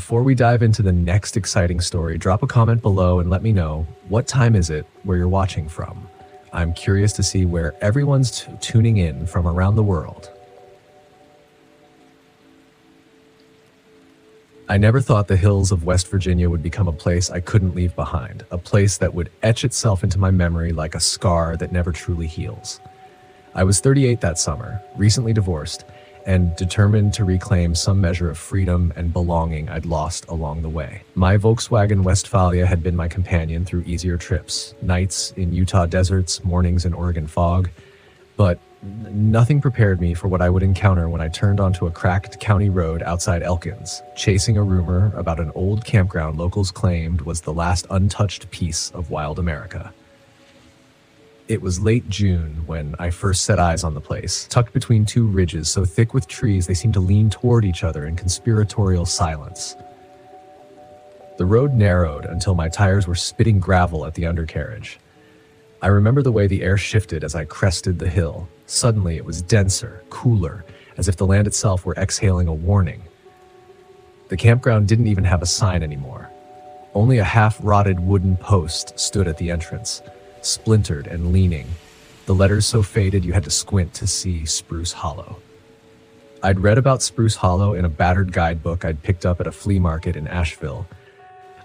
Before we dive into the next exciting story, drop a comment below and let me know, what time is it where you're watching from? I'm curious to see where everyone's tuning in from around the world. I never thought the hills of West Virginia would become a place I couldn't leave behind, a place that would etch itself into my memory like a scar that never truly heals. I was 38 that summer, recently divorced, and determined to reclaim some measure of freedom and belonging I'd lost along the way. My Volkswagen Westphalia had been my companion through easier trips, nights in Utah deserts, mornings in Oregon fog, but nothing prepared me for what I would encounter when I turned onto a cracked county road outside Elkins, chasing a rumor about an old campground locals claimed was the last untouched piece of wild America. It was late June when I first set eyes on the place, tucked between two ridges so thick with trees they seemed to lean toward each other in conspiratorial silence. The road narrowed until my tires were spitting gravel at the undercarriage. I remember the way the air shifted as I crested the hill. Suddenly it was denser, cooler, as if the land itself were exhaling a warning. The campground didn't even have a sign anymore. Only a half-rotted wooden post stood at the entrance, splintered and leaning, the letters so faded you had to squint to see Spruce Hollow. I'd read about Spruce Hollow in a battered guidebook I'd picked up at a flea market in Asheville,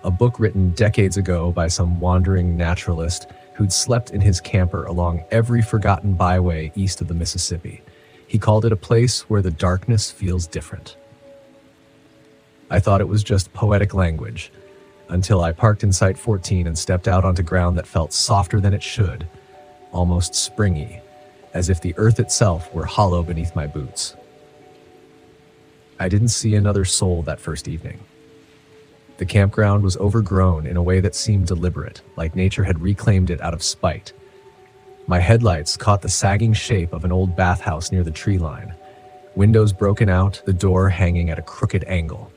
a book written decades ago by some wandering naturalist who'd slept in his camper along every forgotten byway east of the Mississippi. He called it a place where the darkness feels different. I thought it was just poetic language, until I parked in Site 14 and stepped out onto ground that felt softer than it should, almost springy, as if the earth itself were hollow beneath my boots. I didn't see another soul that first evening. The campground was overgrown in a way that seemed deliberate, like nature had reclaimed it out of spite. My headlights caught the sagging shape of an old bathhouse near the tree line, windows broken out, the door hanging at a crooked angle.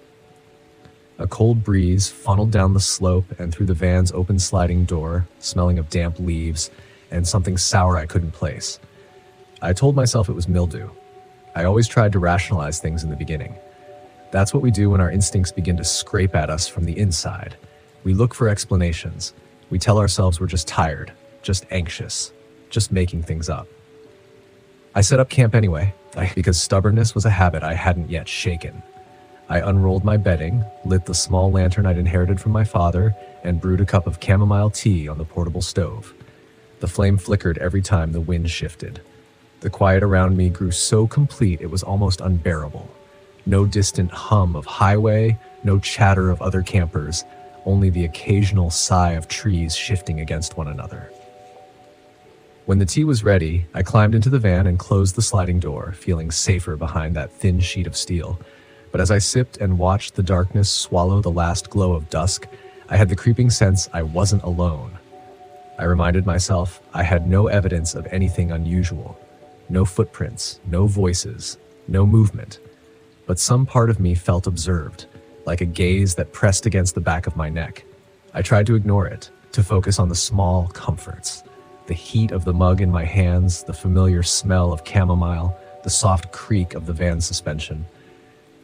A cold breeze funneled down the slope and through the van's open sliding door, smelling of damp leaves and something sour I couldn't place. I told myself it was mildew. I always tried to rationalize things in the beginning. That's what we do when our instincts begin to scrape at us from the inside. We look for explanations. We tell ourselves we're just tired, just anxious, just making things up. I set up camp anyway, because stubbornness was a habit I hadn't yet shaken. I unrolled my bedding, lit the small lantern I'd inherited from my father, and brewed a cup of chamomile tea on the portable stove. The flame flickered every time the wind shifted. The quiet around me grew so complete it was almost unbearable. No distant hum of highway, no chatter of other campers, only the occasional sigh of trees shifting against one another. When the tea was ready, I climbed into the van and closed the sliding door, feeling safer behind that thin sheet of steel. But as I sipped and watched the darkness swallow the last glow of dusk, I had the creeping sense I wasn't alone. I reminded myself I had no evidence of anything unusual. No footprints, no voices, no movement. But some part of me felt observed, like a gaze that pressed against the back of my neck. I tried to ignore it, to focus on the small comforts. The heat of the mug in my hands, the familiar smell of chamomile, the soft creak of the van suspension.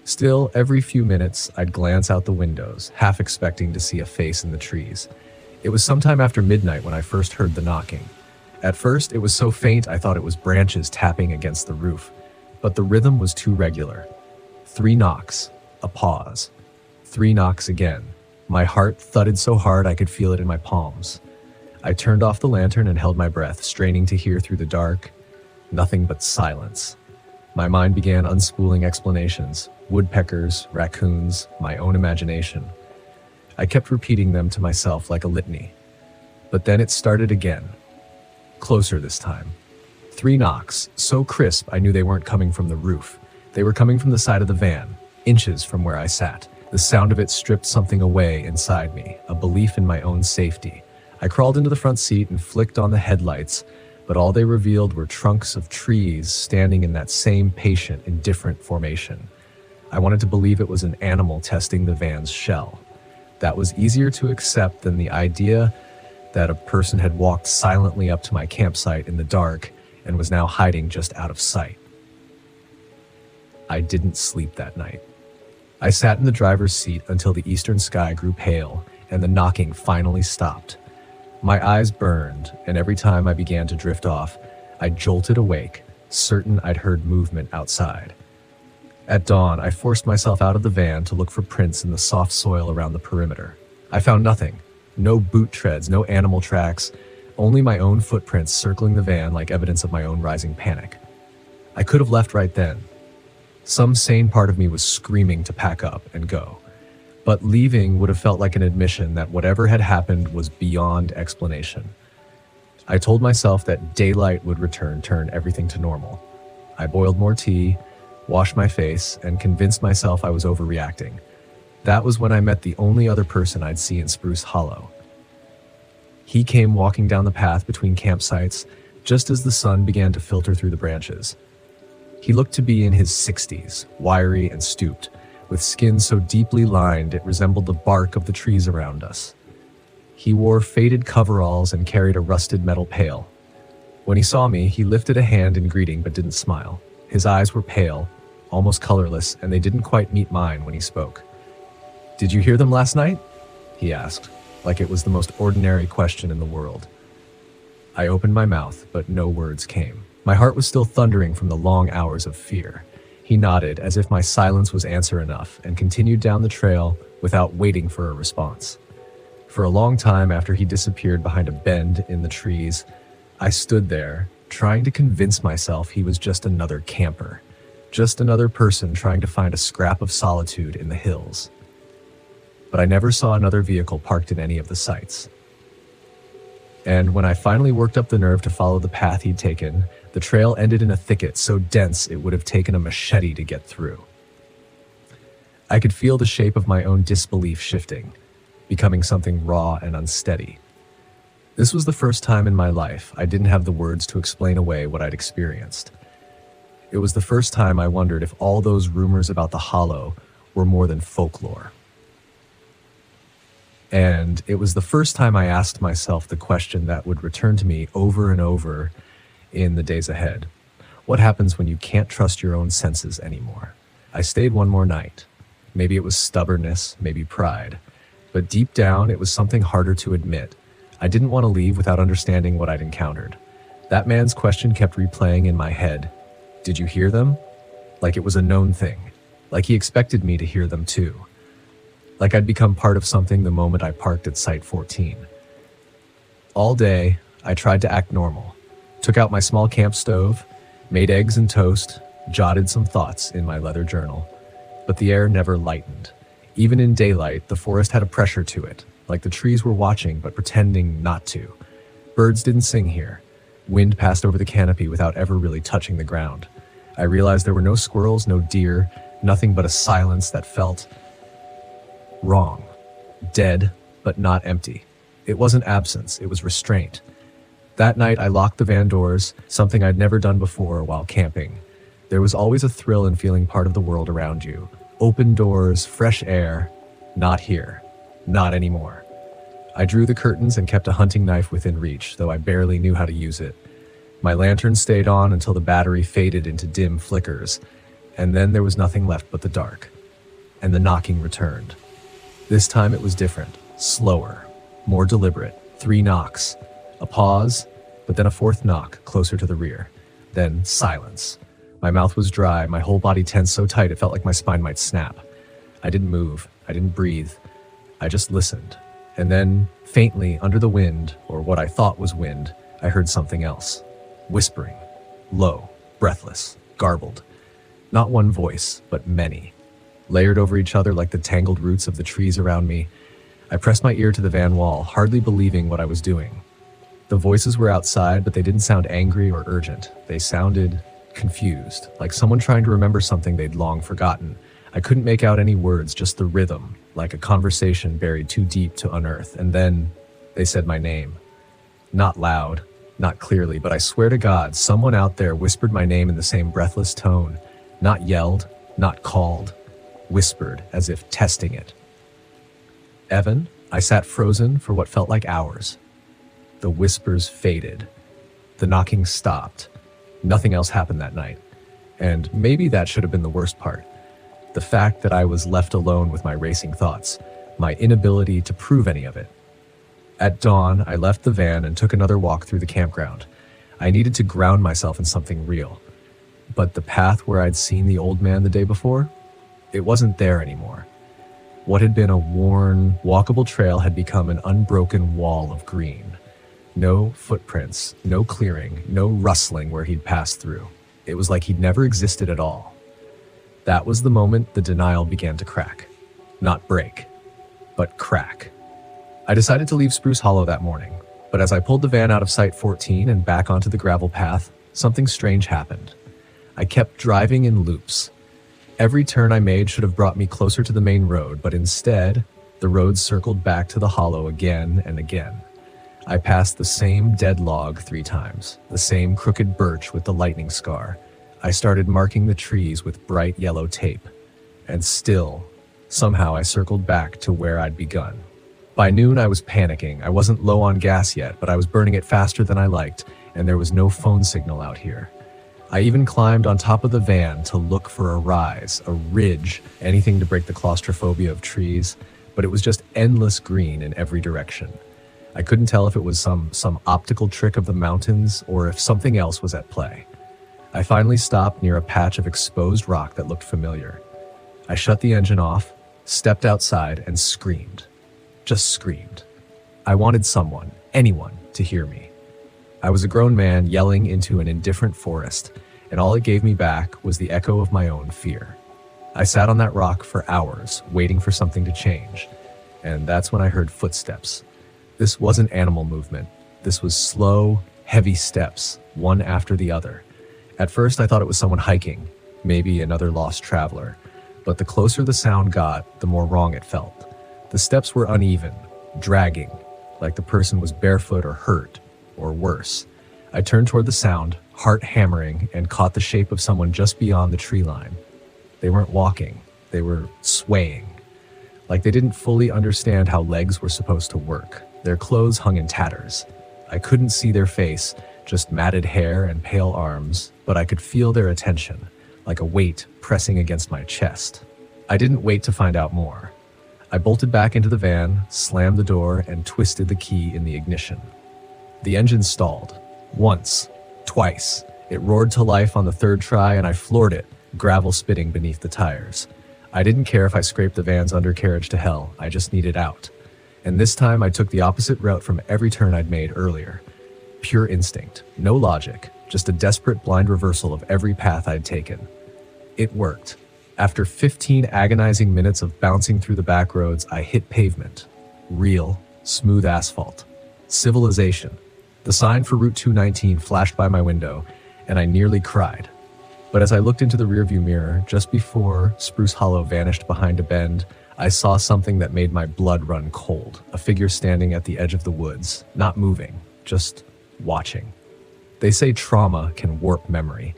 Still, every few minutes, I'd glance out the windows, half expecting to see a face in the trees. It was sometime after midnight when I first heard the knocking. At first, it was so faint I thought it was branches tapping against the roof, but the rhythm was too regular. 3 knocks, a pause. 3 knocks again. My heart thudded so hard I could feel it in my palms. I turned off the lantern and held my breath, straining to hear through the dark. Nothing but silence. My mind began unspooling explanations. Woodpeckers, raccoons, my own imagination. I kept repeating them to myself like a litany. But then it started again. Closer this time. 3 knocks, so crisp I knew they weren't coming from the roof. They were coming from the side of the van, inches from where I sat. The sound of it stripped something away inside me, a belief in my own safety. I crawled into the front seat and flicked on the headlights, but all they revealed were trunks of trees standing in that same patient, indifferent formation. I wanted to believe it was an animal testing the van's shell. That was easier to accept than the idea that a person had walked silently up to my campsite in the dark and was now hiding just out of sight. I didn't sleep that night. I sat in the driver's seat until the eastern sky grew pale and the knocking finally stopped. My eyes burned, and every time I began to drift off, I jolted awake, certain I'd heard movement outside. At dawn, I forced myself out of the van to look for prints in the soft soil around the perimeter. I found nothing. No boot treads, no animal tracks, only my own footprints circling the van like evidence of my own rising panic. I could have left right then. Some sane part of me was screaming to pack up and go. But leaving would have felt like an admission that whatever had happened was beyond explanation. I told myself that daylight would turn everything to normal. I boiled more tea, washed my face, and convinced myself I was overreacting. That was when I met the only other person I'd see in Spruce Hollow. He came walking down the path between campsites just as the sun began to filter through the branches. He looked to be in his 60s, wiry and stooped, with skin so deeply lined it resembled the bark of the trees around us. He wore faded coveralls and carried a rusted metal pail. When he saw me, he lifted a hand in greeting but didn't smile. His eyes were pale, almost colorless, and they didn't quite meet mine when he spoke. "Did you hear them last night?" he asked, like it was the most ordinary question in the world. I opened my mouth, but no words came. My heart was still thundering from the long hours of fear. He nodded as if my silence was answer enough and continued down the trail without waiting for a response. For a long time after he disappeared behind a bend in the trees, I stood there, trying to convince myself he was just another camper, just another person trying to find a scrap of solitude in the hills. But I never saw another vehicle parked in any of the sites. And when I finally worked up the nerve to follow the path he'd taken, the trail ended in a thicket so dense it would have taken a machete to get through. I could feel the shape of my own disbelief shifting, becoming something raw and unsteady. This was the first time in my life I didn't have the words to explain away what I'd experienced. It was the first time I wondered if all those rumors about the Hollow were more than folklore. And it was the first time I asked myself the question that would return to me over and over in the days ahead. What happens when you can't trust your own senses anymore? I stayed one more night. Maybe it was stubbornness, maybe pride. But deep down, it was something harder to admit. I didn't want to leave without understanding what I'd encountered. That man's question kept replaying in my head. Did you hear them? Like it was a known thing. Like he expected me to hear them too. Like I'd become part of something the moment I parked at Site 14. All day, I tried to act normal. Took out my small camp stove, made eggs and toast, jotted some thoughts in my leather journal. But the air never lightened. Even in daylight, the forest had a pressure to it, like the trees were watching but pretending not to. Birds didn't sing here. Wind passed over the canopy without ever really touching the ground. I realized there were no squirrels, no deer, nothing but a silence that felt wrong. Dead, but not empty. It wasn't absence, it was restraint. That night, I locked the van doors, something I'd never done before while camping. There was always a thrill in feeling part of the world around you. Open doors, fresh air. Not here. Not anymore. I drew the curtains and kept a hunting knife within reach, though I barely knew how to use it. My lantern stayed on until the battery faded into dim flickers, and then there was nothing left but the dark. And the knocking returned. This time it was different, slower, more deliberate. 3 knocks. A pause, but then a 4th knock closer to the rear. Then silence. My mouth was dry, my whole body tense so tight it felt like my spine might snap. I didn't move, I didn't breathe. I just listened. And then, faintly, under the wind, or what I thought was wind, I heard something else. Whispering. Low, breathless, garbled. Not one voice, but many. Layered over each other like the tangled roots of the trees around me. I pressed my ear to the van wall, hardly believing what I was doing. The voices were outside, but they didn't sound angry or urgent. They sounded confused, like someone trying to remember something they'd long forgotten. I couldn't make out any words, just the rhythm, like a conversation buried too deep to unearth. And then they said my name. Not loud, not clearly, but I swear to God, someone out there whispered my name in the same breathless tone. Not yelled, not called, whispered as if testing it. Evan, I sat frozen for what felt like hours. The whispers faded. The knocking stopped. Nothing else happened that night. And maybe that should have been the worst part. The fact that I was left alone with my racing thoughts, my inability to prove any of it. At dawn, I left the van and took another walk through the campground. I needed to ground myself in something real. But the path where I'd seen the old man the day before, it wasn't there anymore. What had been a worn, walkable trail had become an unbroken wall of green. No footprints, no clearing, no rustling where he'd passed through. It was like he'd never existed at all. That was the moment the denial began to crack. Not break, but crack. I decided to leave Spruce Hollow that morning, but as I pulled the van out of Site 14 and back onto the gravel path, something strange happened. I kept driving in loops. Every turn I made should have brought me closer to the main road, but instead, the road circled back to the hollow again and again. I passed the same dead log 3 times, the same crooked birch with the lightning scar. I started marking the trees with bright yellow tape. And still, somehow I circled back to where I'd begun. By noon, I was panicking. I wasn't low on gas yet, but I was burning it faster than I liked, and there was no phone signal out here. I even climbed on top of the van to look for a rise, a ridge, anything to break the claustrophobia of trees, but it was just endless green in every direction. I couldn't tell if it was some optical trick of the mountains or if something else was at play. I finally stopped near a patch of exposed rock that looked familiar. I shut the engine off, stepped outside, and screamed. Just screamed. I wanted someone, anyone, to hear me. I was a grown man yelling into an indifferent forest, and all it gave me back was the echo of my own fear. I sat on that rock for hours, waiting for something to change, and that's when I heard footsteps. This wasn't animal movement. This was slow, heavy steps, one after the other. At first, I thought it was someone hiking, maybe another lost traveler, but the closer the sound got, the more wrong it felt. The steps were uneven, dragging, like the person was barefoot or hurt, or worse. I turned toward the sound, heart hammering, and caught the shape of someone just beyond the tree line. They weren't walking, they were swaying. Like they didn't fully understand how legs were supposed to work. Their clothes hung in tatters. I couldn't see their face, just matted hair and pale arms, but I could feel their attention, like a weight pressing against my chest. I didn't wait to find out more. I bolted back into the van, slammed the door, and twisted the key in the ignition. The engine stalled. Once. Twice. It roared to life on the 3rd try, and I floored it, gravel spitting beneath the tires. I didn't care if I scraped the van's undercarriage to hell. I just needed out. And this time I took the opposite route from every turn I'd made earlier. Pure instinct. No logic. Just a desperate blind reversal of every path I'd taken. It worked. After 15 agonizing minutes of bouncing through the back roads, I hit pavement. Real, smooth asphalt. Civilization. The sign for Route 219 flashed by my window, and I nearly cried. But as I looked into the rearview mirror, just before Spruce Hollow vanished behind a bend, I saw something that made my blood run cold. A figure standing at the edge of the woods, not moving, just watching. They say trauma can warp memory.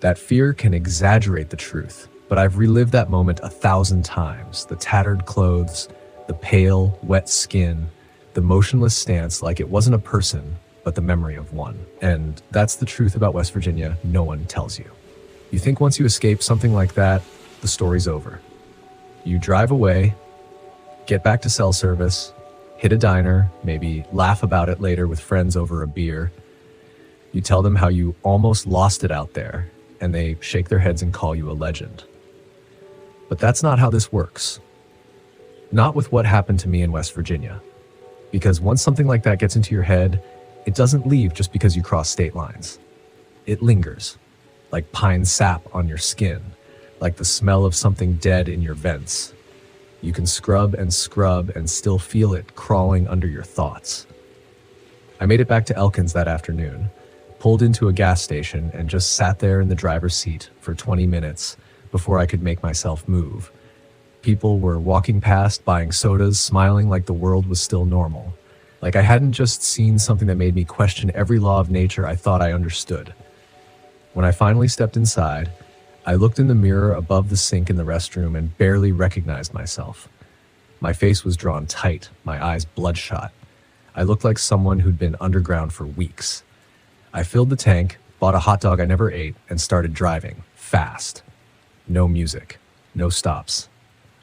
That fear can exaggerate the truth, but I've relived that moment 1,000 times. The tattered clothes, the pale, wet skin, the motionless stance like it wasn't a person, but the memory of one. And that's the truth about West Virginia no one tells you. You think once you escape something like that, the story's over. You drive away, get back to cell service, hit a diner, maybe laugh about it later with friends over a beer. You tell them how you almost lost it out there, and they shake their heads and call you a legend. But that's not how this works. Not with what happened to me in West Virginia. Because once something like that gets into your head, it doesn't leave just because you cross state lines. It lingers, like pine sap on your skin, like the smell of something dead in your vents. You can scrub and still feel it crawling under your thoughts. I made it back to Elkins that afternoon, pulled into a gas station, and just sat there in the driver's seat for 20 minutes before I could make myself move. People were walking past, buying sodas, smiling like the world was still normal. Like I hadn't just seen something that made me question every law of nature I thought I understood. When I finally stepped inside, I looked in the mirror above the sink in the restroom and barely recognized myself. My face was drawn tight, my eyes bloodshot. I looked like someone who'd been underground for weeks. I filled the tank, bought a hot dog I never ate, and started driving, fast. No music. No stops.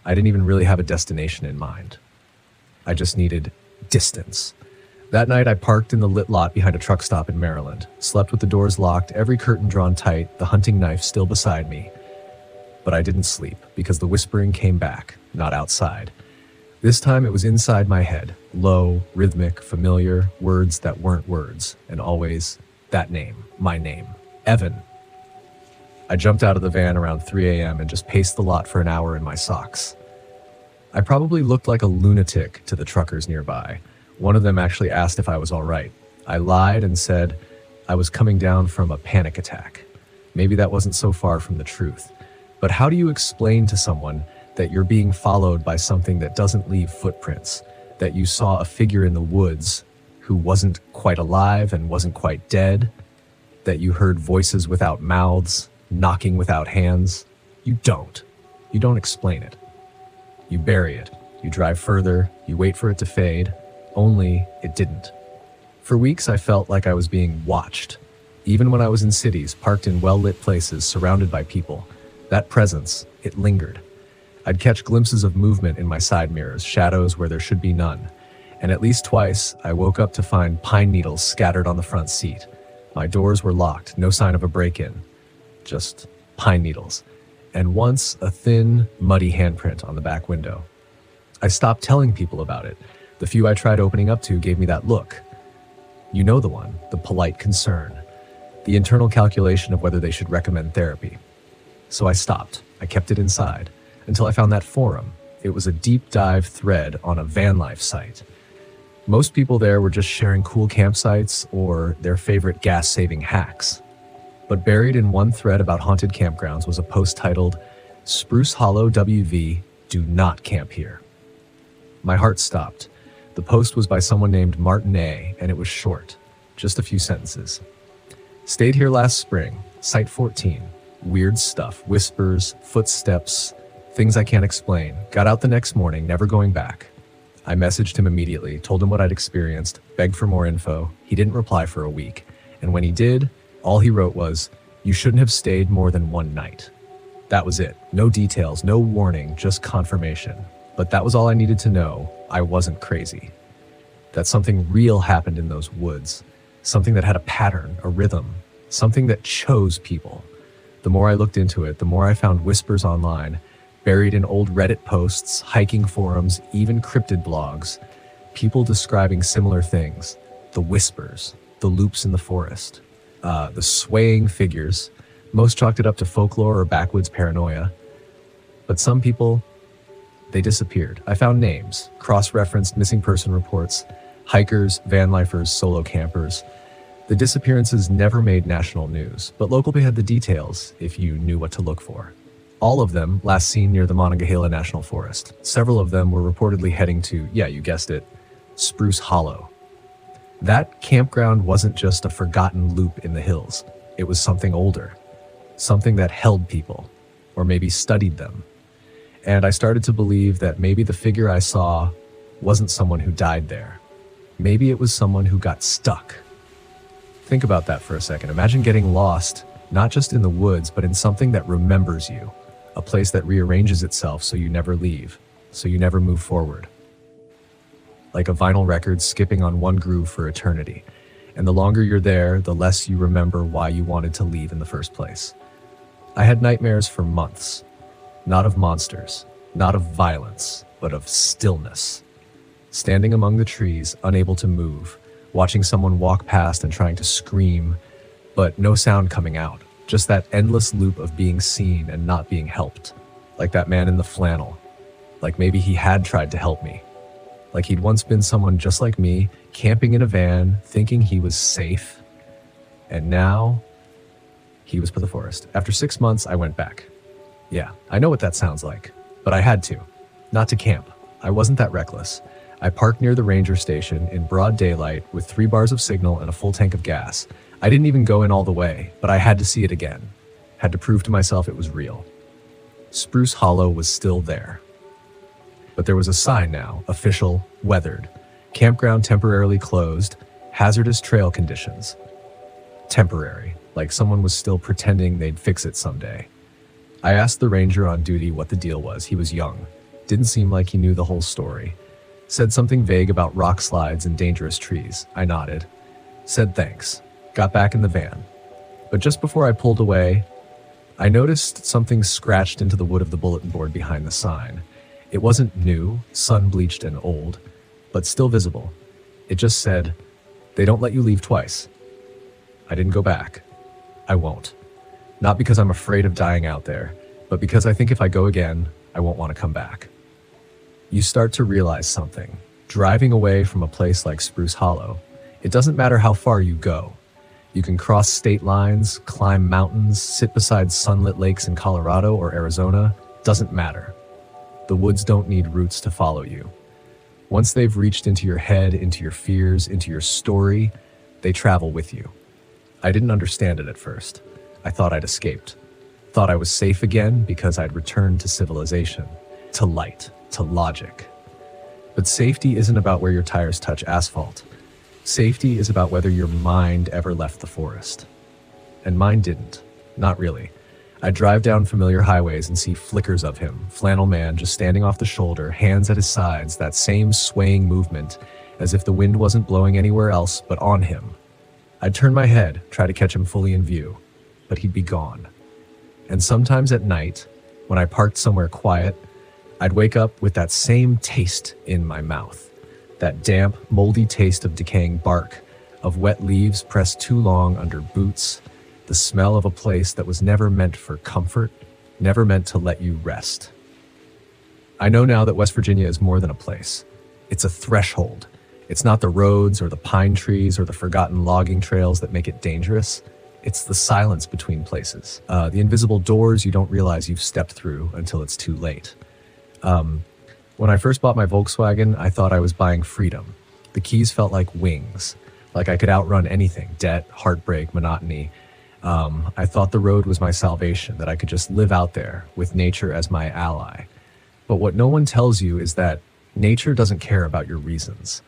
I didn't even really have a destination in mind. I just needed distance. That night, I parked in the lit lot behind a truck stop in Maryland, slept with the doors locked, every curtain drawn tight, the hunting knife still beside me. But I didn't sleep because the whispering came back, not outside. This time it was inside my head, low, rhythmic, familiar, words that weren't words, and always that name, my name, Evan. I jumped out of the van around 3 a.m. and just paced the lot for an hour in my socks. I probably looked like a lunatic to the truckers nearby. One of them actually asked if I was all right. I lied and said I was coming down from a panic attack. Maybe that wasn't so far from the truth. But how do you explain to someone that you're being followed by something that doesn't leave footprints, that you saw a figure in the woods who wasn't quite alive and wasn't quite dead, that you heard voices without mouths, knocking without hands? You don't. You don't explain it. You bury it. You drive further. You wait for it to fade. Only it didn't. For weeks, I felt like I was being watched. Even when I was in cities, parked in well-lit places, surrounded by people, that presence, it lingered. I'd catch glimpses of movement in my side mirrors, shadows where there should be none. And at least twice, I woke up to find pine needles scattered on the front seat. My doors were locked, no sign of a break-in. Just pine needles. And once, a thin, muddy handprint on the back window. I stopped telling people about it. The few I tried opening up to gave me that look. You know the one, the polite concern. The internal calculation of whether they should recommend therapy. So I stopped. I kept it inside. Until I found that forum. It was a deep dive thread on a van life site. Most people there were just sharing cool campsites or their favorite gas-saving hacks. But buried in one thread about haunted campgrounds was a post titled, "Spruce Hollow WV, do not camp here." My heart stopped. The post was by someone named Martin A., and it was short, just a few sentences. Stayed here last spring, Site 14. Weird stuff, whispers, footsteps, things I can't explain. Got out the next morning, never going back. I messaged him immediately, told him what I'd experienced, begged for more info. He didn't reply for a week. And when he did, all he wrote was, "You shouldn't have stayed more than one night." That was it. No details, no warning, just confirmation. But that was all I needed to know. I wasn't crazy. That something real happened in those woods. Something that had a pattern, a rhythm. Something that chose people. The more I looked into it, the more I found whispers online, buried in old Reddit posts, hiking forums, even cryptid blogs. People describing similar things. The whispers, the loops in the forest, the swaying figures. Most chalked it up to folklore or backwoods paranoia. But some people, they disappeared. I found names, cross-referenced missing person reports, hikers, van lifers, solo campers. The disappearances never made national news, but local had the details if you knew what to look for. All of them last seen near the Monongahela National Forest. Several of them were reportedly heading to, yeah, you guessed it, Spruce Hollow. That campground wasn't just a forgotten loop in the hills. It was something older, something that held people, or maybe studied them. And I started to believe that maybe the figure I saw wasn't someone who died there. Maybe it was someone who got stuck. Think about that for a second. Imagine getting lost, not just in the woods, but in something that remembers you. A place that rearranges itself so you never leave, so you never move forward. Like a vinyl record skipping on one groove for eternity. And the longer you're there, the less you remember why you wanted to leave in the first place. I had nightmares for months. Not of monsters, not of violence, but of stillness. Standing among the trees, unable to move, watching someone walk past and trying to scream, but no sound coming out. Just that endless loop of being seen and not being helped. Like that man in the flannel. Like maybe he had tried to help me. Like he'd once been someone just like me, camping in a van, thinking he was safe. And now, he was for the forest. After 6 months, I went back. Yeah, I know what that sounds like, but I had to. Not to camp. I wasn't that reckless. I parked near the ranger station in broad daylight with 3 bars of signal and a full tank of gas. I didn't even go in all the way, but I had to see it again. Had to prove to myself it was real. Spruce Hollow was still there. But there was a sign now, official, weathered. Campground temporarily closed, hazardous trail conditions. Temporary, like someone was still pretending they'd fix it someday. I asked the ranger on duty what the deal was. He was young. Didn't seem like he knew the whole story. Said something vague about rock slides and dangerous trees. I nodded. Said thanks. Got back in the van. But just before I pulled away, I noticed something scratched into the wood of the bulletin board behind the sign. It wasn't new, sun-bleached and old, but still visible. It just said, "They don't let you leave twice." I didn't go back. I won't. Not because I'm afraid of dying out there, but because I think if I go again, I won't want to come back. You start to realize something. Driving away from a place like Spruce Hollow, it doesn't matter how far you go. You can cross state lines, climb mountains, sit beside sunlit lakes in Colorado or Arizona. Doesn't matter. The woods don't need roots to follow you. Once they've reached into your head, into your fears, into your story, they travel with you. I didn't understand it at first. I thought I'd escaped. Thought I was safe again because I'd returned to civilization, to light, to logic. But safety isn't about where your tires touch asphalt. Safety is about whether your mind ever left the forest. And mine didn't. Not really. I'd drive down familiar highways and see flickers of him, flannel man just standing off the shoulder, hands at his sides, that same swaying movement, as if the wind wasn't blowing anywhere else but on him. I'd turn my head, try to catch him fully in view, but he'd be gone. And sometimes at night, when I parked somewhere quiet, I'd wake up with that same taste in my mouth. That damp, moldy taste of decaying bark, of wet leaves pressed too long under boots, the smell of a place that was never meant for comfort, never meant to let you rest. I know now that West Virginia is more than a place. It's a threshold. It's not the roads or the pine trees or the forgotten logging trails that make it dangerous. It's the silence between places, the invisible doors you don't realize you've stepped through until it's too late. When I first bought my Volkswagen, I thought I was buying freedom. The keys felt like wings, like I could outrun anything, debt, heartbreak, monotony. I thought the road was my salvation, that I could just live out there with nature as my ally. But what no one tells you is that nature doesn't care about your reasons.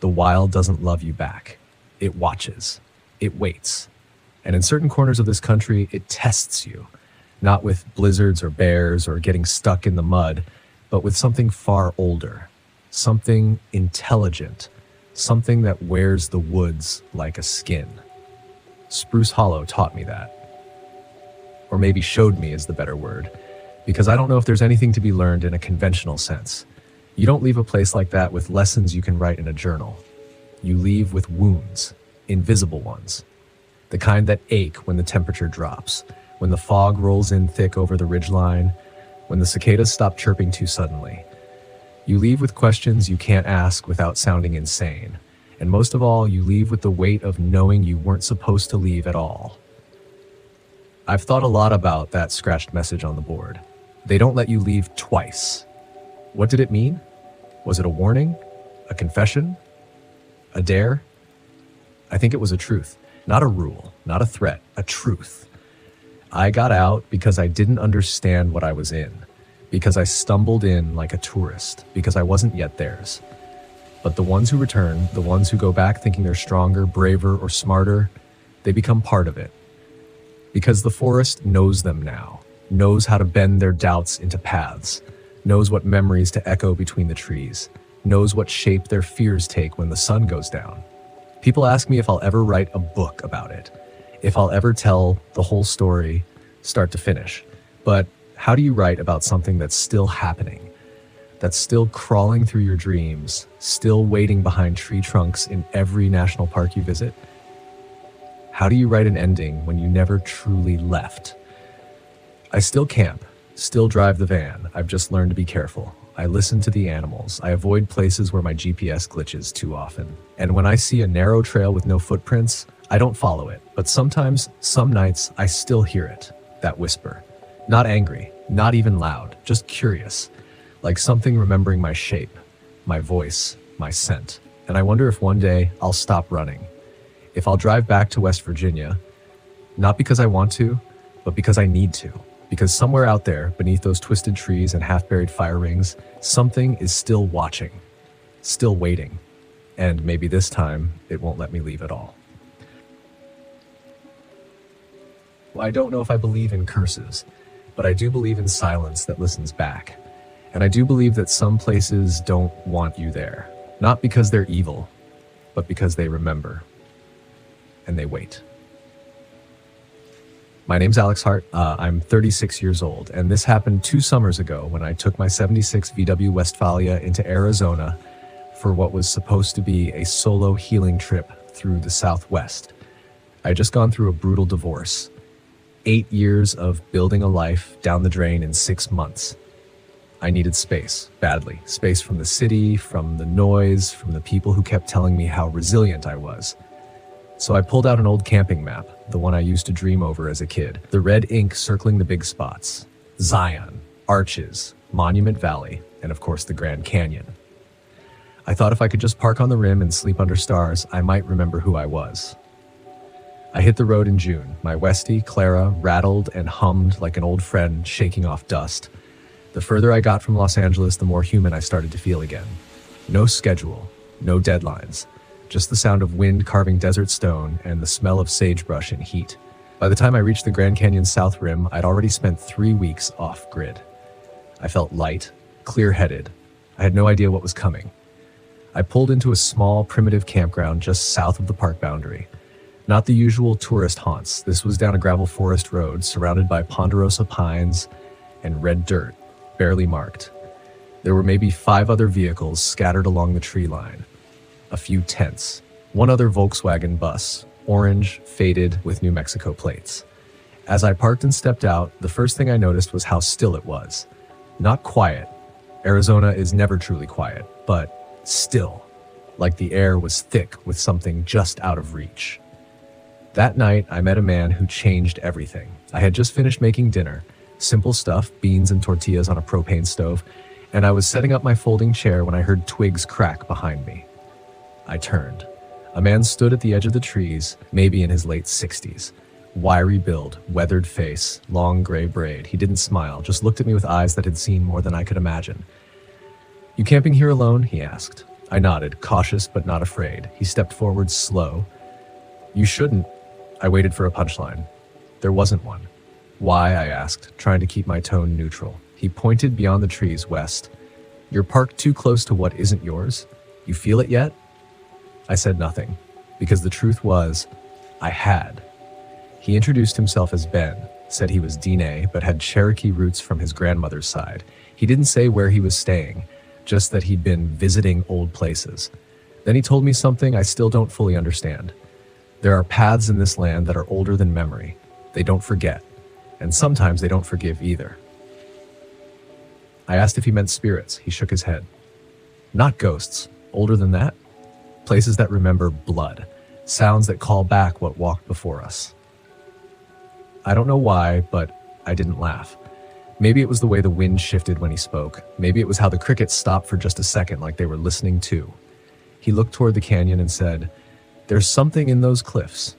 The wild doesn't love you back. It watches. It waits. And in certain corners of this country, it tests you, not with blizzards or bears or getting stuck in the mud, but with something far older, something intelligent, something that wears the woods like a skin. Spruce Hollow taught me that. Or maybe showed me is the better word, because I don't know if there's anything to be learned in a conventional sense. You don't leave a place like that with lessons you can write in a journal. You leave with wounds, invisible ones. The kind that ache when the temperature drops, when the fog rolls in thick over the ridgeline, when the cicadas stop chirping too suddenly. You leave with questions you can't ask without sounding insane. And most of all, you leave with the weight of knowing you weren't supposed to leave at all. I've thought a lot about that scratched message on the board. They don't let you leave twice. What did it mean? Was it a warning? A confession? A dare? I think it was a truth. Not a rule, not a threat, a truth. I got out because I didn't understand what I was in, because I stumbled in like a tourist, because I wasn't yet theirs. But the ones who return, the ones who go back thinking they're stronger, braver, or smarter, they become part of it. Because the forest knows them now, knows how to bend their doubts into paths, knows what memories to echo between the trees, knows what shape their fears take when the sun goes down. People ask me if I'll ever write a book about it, if I'll ever tell the whole story, start to finish. But how do you write about something that's still happening, that's still crawling through your dreams, still waiting behind tree trunks in every national park you visit? How do you write an ending when you never truly left? I still camp, still drive the van. I've just learned to be careful. I listen to the animals. I avoid places where my GPS glitches too often. And when I see a narrow trail with no footprints, I don't follow it. But sometimes, some nights, I still hear it, that whisper. Not angry, not even loud, just curious. Like something remembering my shape, my voice, my scent. And I wonder if one day I'll stop running. If I'll drive back to West Virginia, not because I want to, but because I need to. Because somewhere out there, beneath those twisted trees and half-buried fire rings, something is still watching, still waiting. And maybe this time, it won't let me leave at all. I don't know if I believe in curses. but I do believe in silence that listens back. And I do believe that some places don't want you there. Not because they're evil, but because they remember. And they wait. My name's Alex Hart. I'm 36 years old, and this happened 2 summers ago when I took my 76 VW Westphalia into Arizona for what was supposed to be a solo healing trip through the Southwest. I had just gone through a brutal divorce. 8 years of building a life down the drain in 6 months. I needed space, badly. Space from the city, from the noise, from the people who kept telling me how resilient I was. So I pulled out an old camping map, the one I used to dream over as a kid. The red ink circling the big spots. Zion, Arches, Monument Valley, and of course the Grand Canyon. I thought if I could just park on the rim and sleep under stars, I might remember who I was. I hit the road in June. My Westie, Clara, rattled and hummed like an old friend shaking off dust. The further I got from Los Angeles, the more human I started to feel again. No schedule, no deadlines, just the sound of wind carving desert stone and the smell of sagebrush and heat. By the time I reached the Grand Canyon's south rim, I'd already spent 3 weeks off-grid. I felt light, clear-headed. I had no idea what was coming. I pulled into a small, primitive campground just south of the park boundary. Not the usual tourist haunts. This was down a gravel forest road surrounded by ponderosa pines and red dirt, barely marked. There were maybe 5 other vehicles scattered along the tree line. A few tents. One other Volkswagen bus, orange, faded, with New Mexico plates. As I parked and stepped out, the first thing I noticed was how still it was. Not quiet. Arizona is never truly quiet, but still. Like the air was thick with something just out of reach. That night, I met a man who changed everything. I had just finished making dinner. Simple stuff, beans and tortillas on a propane stove, and I was setting up my folding chair when I heard twigs crack behind me. I turned. A man stood at the edge of the trees, maybe in his late 60s. Wiry build, weathered face, long gray braid. He didn't smile, just looked at me with eyes that had seen more than I could imagine. "You camping here alone?" he asked. I nodded, cautious but not afraid. He stepped forward slow. "You shouldn't." I waited for a punchline. There wasn't one. "Why?" I asked, trying to keep my tone neutral. He pointed beyond the trees west. "You're parked too close to what isn't yours? You feel it yet?" I said nothing, because the truth was, I had. He introduced himself as Ben, said he was Dine, but had Cherokee roots from his grandmother's side. He didn't say where he was staying, just that he'd been visiting old places. Then he told me something I still don't fully understand. There are paths in this land that are older than memory. They don't forget, and sometimes they don't forgive either. I asked if he meant spirits. He shook his head. "Not ghosts. Older than that? Places that remember blood. Sounds that call back what walked before us." I don't know why, but I didn't laugh. Maybe it was the way the wind shifted when he spoke. Maybe it was how the crickets stopped for just a second like they were listening too. He looked toward the canyon and said, "There's something in those cliffs.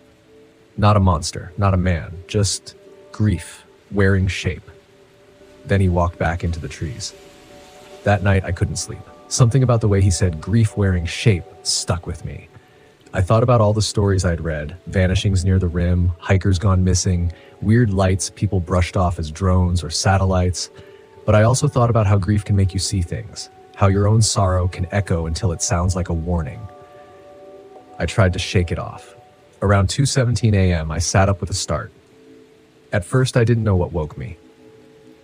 Not a monster, not a man, just grief, wearing shape." Then he walked back into the trees. That night I couldn't sleep. Something about the way he said grief wearing shape stuck with me. I thought about all the stories I'd read, vanishings near the rim, hikers gone missing, weird lights people brushed off as drones or satellites. But I also thought about how grief can make you see things, how your own sorrow can echo until it sounds like a warning. I tried to shake it off. Around 2:17 a.m., I sat up with a start. At first, I didn't know what woke me.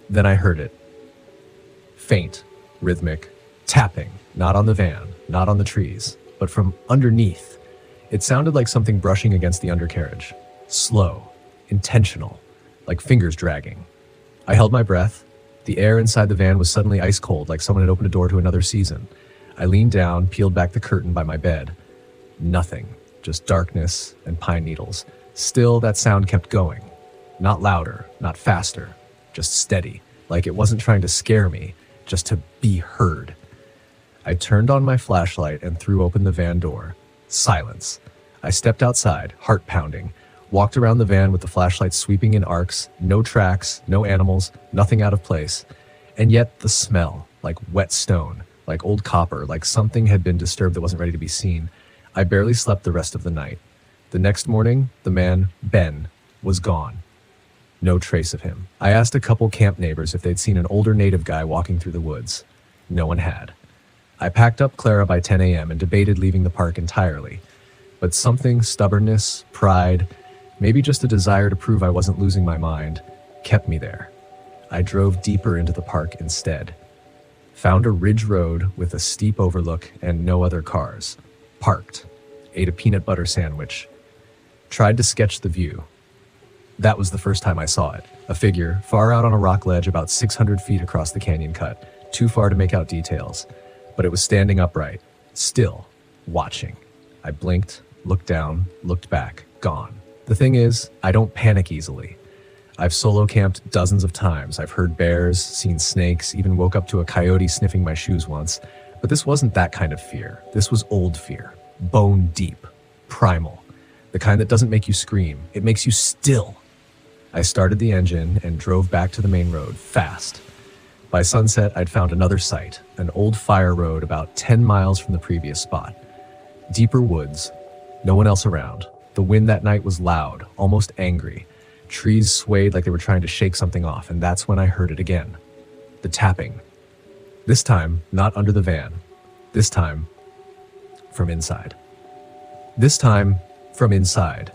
Then I heard it. Faint, rhythmic, tapping, not on the van, not on the trees, but from underneath. It sounded like something brushing against the undercarriage. Slow, intentional, like fingers dragging. I held my breath. The air inside the van was suddenly ice cold, like someone had opened a door to another season. I leaned down, peeled back the curtain by my bed. Nothing, just darkness and pine needles. Still, that sound kept going. Not louder, not faster, just steady, like it wasn't trying to scare me, just to be heard. I turned on my flashlight and threw open the van door. Silence. I stepped outside, heart pounding, walked around the van with the flashlight sweeping in arcs, no tracks, no animals, nothing out of place. And yet the smell, like wet stone, like old copper, like something had been disturbed that wasn't ready to be seen. I barely slept the rest of the night. The next morning, the man, Ben, was gone. No trace of him. I asked a couple camp neighbors if they'd seen an older native guy walking through the woods. No one had. I packed up Clara by 10 a.m. and debated leaving the park entirely. But something, stubbornness, pride, maybe just a desire to prove I wasn't losing my mind, kept me there. I drove deeper into the park instead. Found a ridge road with a steep overlook and no other cars. Parked. Ate a peanut butter sandwich. Tried to sketch the view. That was the first time I saw it. A figure, far out on a rock ledge about 600 feet across the canyon cut. Too far to make out details. But it was standing upright. Still. Watching. I blinked, looked down, looked back. Gone. The thing is, I don't panic easily. I've solo camped dozens of times. I've heard bears, seen snakes, even woke up to a coyote sniffing my shoes once. But this wasn't that kind of fear. This was old fear. Bone deep. Primal. The kind that doesn't make you scream. It makes you still. I started the engine and drove back to the main road, fast. By sunset, I'd found another site, an old fire road about 10 miles from the previous spot. Deeper woods. No one else around. The wind that night was loud, almost angry. Trees swayed like they were trying to shake something off, and that's when I heard it again. The tapping. This time, not under the van. This time, from inside. This time, from inside.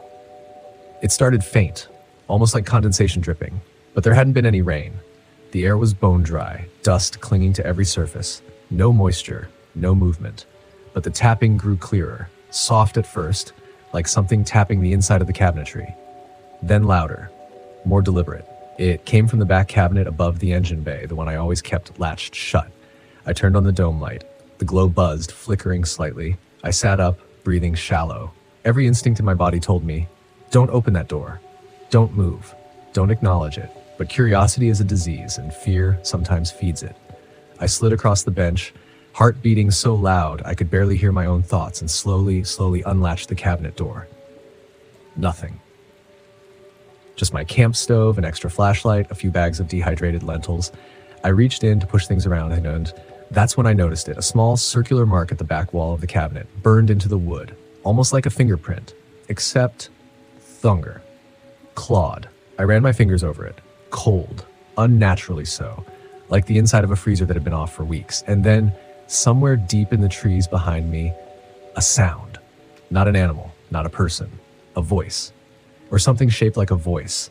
It started faint, almost like condensation dripping, but there hadn't been any rain. The air was bone dry, dust clinging to every surface. No moisture, no movement. But the tapping grew clearer, soft at first, like something tapping the inside of the cabinetry. Then louder, more deliberate. It came from the back cabinet above the engine bay, the one I always kept latched shut. I turned on the dome light. The glow buzzed, flickering slightly. I sat up, breathing shallow. Every instinct in my body told me, don't open that door. Don't move. Don't acknowledge it. But curiosity is a disease, and fear sometimes feeds it. I slid across the bench, heart beating so loud I could barely hear my own thoughts, and slowly unlatched the cabinet door. Nothing. Just my camp stove, an extra flashlight, a few bags of dehydrated lentils. I reached in to push things around, and that's when I noticed it, a small circular mark at the back wall of the cabinet, burned into the wood, almost like a fingerprint, except thunger. Clawed. I ran my fingers over it. Cold. Unnaturally so. Like the inside of a freezer that had been off for weeks. And then, somewhere deep in the trees behind me, a sound. Not an animal, not a person. A voice. Or something shaped like a voice.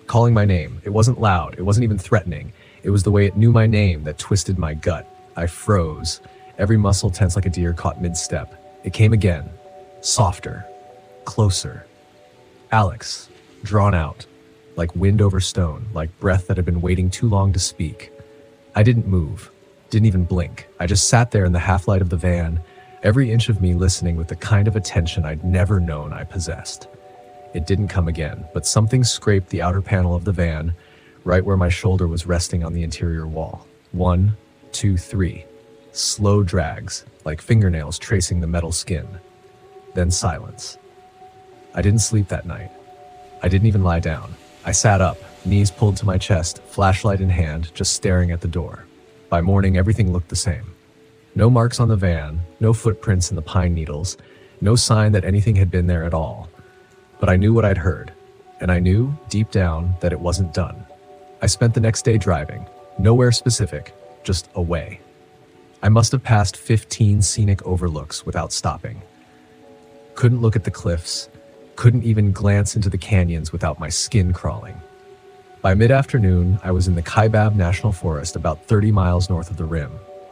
Calling my name. It wasn't loud. It wasn't even threatening. It was the way it knew my name that twisted my gut. I froze. Every muscle tense like a deer caught mid-step. It came again. Softer. Closer. Alex. Drawn out. Like wind over stone. Like breath that had been waiting too long to speak. I didn't move. Didn't even blink. I just sat there in the half-light of the van, every inch of me listening with the kind of attention I'd never known I possessed. It didn't come again, but something scraped the outer panel of the van, right where my shoulder was resting on the interior wall. 1, 2, 3. Slow drags, like fingernails tracing the metal skin. Then silence. I didn't sleep that night. I didn't even lie down. I sat up, knees pulled to my chest, flashlight in hand, just staring at the door. By morning, everything looked the same. No marks on the van, no footprints in the pine needles, no sign that anything had been there at all. But I knew what I'd heard, and I knew, deep down, that it wasn't done. I spent the next day driving, nowhere specific, just away. I must have passed 15 scenic overlooks without stopping. Couldn't look at the cliffs, couldn't even glance into the canyons without my skin crawling. By mid-afternoon, I was in the Kaibab National Forest about 30 miles north of the rim.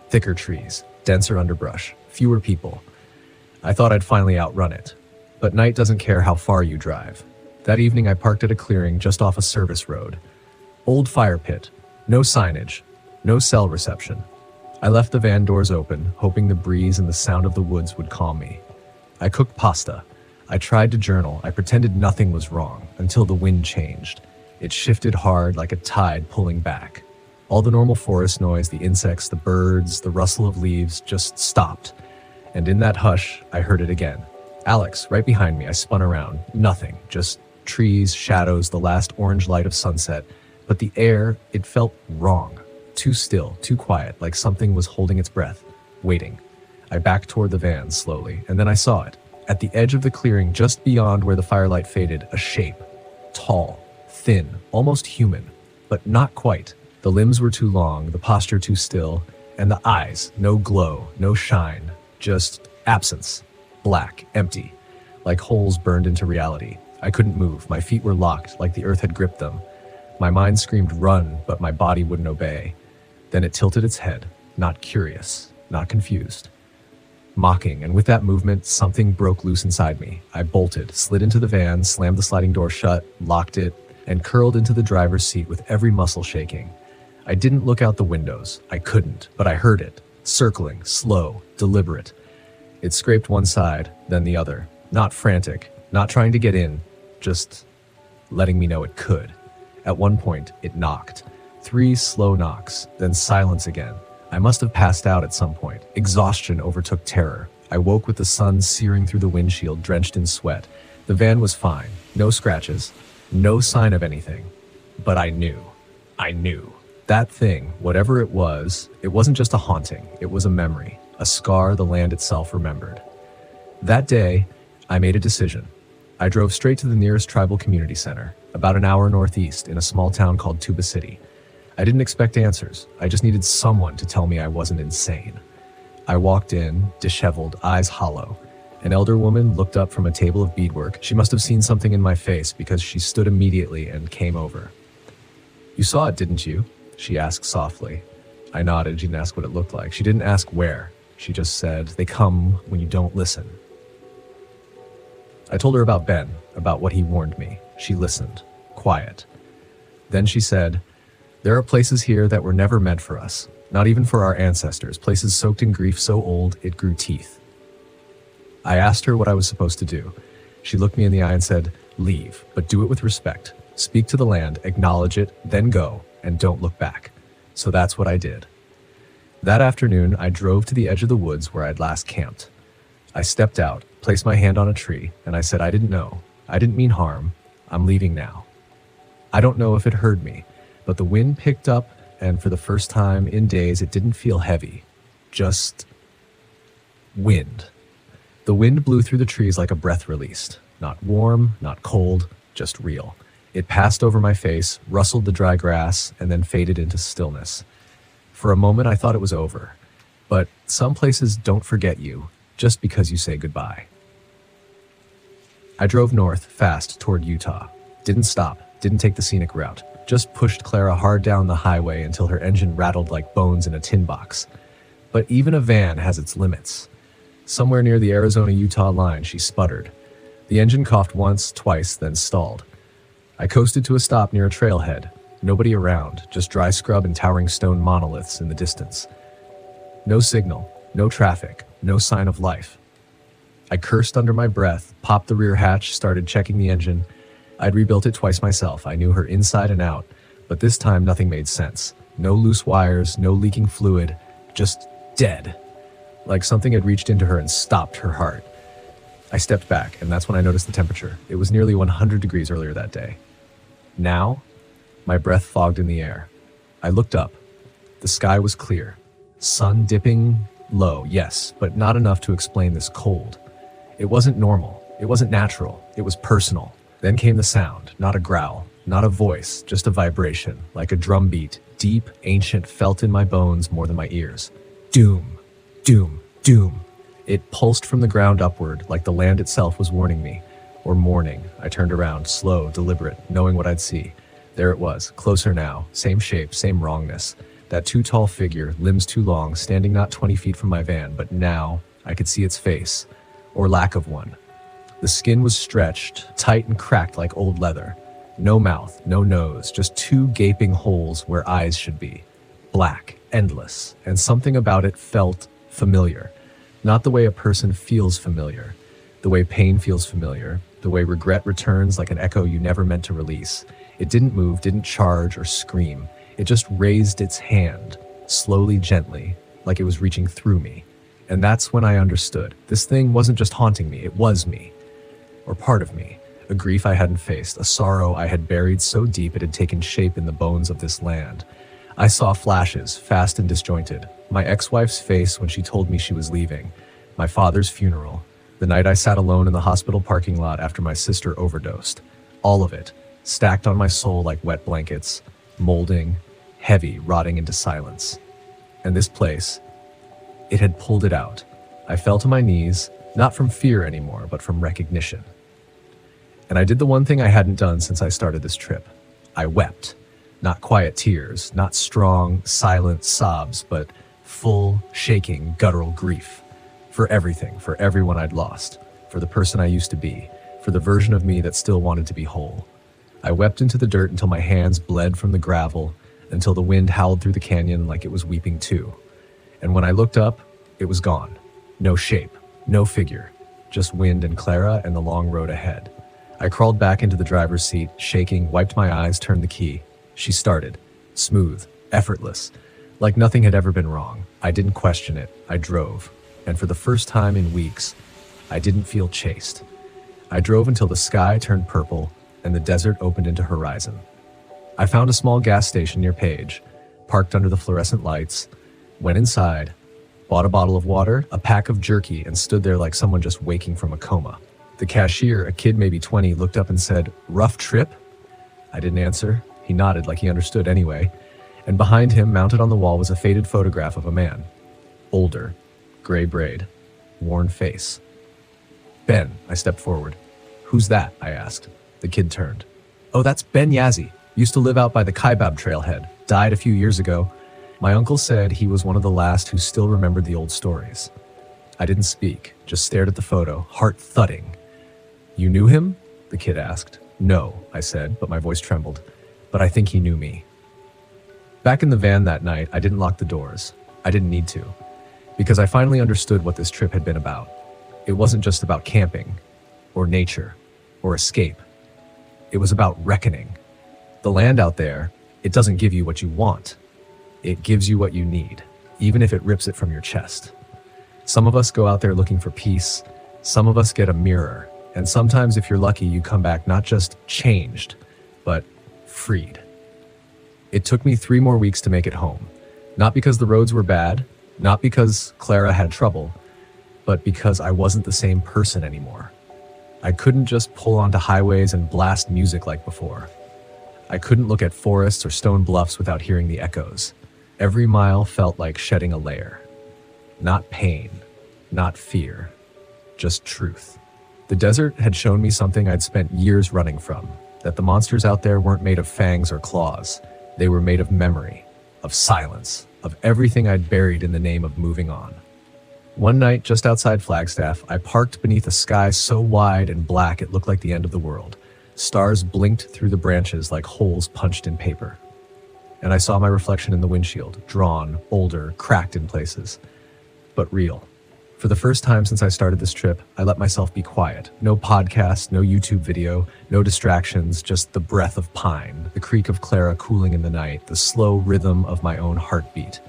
Thicker trees, denser underbrush, fewer people. I thought I'd finally outrun it. But night doesn't care how far you drive. That evening I parked at a clearing just off a service road. Old fire pit, no signage, no cell reception. I left the van doors open, hoping the breeze and the sound of the woods would calm me. I cooked pasta. I tried to journal. I pretended nothing was wrong until the wind changed. It shifted hard like a tide pulling back. All the normal forest noise, the insects, the birds, the rustle of leaves just stopped. And in that hush, I heard it again. Alex, right behind me. I spun around. Nothing, just trees, shadows, the last orange light of sunset. But the air, it felt wrong. Too still, too quiet, like something was holding its breath, waiting. I backed toward the van slowly, and then I saw it. At the edge of the clearing, just beyond where the firelight faded, a shape. Tall, thin, almost human, but not quite. The limbs were too long, the posture too still, and the eyes, no glow, no shine, just absence. Black, empty, like holes burned into reality. I couldn't move, my feet were locked, like the earth had gripped them. My mind screamed run, but my body wouldn't obey. Then it tilted its head, not curious, not confused. Mocking, and with that movement, something broke loose inside me. I bolted, slid into the van, slammed the sliding door shut, locked it, and curled into the driver's seat with every muscle shaking. I didn't look out the windows. I couldn't, but I heard it, circling, slow, deliberate. It scraped one side, then the other. Not frantic, not trying to get in, just letting me know it could. At one point, it knocked. 3 slow knocks, then silence again. I must have passed out at some point. Exhaustion overtook terror. I woke with the sun searing through the windshield, drenched in sweat. The van was fine. No scratches. No sign of anything. But I knew. That thing, whatever it wasn't just a haunting. It was a memory. A scar the land itself remembered. That day, I made a decision. I drove straight to the nearest tribal community center, about an hour northeast in a small town called Tuba City. I didn't expect answers. I just needed someone to tell me I wasn't insane. I walked in, disheveled, eyes hollow. An elder woman looked up from a table of beadwork. She must have seen something in my face because she stood immediately and came over. "You saw it, didn't you?" she asked softly. I nodded. She didn't ask what it looked like. She didn't ask where. She just said, "They come when you don't listen." I told her about Ben, about what he warned me. She listened, quiet. Then she said, "There are places here that were never meant for us, not even for our ancestors, places soaked in grief so old it grew teeth." I asked her what I was supposed to do. She looked me in the eye and said, "Leave, but do it with respect. Speak to the land, acknowledge it, then go, and don't look back." So that's what I did. That afternoon, I drove to the edge of the woods where I'd last camped. I stepped out, placed my hand on a tree, and I said, "I didn't know. I didn't mean harm. I'm leaving now." I don't know if it heard me, but the wind picked up, and for the first time in days, it didn't feel heavy. Just wind. The wind blew through the trees like a breath released. Not warm, not cold, just real. It passed over my face, rustled the dry grass, and then faded into stillness. For a moment, I thought it was over. But some places don't forget you just because you say goodbye. I drove north, fast, toward Utah. Didn't stop, didn't take the scenic route. Just pushed Clara hard down the highway until her engine rattled like bones in a tin box. But even a van has its limits. Somewhere near the Arizona-Utah line, she sputtered. The engine coughed once, twice, then stalled. I coasted to a stop near a trailhead. Nobody around, just dry scrub and towering stone monoliths in the distance. No signal, no traffic, no sign of life. I cursed under my breath, popped the rear hatch, started checking the engine. I'd rebuilt it twice myself. I knew her inside and out, but this time nothing made sense. No loose wires, no leaking fluid, just dead. Like something had reached into her and stopped her heart. I stepped back, and that's when I noticed the temperature. It was nearly 100 degrees earlier that day. Now, my breath fogged in the air. I looked up. The sky was clear. Sun dipping low, yes, but not enough to explain this cold. It wasn't normal. It wasn't natural. It was personal. Then came the sound, not a growl, not a voice, just a vibration, like a drum beat, deep, ancient, felt in my bones more than my ears. Doom, doom, doom. It pulsed from the ground upward, like the land itself was warning me, or mourning. I turned around, slow, deliberate, knowing what I'd see. There it was, closer now, same shape, same wrongness. That too tall figure, limbs too long, standing not 20 feet from my van, but now I could see its face, or lack of one. The skin was stretched, tight and cracked like old leather. No mouth, no nose, just 2 gaping holes where eyes should be. Black, endless, and something about it felt familiar. Not the way a person feels familiar, the way pain feels familiar, the way regret returns like an echo you never meant to release. It didn't move, didn't charge or scream. It just raised its hand, slowly, gently, like it was reaching through me. And that's when I understood. This thing wasn't just haunting me, it was me. Or part of me. A grief I hadn't faced, a sorrow I had buried so deep it had taken shape in the bones of this land. I saw flashes, fast and disjointed. My ex-wife's face when she told me she was leaving. My father's funeral. The night I sat alone in the hospital parking lot after my sister overdosed. All of it. stacked on my soul like wet blankets, molding, heavy, rotting into silence. And this place, it had pulled it out. I fell to my knees, not from fear anymore, but from recognition. And I did the one thing I hadn't done since I started this trip. I wept. Not quiet tears, not strong, silent sobs, but full, shaking, guttural grief. For everything, for everyone I'd lost, for the person I used to be, for the version of me that still wanted to be whole. I wept into the dirt until my hands bled from the gravel, until the wind howled through the canyon like it was weeping too. And when I looked up, it was gone. No shape, no figure, just wind and Clara and the long road ahead. I crawled back into the driver's seat, shaking, wiped my eyes, turned the key. She started, smooth, effortless, like nothing had ever been wrong. I didn't question it. I drove. And for the first time in weeks, I didn't feel chased. I drove until the sky turned purple and the desert opened into horizon. I found a small gas station near Page, parked under the fluorescent lights, went inside, bought a bottle of water, a pack of jerky, and stood there like someone just waking from a coma. The cashier, a kid maybe 20, looked up and said, "Rough trip?" I didn't answer. He nodded like he understood anyway. And behind him, mounted on the wall, was a faded photograph of a man. Older, gray braid, worn face. "Ben," I stepped forward. "Who's that?" I asked. The kid turned. "Oh, that's Ben Yazzie. Used to live out by the Kaibab trailhead. Died a few years ago." My uncle said he was one of the last who still remembered the old stories. I didn't speak, just stared at the photo, heart thudding. "You knew him?" the kid asked. "No," I said, but my voice trembled. "But I think he knew me." Back in the van that night, I didn't lock the doors. I didn't need to, because I finally understood what this trip had been about. It wasn't just about camping, or nature, or escape. It was about reckoning. The land out there, it doesn't give you what you want. It gives you what you need, even if it rips it from your chest. Some of us go out there looking for peace. Some of us get a mirror. And sometimes, if you're lucky, you come back not just changed, but freed. It took me 3 more weeks to make it home. Not because the roads were bad, not because Clara had trouble, but because I wasn't the same person anymore. I couldn't just pull onto highways and blast music like before. I couldn't look at forests or stone bluffs without hearing the echoes. Every mile felt like shedding a layer. Not pain, not fear, just truth. The desert had shown me something I'd spent years running from, that the monsters out there weren't made of fangs or claws. They were made of memory, of silence, of everything I'd buried in the name of moving on. One night, just outside Flagstaff, I parked beneath a sky so wide and black it looked like the end of the world. Stars blinked through the branches like holes punched in paper. And I saw my reflection in the windshield, drawn, older, cracked in places, but real. For the first time since I started this trip, I let myself be quiet. No podcast, no YouTube video, no distractions, just the breath of pine, the creak of Clara cooling in the night, the slow rhythm of my own heartbeat.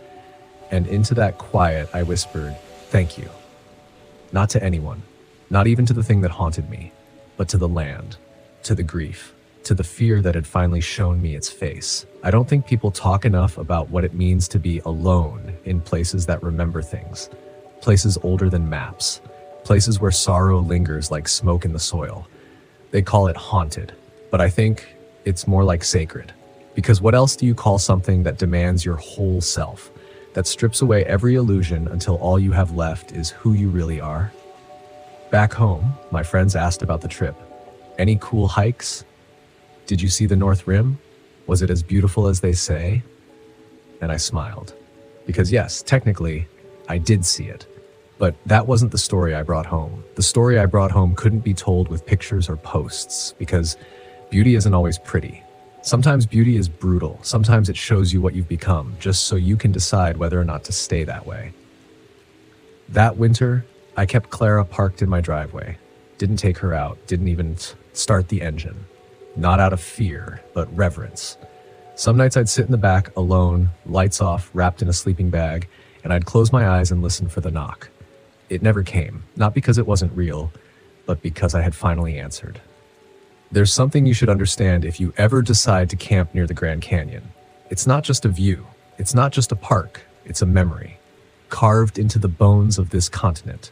And into that quiet, I whispered, "Thank you." Not to anyone, not even to the thing that haunted me, but to the land, to the grief, to the fear that had finally shown me its face. I don't think people talk enough about what it means to be alone in places that remember things. Places older than maps, places where sorrow lingers like smoke in the soil. They call it haunted, but I think it's more like sacred. Because what else do you call something that demands your whole self, that strips away every illusion until all you have left is who you really are? Back home, my friends asked about the trip. Any cool hikes? Did you see the North Rim? Was it as beautiful as they say? And I smiled. Because yes, technically, I did see it. But that wasn't the story I brought home. The story I brought home couldn't be told with pictures or posts, because beauty isn't always pretty. Sometimes beauty is brutal. Sometimes it shows you what you've become, just so you can decide whether or not to stay that way. That winter, I kept Clara parked in my driveway. Didn't take her out, didn't even start the engine. Not out of fear, but reverence. Some nights I'd sit in the back, alone, lights off, wrapped in a sleeping bag, and I'd close my eyes and listen for the knock. It never came, not because it wasn't real, but because I had finally answered. There's something you should understand if you ever decide to camp near the Grand Canyon. It's not just a view, it's not just a park, it's a memory, carved into the bones of this continent,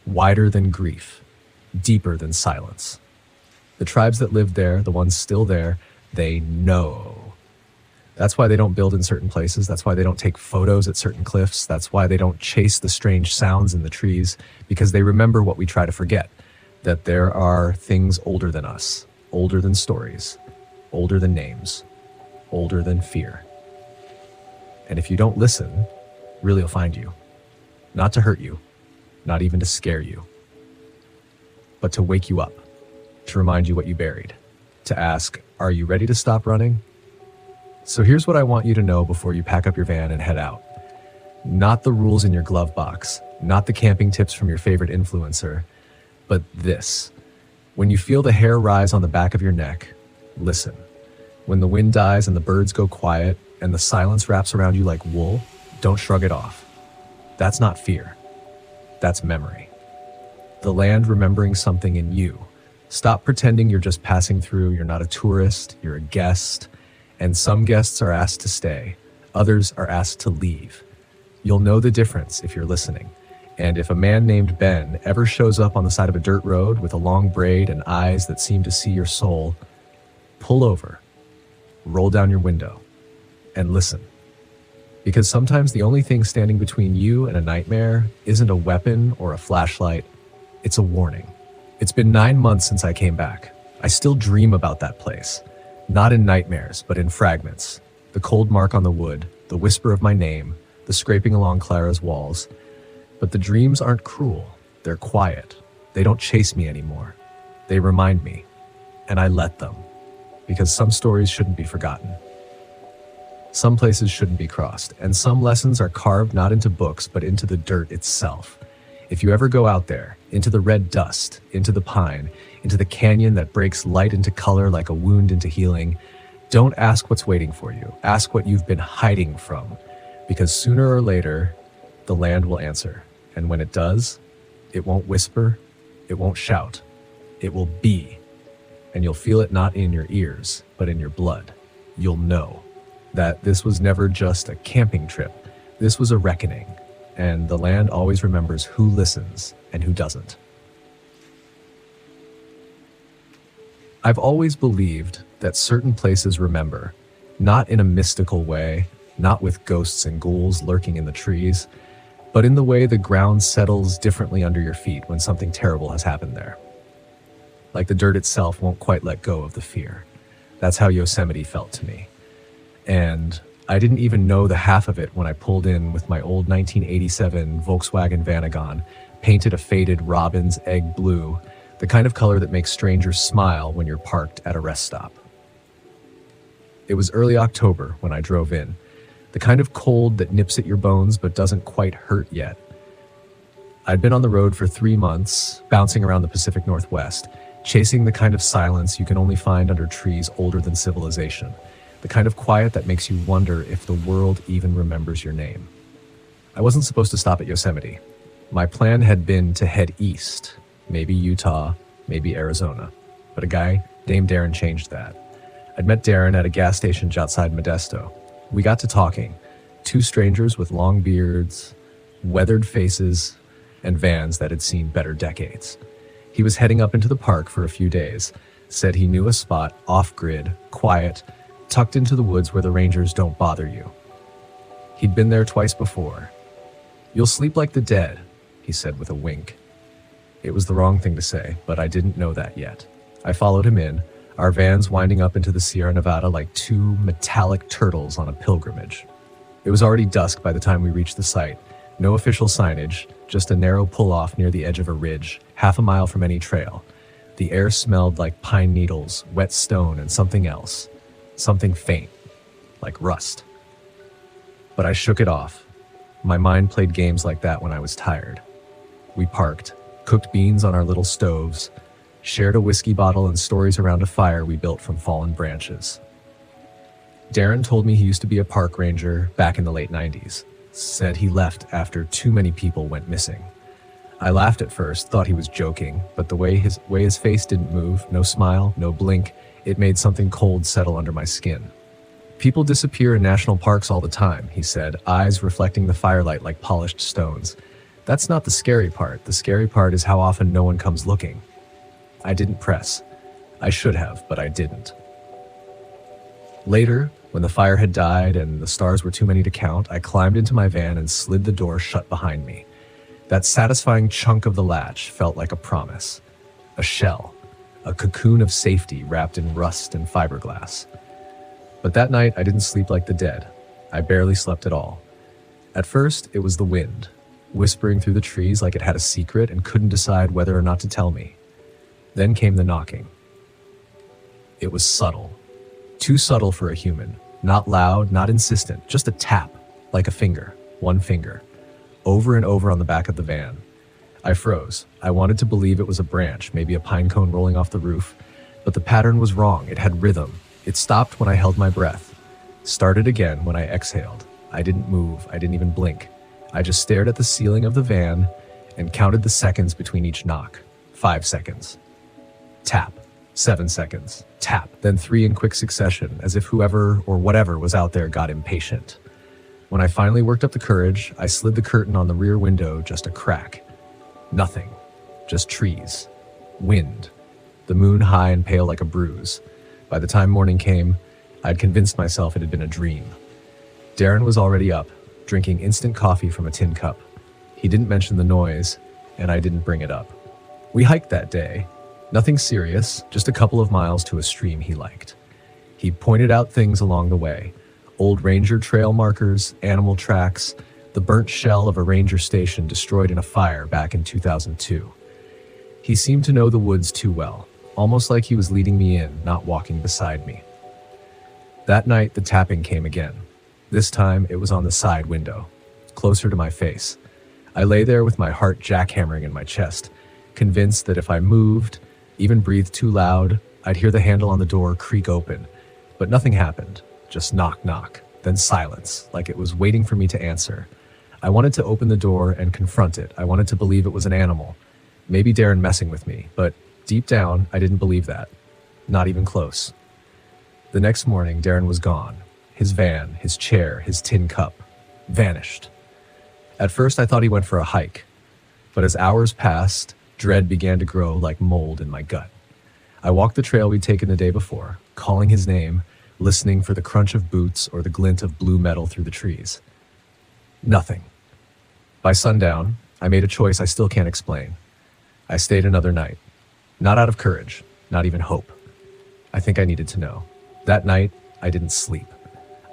wider than grief, deeper than silence. The tribes that lived there, the ones still there, they know. That's why they don't build in certain places. That's why they don't take photos at certain cliffs. That's why they don't chase the strange sounds in the trees, because they remember what we try to forget, that there are things older than us, older than stories, older than names, older than fear. And if you don't listen, really will find you. Not to hurt you, not even to scare you, but to wake you up, to remind you what you buried, to ask, are you ready to stop running? So here's what I want you to know before you pack up your van and head out. Not the rules in your glove box, not the camping tips from your favorite influencer, but this. When you feel the hair rise on the back of your neck, listen. When the wind dies and the birds go quiet and the silence wraps around you like wool, don't shrug it off. That's not fear. That's memory. The land remembering something in you. Stop pretending you're just passing through. You're not a tourist, you're a guest. And some guests are asked to stay. Others are asked to leave. You'll know the difference if you're listening. And if a man named Ben ever shows up on the side of a dirt road with a long braid and eyes that seem to see your soul, pull over, roll down your window, and listen. Because sometimes the only thing standing between you and a nightmare isn't a weapon or a flashlight, it's a warning. It's been 9 months since I came back. I still dream about that place. Not in nightmares, but in fragments. The cold mark on the wood, the whisper of my name, the scraping along Clara's walls. But the dreams aren't cruel. They're quiet. They don't chase me anymore. They remind me. And I let them. Because some stories shouldn't be forgotten. Some places shouldn't be crossed. And some lessons are carved not into books, but into the dirt itself. If you ever go out there, into the red dust, into the pine, into the canyon that breaks light into color like a wound into healing, don't ask what's waiting for you. Ask what you've been hiding from. Because sooner or later, the land will answer. And when it does, it won't whisper, it won't shout. It will be. And you'll feel it not in your ears, but in your blood. You'll know that this was never just a camping trip. This was a reckoning. And the land always remembers who listens and who doesn't. I've always believed that certain places remember, not in a mystical way, not with ghosts and ghouls lurking in the trees, but in the way the ground settles differently under your feet when something terrible has happened there. Like the dirt itself won't quite let go of the fear. That's how Yosemite felt to me. And I didn't even know the half of it when I pulled in with my old 1987 Volkswagen Vanagon, painted a faded robin's egg blue, the kind of color that makes strangers smile when you're parked at a rest stop. It was early October when I drove in, the kind of cold that nips at your bones but doesn't quite hurt yet. I'd been on the road for 3 months, bouncing around the Pacific Northwest, chasing the kind of silence you can only find under trees older than civilization. The kind of quiet that makes you wonder if the world even remembers your name. I wasn't supposed to stop at Yosemite. My plan had been to head east, maybe Utah, maybe Arizona. But a guy named Darren changed that. I'd met Darren at a gas station outside Modesto. We got to talking, 2 strangers with long beards, weathered faces, and vans that had seen better decades. He was heading up into the park for a few days, said he knew a spot off-grid, quiet, tucked into the woods where the rangers don't bother you. He'd been there twice before. You'll sleep like the dead, he said with a wink. It was the wrong thing to say, but I didn't know that yet. I followed him in, our vans winding up into the Sierra Nevada like 2 metallic turtles on a pilgrimage. It was already dusk by the time we reached the site. No official signage, just a narrow pull-off near the edge of a ridge, half a mile from any trail. The air smelled like pine needles, wet stone, and something else. Something faint, like rust. But I shook it off. My mind played games like that when I was tired. We parked, cooked beans on our little stoves, shared a whiskey bottle and stories around a fire we built from fallen branches. Darren told me he used to be a park ranger back in the late 90s. Said he left after too many people went missing. I laughed at first, thought he was joking, but the way his face didn't move, no smile, no blink, it made something cold settle under my skin. People disappear in national parks all the time, he said, eyes reflecting the firelight like polished stones. That's not the scary part. The scary part is how often no one comes looking. I didn't press. I should have, but I didn't. Later, when the fire had died and the stars were too many to count, I climbed into my van and slid the door shut behind me. That satisfying chunk of the latch felt like a promise. A shell, a cocoon of safety wrapped in rust and fiberglass. But that night, I didn't sleep like the dead. I barely slept at all. At first, it was the wind, whispering through the trees like it had a secret and couldn't decide whether or not to tell me. Then came the knocking. It was subtle. Too subtle for a human. Not loud, not insistent, just a tap, like a finger, one finger, over and over on the back of the van. I froze. I wanted to believe it was a branch, maybe a pine cone rolling off the roof, but the pattern was wrong. It had rhythm. It stopped when I held my breath, started again when I exhaled. I didn't move. I didn't even blink. I just stared at the ceiling of the van and counted the seconds between each knock. 5 seconds. Tap. 7 seconds. Tap. Then 3 in quick succession, as if whoever or whatever was out there got impatient. When I finally worked up the courage, I slid the curtain on the rear window just a crack. Nothing. Just trees. Wind. The moon high and pale like a bruise. By the time morning came, I'd convinced myself it had been a dream. Darren was already up, drinking instant coffee from a tin cup. He didn't mention the noise, and I didn't bring it up. We hiked that day. Nothing serious, just a couple of miles to a stream he liked. He pointed out things along the way. Old ranger trail markers, animal tracks, the burnt shell of a ranger station destroyed in a fire back in 2002. He seemed to know the woods too well, almost like he was leading me in, not walking beside me. That night, the tapping came again. This time, it was on the side window, closer to my face. I lay there with my heart jackhammering in my chest, convinced that if I moved, even breathed too loud, I'd hear the handle on the door creak open. But nothing happened, just knock, knock, then silence, like it was waiting for me to answer. I wanted to open the door and confront it. I wanted to believe it was an animal, maybe Darren messing with me, but deep down, I didn't believe that. Not even close. The next morning, Darren was gone. His van, his chair, his tin cup. Vanished. At first, I thought he went for a hike. But as hours passed, dread began to grow like mold in my gut. I walked the trail we'd taken the day before, calling his name, listening for the crunch of boots or the glint of blue metal through the trees. Nothing. By sundown, I made a choice I still can't explain. I stayed another night. Not out of courage, not even hope. I think I needed to know. That night, I didn't sleep.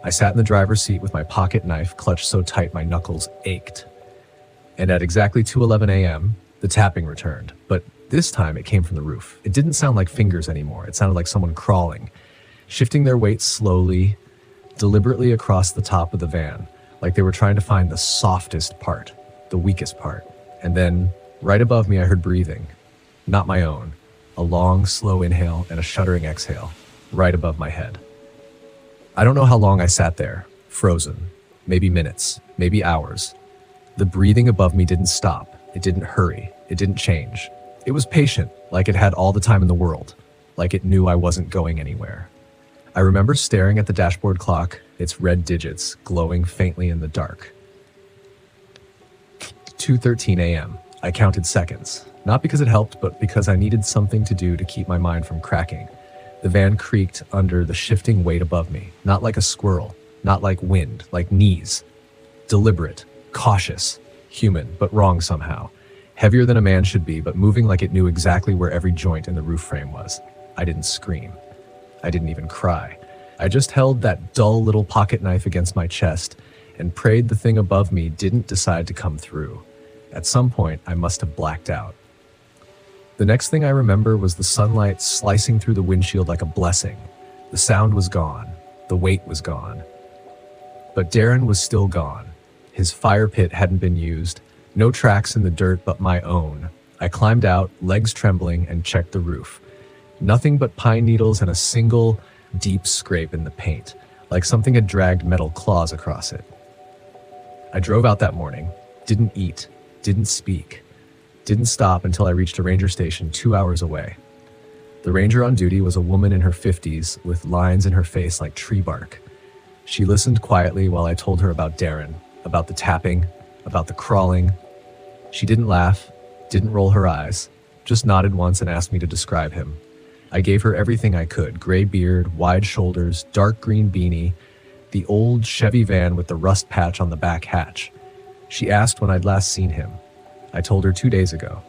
I sat in the driver's seat with my pocket knife clutched so tight my knuckles ached. And at exactly 2:11 a.m., the tapping returned, but this time it came from the roof. It didn't sound like fingers anymore. It sounded like someone crawling, shifting their weight slowly, deliberately across the top of the van, like they were trying to find the softest part, the weakest part. And then, right above me, I heard breathing. Not my own. A long, slow inhale and a shuddering exhale, right above my head. I don't know how long I sat there, frozen. Maybe minutes, maybe hours. The breathing above me didn't stop. It didn't hurry. It didn't change. It was patient, like it had all the time in the world, like it knew I wasn't going anywhere. I remember staring at the dashboard clock, its red digits glowing faintly in the dark. 2:13 a.m. I counted seconds, not because it helped, but because I needed something to do to keep my mind from cracking. The van creaked under the shifting weight above me, not like a squirrel, not like wind, like knees. Deliberate, cautious, human, but wrong somehow. Heavier than a man should be, but moving like it knew exactly where every joint in the roof frame was. I didn't scream. I didn't even cry. I just held that dull little pocket knife against my chest and prayed the thing above me didn't decide to come through. At some point, I must have blacked out. The next thing I remember was the sunlight slicing through the windshield like a blessing. The sound was gone. The weight was gone. But Darren was still gone. His fire pit hadn't been used. No tracks in the dirt but my own. I climbed out, legs trembling, and checked the roof. Nothing but pine needles and a single, deep scrape in the paint, like something had dragged metal claws across it. I drove out that morning, didn't eat, didn't speak. Didn't stop until I reached a ranger station 2 hours away. The ranger on duty was a woman in her 50s with lines in her face like tree bark. She listened quietly while I told her about Darren, about the tapping, about the crawling. She didn't laugh, didn't roll her eyes, just nodded once and asked me to describe him. I gave her everything I could: gray beard, wide shoulders, dark green beanie, the old Chevy van with the rust patch on the back hatch. She asked when I'd last seen him. I told her 2 days ago.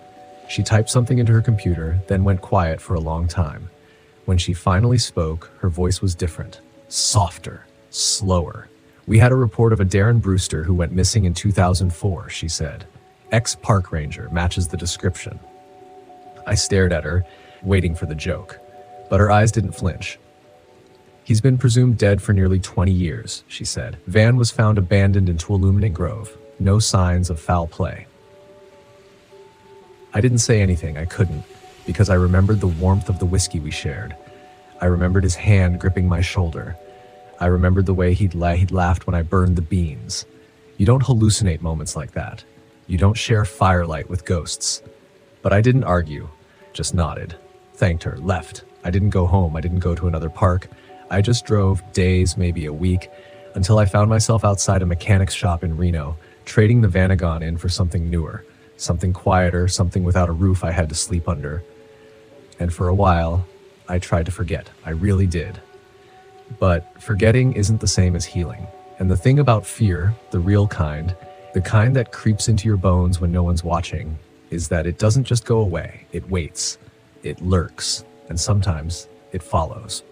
She typed something into her computer, then went quiet for a long time. When she finally spoke, her voice was different, softer, slower. "We had a report of a Darren Brewster who went missing in 2004, she said. Ex-park ranger, matches the description." I stared at her, waiting for the joke, but her eyes didn't flinch. "He's been presumed dead for nearly 20 years, she said. Van was found abandoned in Tuolumne Grove. No signs of foul play." I didn't say anything. I couldn't, because I remembered the warmth of the whiskey we shared. I remembered his hand gripping my shoulder. I remembered the way he'd laughed when I burned the beans. You don't hallucinate moments like that. You don't share firelight with ghosts. But I didn't argue, just nodded, thanked her, left. I didn't go home. I didn't go to another park. I just drove days, maybe a week, until I found myself outside a mechanic's shop in Reno, trading the Vanagon in for something newer, something quieter, something without a roof I had to sleep under. And for a while, I tried to forget. I really did. But forgetting isn't the same as healing. And the thing about fear, the real kind, the kind that creeps into your bones when no one's watching, is that it doesn't just go away. It waits, it lurks, and sometimes it follows.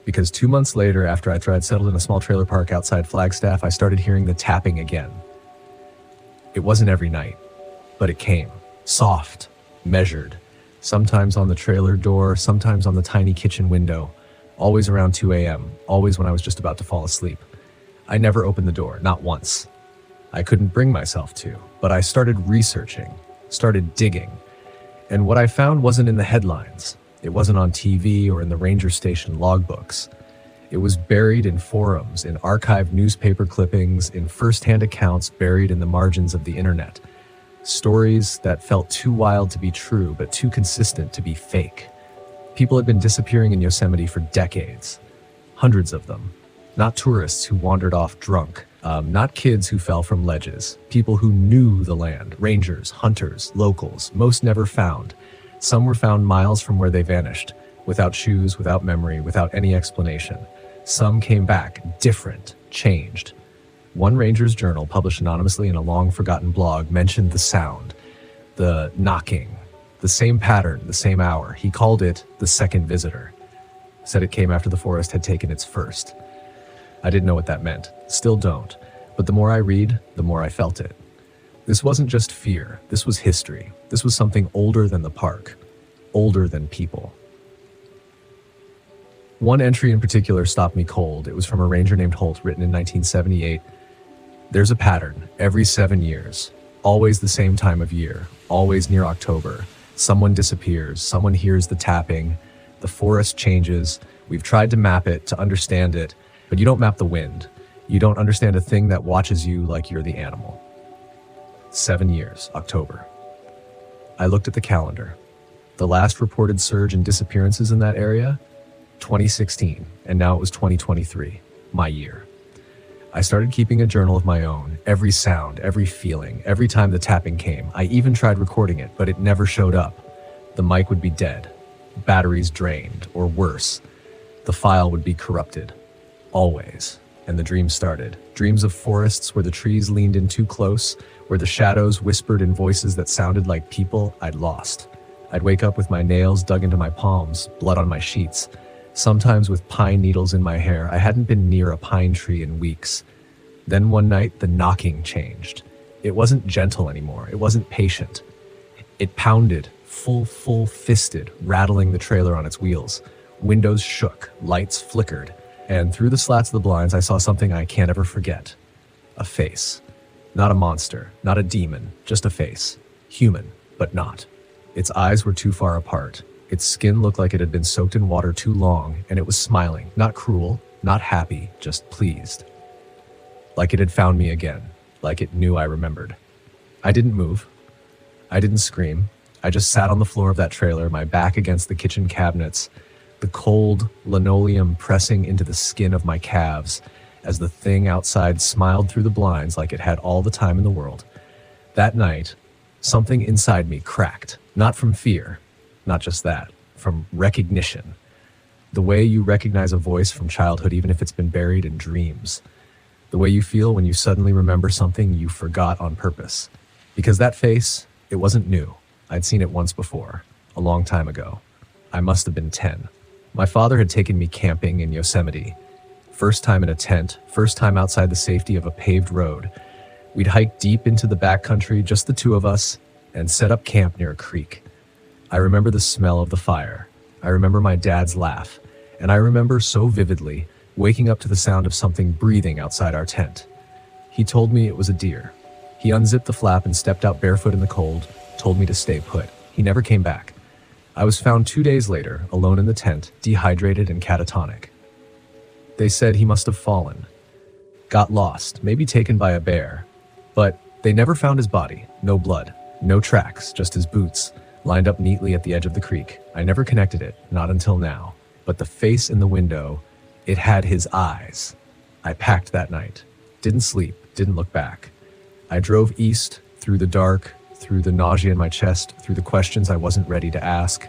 Because 2 months later, after I'd settled in a small trailer park outside Flagstaff, I started hearing the tapping again. It wasn't every night, but it came, soft, measured, sometimes on the trailer door, sometimes on the tiny kitchen window, always around 2 a.m., always when I was just about to fall asleep. I never opened the door, not once. I couldn't bring myself to, but I started researching, started digging. And what I found wasn't in the headlines. It wasn't on TV or in the ranger station logbooks. It was buried in forums, in archived newspaper clippings, in first-hand accounts buried in the margins of the internet. Stories that felt too wild to be true, but too consistent to be fake. People had been disappearing in Yosemite for decades. Hundreds of them. Not tourists who wandered off drunk. Not kids who fell from ledges. People who knew the land. Rangers, hunters, locals. Most never found. Some were found miles from where they vanished. Without shoes, without memory, without any explanation. Some came back, different, changed. One ranger's journal, published anonymously in a long-forgotten blog, mentioned the sound, the knocking, the same pattern, the same hour. He called it the second visitor. Said it came after the forest had taken its first. I didn't know what that meant, still don't, but the more I read, the more I felt it. This wasn't just fear, this was history. This was something older than the park, older than people. One entry in particular stopped me cold. It was from a ranger named Holt, written in 1978. "There's a pattern, every 7 years, always the same time of year, always near October. Someone disappears, someone hears the tapping, the forest changes. We've tried to map it, to understand it, but you don't map the wind. You don't understand a thing that watches you like you're the animal." 7 years, October. I looked at the calendar. The last reported surge in disappearances in that area, 2016, and now it was 2023, my year. I started keeping a journal of my own, every sound, every feeling, every time the tapping came. I even tried recording it, but it never showed up. The mic would be dead, batteries drained, or worse, the file would be corrupted. Always. And the dreams started. Dreams of forests where the trees leaned in too close, where the shadows whispered in voices that sounded like people I'd lost. I'd wake up with my nails dug into my palms, blood on my sheets, sometimes with pine needles in my hair. I hadn't been near a pine tree in weeks. Then one night, the knocking changed. It wasn't gentle anymore. It wasn't patient. It pounded, full-fisted, rattling the trailer on its wheels. Windows shook, lights flickered, and through the slats of the blinds, I saw something I can't ever forget. A face. Not a monster, not a demon, just a face. Human, but not. Its eyes were too far apart. Its skin looked like it had been soaked in water too long, and it was smiling, not cruel, not happy, just pleased. Like it had found me again, like it knew I remembered. I didn't move. I didn't scream. I just sat on the floor of that trailer, my back against the kitchen cabinets, the cold linoleum pressing into the skin of my calves as the thing outside smiled through the blinds like it had all the time in the world. That night, something inside me cracked, not from fear, not just that, from recognition. The way you recognize a voice from childhood, even if it's been buried in dreams. The way you feel when you suddenly remember something you forgot on purpose. Because that face, it wasn't new. I'd seen it once before, a long time ago. I must have been 10. My father had taken me camping in Yosemite. First time in a tent, first time outside the safety of a paved road. We'd hike deep into the backcountry, just the two of us, and set up camp near a creek. I remember the smell of the fire. I remember my dad's laugh. And I remember so vividly waking up to the sound of something breathing outside our tent. He told me it was a deer. He unzipped the flap and stepped out barefoot in the cold, told me to stay put. He never came back. I was found 2 days later, alone in the tent, dehydrated and catatonic. They said he must have fallen. Got lost, maybe taken by a bear. But they never found his body. No blood, no tracks, just his boots, lined up neatly at the edge of the creek. I never connected it, not until now. But the face in the window, it had his eyes. I packed that night. Didn't sleep, didn't look back. I drove east, through the dark, through the nausea in my chest, through the questions I wasn't ready to ask.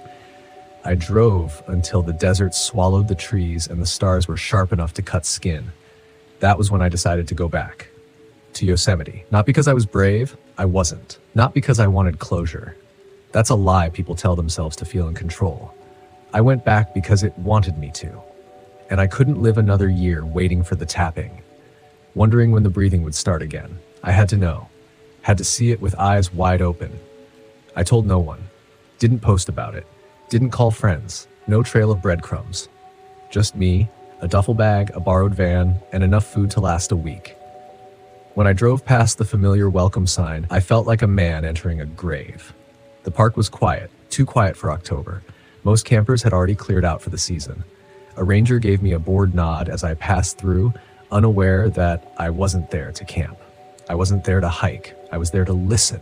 I drove until the desert swallowed the trees and the stars were sharp enough to cut skin. That was when I decided to go back. To Yosemite. Not because I was brave, I wasn't. Not because I wanted closure. That's a lie people tell themselves to feel in control. I went back because it wanted me to. And I couldn't live another year waiting for the tapping. Wondering when the breathing would start again. I had to know. Had to see it with eyes wide open. I told no one. Didn't post about it. Didn't call friends. No trail of breadcrumbs. Just me, a duffel bag, a borrowed van, and enough food to last a week. When I drove past the familiar welcome sign, I felt like a man entering a grave. The park was quiet, too quiet for October. Most campers had already cleared out for the season. A ranger gave me a bored nod as I passed through, unaware that I wasn't there to camp. I wasn't there to hike. I was there to listen.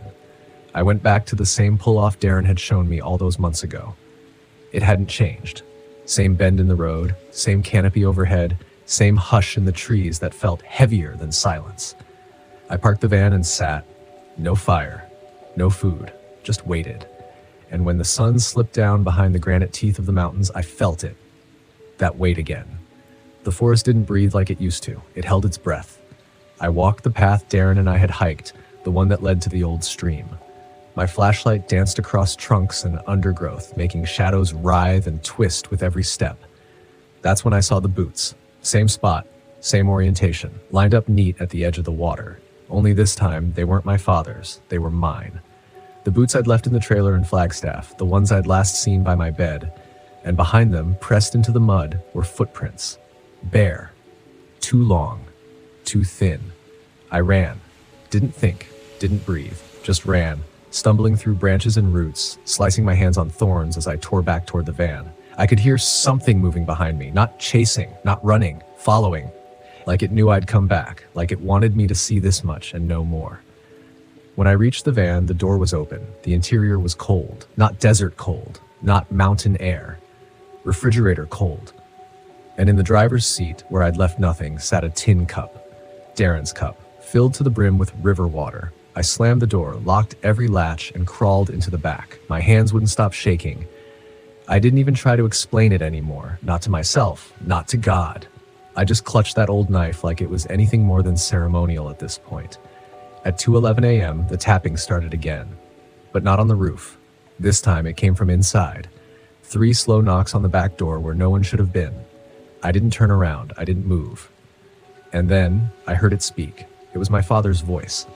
I went back to the same pull-off Darren had shown me all those months ago. It hadn't changed. Same bend in the road, same canopy overhead, same hush in the trees that felt heavier than silence. I parked the van and sat. No fire, no food, just waited. And when the sun slipped down behind the granite teeth of the mountains, I felt it. That weight again. The forest didn't breathe like it used to. It held its breath. I walked the path Darren and I had hiked, the one that led to the old stream. My flashlight danced across trunks and undergrowth, making shadows writhe and twist with every step. That's when I saw the boots. Same spot, same orientation, lined up neat at the edge of the water. Only this time, they weren't my father's, they were mine. The boots I'd left in the trailer in Flagstaff, the ones I'd last seen by my bed, and behind them, pressed into the mud, were footprints. Bare. Too long. Too thin. I ran. Didn't think. Didn't breathe. Just ran, stumbling through branches and roots, slicing my hands on thorns as I tore back toward the van. I could hear something moving behind me, not chasing, not running, following. Like it knew I'd come back, like it wanted me to see this much and no more. When I reached the van, the door was open. The interior was cold. Not desert cold. Not mountain air. Refrigerator cold. And in the driver's seat, where I'd left nothing, sat a tin cup. Darren's cup, filled to the brim with river water. I slammed the door, locked every latch, and crawled into the back. My hands wouldn't stop shaking. I didn't even try to explain it anymore. Not to myself. Not to God. I just clutched that old knife like it was anything more than ceremonial at this point. At 2:11 a.m., the tapping started again. But not on the roof. This time it came from inside. 3 slow knocks on the back door where no one should have been. I didn't turn around. I didn't move. And then I heard it speak. It was my father's voice.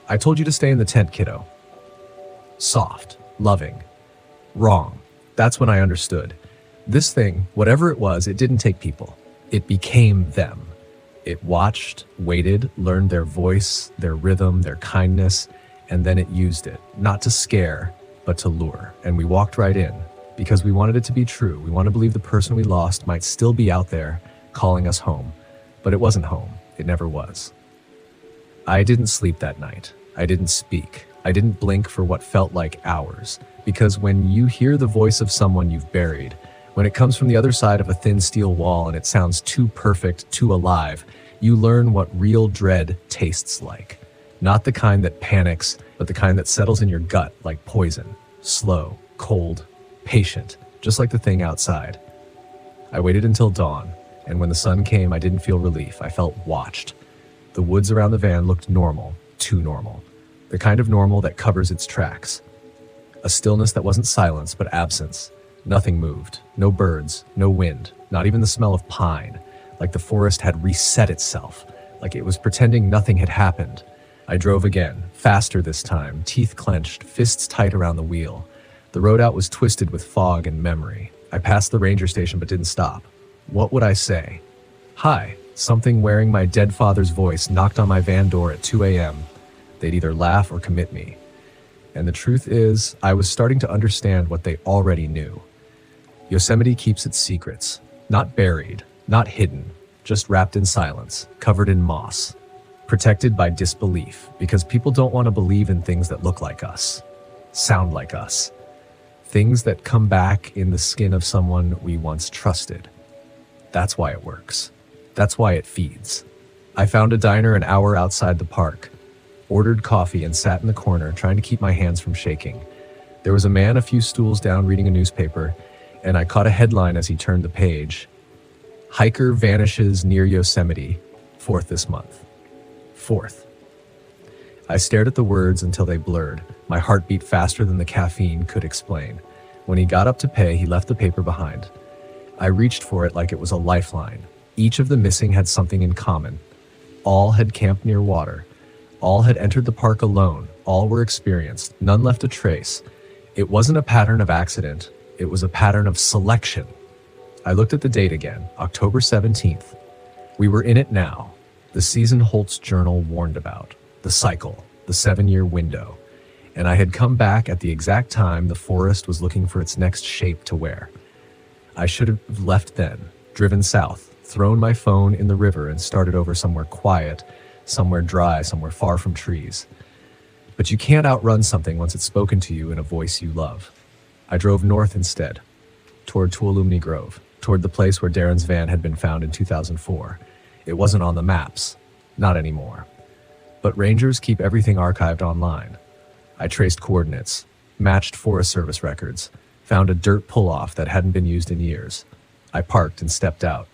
"I told you to stay in the tent, kiddo." Soft. Loving. Wrong. That's when I understood. This thing, whatever it was, it didn't take people. It became them. It watched, waited, learned their voice, their rhythm, their kindness, and then it used it, not to scare, but to lure. And we walked right in, because we wanted it to be true. We wanted to believe the person we lost might still be out there, calling us home. But it wasn't home. It never was. I didn't sleep that night. I didn't speak. I didn't blink for what felt like hours. Because when you hear the voice of someone you've buried, when it comes from the other side of a thin steel wall and it sounds too perfect, too alive, you learn what real dread tastes like. Not the kind that panics, but the kind that settles in your gut like poison. Slow, cold, patient, just like the thing outside. I waited until dawn, and when the sun came, I didn't feel relief. I felt watched. The woods around the van looked normal, too normal. The kind of normal that covers its tracks. A stillness that wasn't silence, but absence. Nothing moved. No birds, no wind, not even the smell of pine. Like the forest had reset itself, like it was pretending nothing had happened. I drove again, faster this time, teeth clenched, fists tight around the wheel. The road out was twisted with fog and memory. I passed the ranger station but didn't stop. What would I say? Hi. Something wearing my dead father's voice knocked on my van door at 2 a.m. They'd either laugh or commit me. And the truth is, I was starting to understand what they already knew. Yosemite keeps its secrets. Not buried, not hidden, just wrapped in silence, covered in moss. Protected by disbelief, because people don't want to believe in things that look like us, sound like us. Things that come back in the skin of someone we once trusted. That's why it works. That's why it feeds. I found a diner an hour outside the park, ordered coffee and sat in the corner trying to keep my hands from shaking. There was a man a few stools down reading a newspaper, and I caught a headline as he turned the page. Hiker vanishes near Yosemite, 4th this month. 4th. I stared at the words until they blurred. My heart beat faster than the caffeine could explain. When he got up to pay, he left the paper behind. I reached for it like it was a lifeline. Each of the missing had something in common. All had camped near water. All had entered the park alone. All were experienced. None left a trace. It wasn't a pattern of accident. It was a pattern of selection. I looked at the date again, October 17th. We were in it now. The season Holt's journal warned about. The cycle, the 7-year window. And I had come back at the exact time the forest was looking for its next shape to wear. I should have left then, driven south, thrown my phone in the river and started over somewhere quiet, somewhere dry, somewhere far from trees. But you can't outrun something once it's spoken to you in a voice you love. I drove north instead, toward Tuolumne Grove, toward the place where Darren's van had been found in 2004. It wasn't on the maps, not anymore. But rangers keep everything archived online. I traced coordinates, matched Forest Service records, found a dirt pull-off that hadn't been used in years. I parked and stepped out.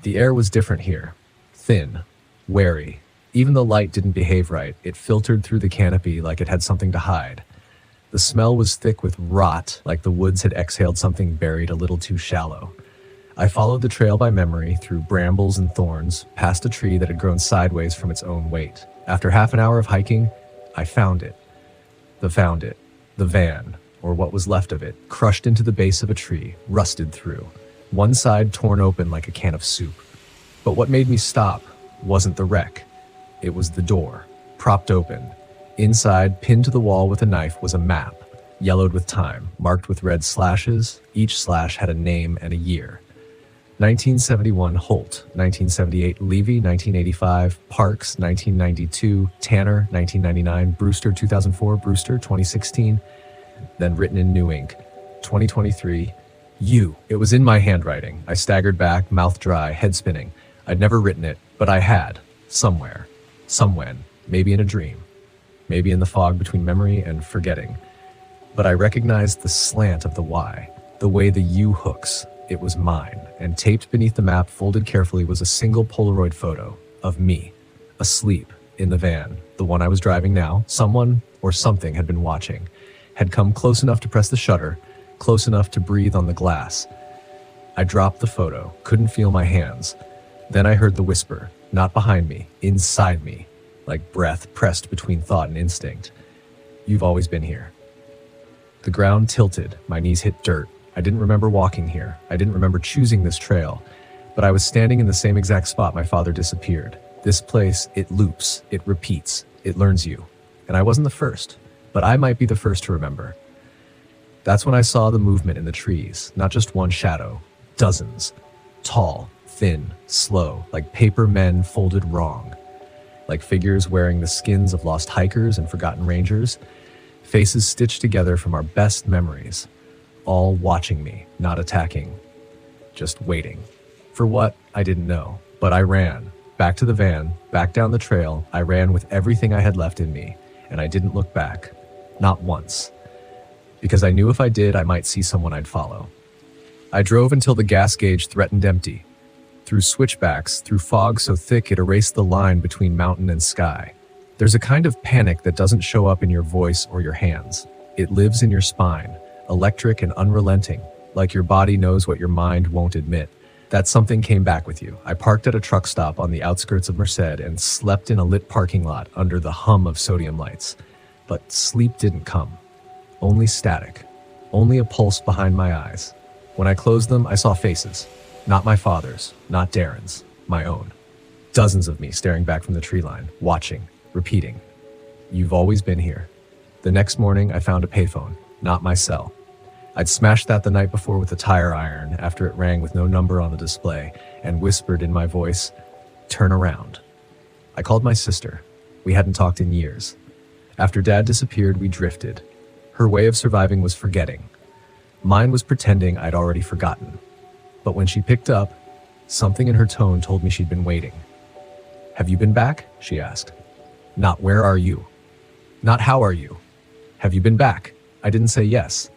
The air was different here. Thin, wary. Even the light didn't behave right. It filtered through the canopy like it had something to hide. The smell was thick with rot, like the woods had exhaled something buried a little too shallow. I followed the trail by memory through brambles and thorns, past a tree that had grown sideways from its own weight. After half an hour of hiking, I found it. The van, or what was left of it, crushed into the base of a tree, rusted through. One side torn open like a can of soup. But what made me stop wasn't the wreck. It was the door, propped open. Inside, pinned to the wall with a knife, was a map, yellowed with time, marked with red slashes. Each slash had a name and a year. 1971 Holt, 1978 Levy, 1985 Parks, 1992 Tanner, 1999 Brewster, 2004 Brewster, 2016. Then written in new ink, 2023, you. It was in my handwriting. I staggered back, mouth dry, head spinning. I'd never written it, but I had, somewhere, somewhen, maybe in a dream, maybe in the fog between memory and forgetting. But I recognized the slant of the Y, the way the U hooks. It was mine, and taped beneath the map, folded carefully, was a single Polaroid photo of me, asleep, in the van, the one I was driving now. Someone or something had been watching, had come close enough to press the shutter, close enough to breathe on the glass. I dropped the photo, couldn't feel my hands. Then I heard the whisper, not behind me, inside me, like breath pressed between thought and instinct. You've always been here. The ground tilted, my knees hit dirt. I didn't remember walking here. I didn't remember choosing this trail, but I was standing in the same exact spot my father disappeared. This place, it loops, it repeats, it learns you. And I wasn't the first, but I might be the first to remember. That's when I saw the movement in the trees, not just one shadow, dozens. Tall, thin, slow, like paper men folded wrong. Like figures wearing the skins of lost hikers and forgotten rangers. Faces stitched together from our best memories. All watching me, not attacking. Just waiting. For what? I didn't know. But I ran. Back to the van, back down the trail. I ran with everything I had left in me, and I didn't look back. Not once. because I knew if I did, I might see someone I'd follow. I drove until the gas gauge threatened empty, through switchbacks, through fog so thick it erased the line between mountain and sky. There's a kind of panic that doesn't show up in your voice or your hands. It lives in your spine, electric and unrelenting, like your body knows what your mind won't admit. That something came back with you. I parked at a truck stop on the outskirts of Merced and slept in a lit parking lot under the hum of sodium lights. But sleep didn't come. Only static. Only a pulse behind my eyes. When I closed them, I saw faces. Not my father's, not Darren's, my own. Dozens of me staring back from the tree line, watching, repeating. You've always been here. The next morning, I found a payphone, not my cell. I'd smashed that the night before with a tire iron after it rang with no number on the display and whispered in my voice, "Turn around." I called my sister. We hadn't talked in years. After Dad disappeared, we drifted. Her way of surviving was forgetting. Mine was pretending I'd already forgotten. But when she picked up, something in her tone told me she'd been waiting. "Have you been back?" she asked. Not "where are you?" Not "how are you?" Have you been back? I didn't say yes.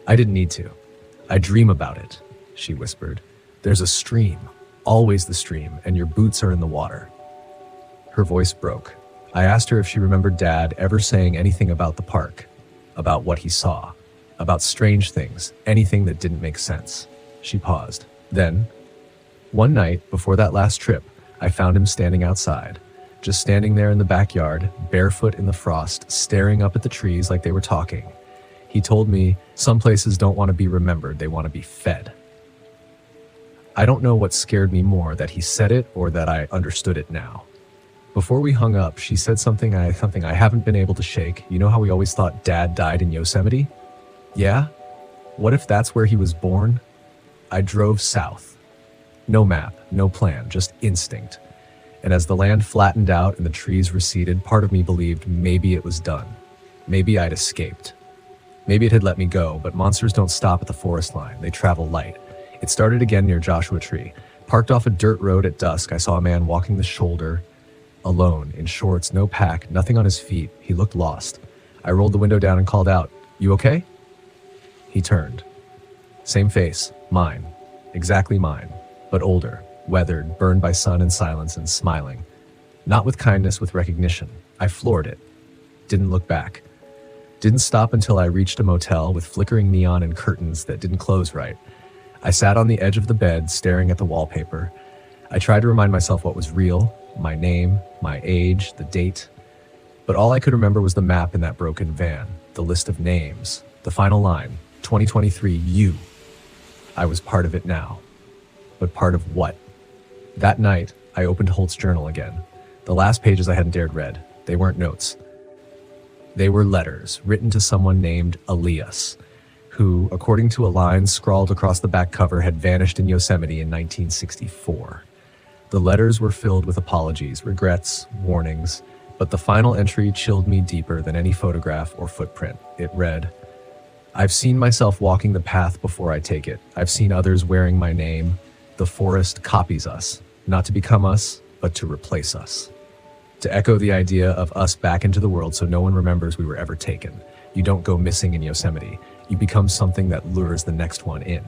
I didn't need to. I dream about it, she whispered. There's a stream, always the stream, and your boots are in the water. Her voice broke. I asked her if she remembered Dad ever saying anything about the park, about what he saw, about strange things, anything that didn't make sense. She paused. Then, one night before that last trip, I found him standing outside, just standing there in the backyard, barefoot in the frost, staring up at the trees like they were talking. He told me, some places don't want to be remembered, they want to be fed. I don't know what scared me more, that he said it or that I understood it now. Before we hung up, she said something I haven't been able to shake. You know how we always thought Dad died in Yosemite? Yeah? What if that's where he was born? I drove south. No map, no plan, just instinct. And as the land flattened out and the trees receded, part of me believed maybe it was done. Maybe I'd escaped. Maybe it had let me go, but monsters don't stop at the forest line. They travel light. It started again near Joshua Tree. Parked off a dirt road at dusk, I saw a man walking the shoulder, alone, in shorts, no pack, nothing on his feet. He looked lost. I rolled the window down and called out, "You okay?" He turned. Same face, mine, exactly mine, but older, weathered, burned by sun and silence, and smiling. Not with kindness, with recognition. I floored it. Didn't look back. Didn't stop until I reached a motel with flickering neon and curtains that didn't close right. I sat on the edge of the bed, staring at the wallpaper. I tried to remind myself what was real, my name, my age, the date. But all I could remember was the map in that broken van, the list of names, the final line, 2023, you. I was part of it now. But part of what? That night, I opened Holt's journal again. The last pages I hadn't dared read. They weren't notes. They were letters written to someone named Elias, who, according to a line scrawled across the back cover, had vanished in Yosemite in 1964. The letters were filled with apologies, regrets, warnings, but the final entry chilled me deeper than any photograph or footprint. It read, "I've seen myself walking the path before I take it. I've seen others wearing my name. The forest copies us, not to become us, but to replace us." To echo the idea of us back into the world so no one remembers we were ever taken. You don't go missing in Yosemite. You become something that lures the next one in.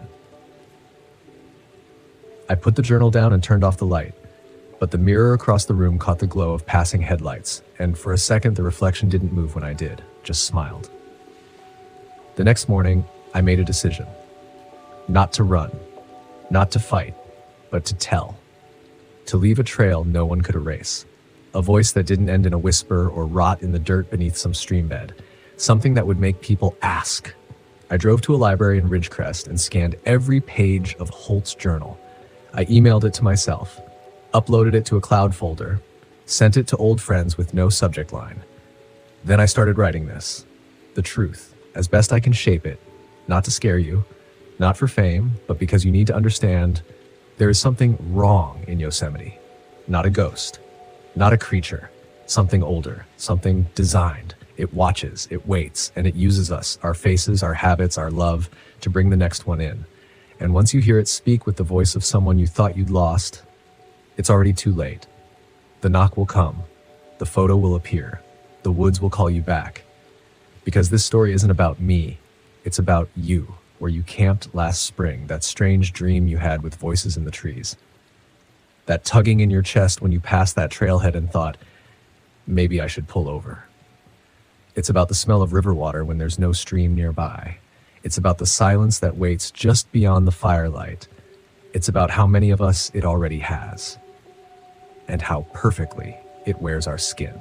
I put the journal down and turned off the light, but the mirror across the room caught the glow of passing headlights, and for a second the reflection didn't move when I did, just smiled. The next morning, I made a decision. Not to run, not to fight, but to tell. To leave a trail no one could erase. A voice that didn't end in a whisper or rot in the dirt beneath some stream bed. Something that would make people ask. I drove to a library in Ridgecrest and scanned every page of Holt's journal. I emailed it to myself, uploaded it to a cloud folder, sent it to old friends with no subject line. Then I started writing this. The truth, as best I can shape it, not to scare you, not for fame, but because you need to understand there is something wrong in Yosemite. Not a ghost, not a creature, something older, something designed. It watches, it waits, and it uses us, our faces, our habits, our love, to bring the next one in. And once you hear it speak with the voice of someone you thought you'd lost, it's already too late. The knock will come, the photo will appear, the woods will call you back. Because this story isn't about me, It's about you, where you camped last spring, that strange dream you had with voices in the trees. That tugging in your chest when you passed that trailhead and thought, maybe I should pull over. It's about the smell of river water when there's no stream nearby. It's about the silence that waits just beyond the firelight. It's about how many of us it already has, and how perfectly it wears our skin.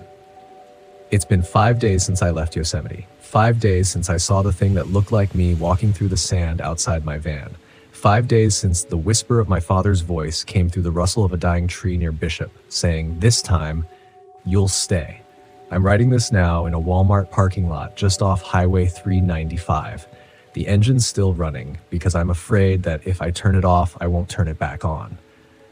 It's been 5 days since I left Yosemite. 5 days since I saw the thing that looked like me walking through the sand outside my van. 5 days since the whisper of my father's voice came through the rustle of a dying tree near Bishop, saying, "This time, you'll stay." I'm writing this now in a Walmart parking lot just off Highway 395. The engine's still running because I'm afraid that if I turn it off, I won't turn it back on.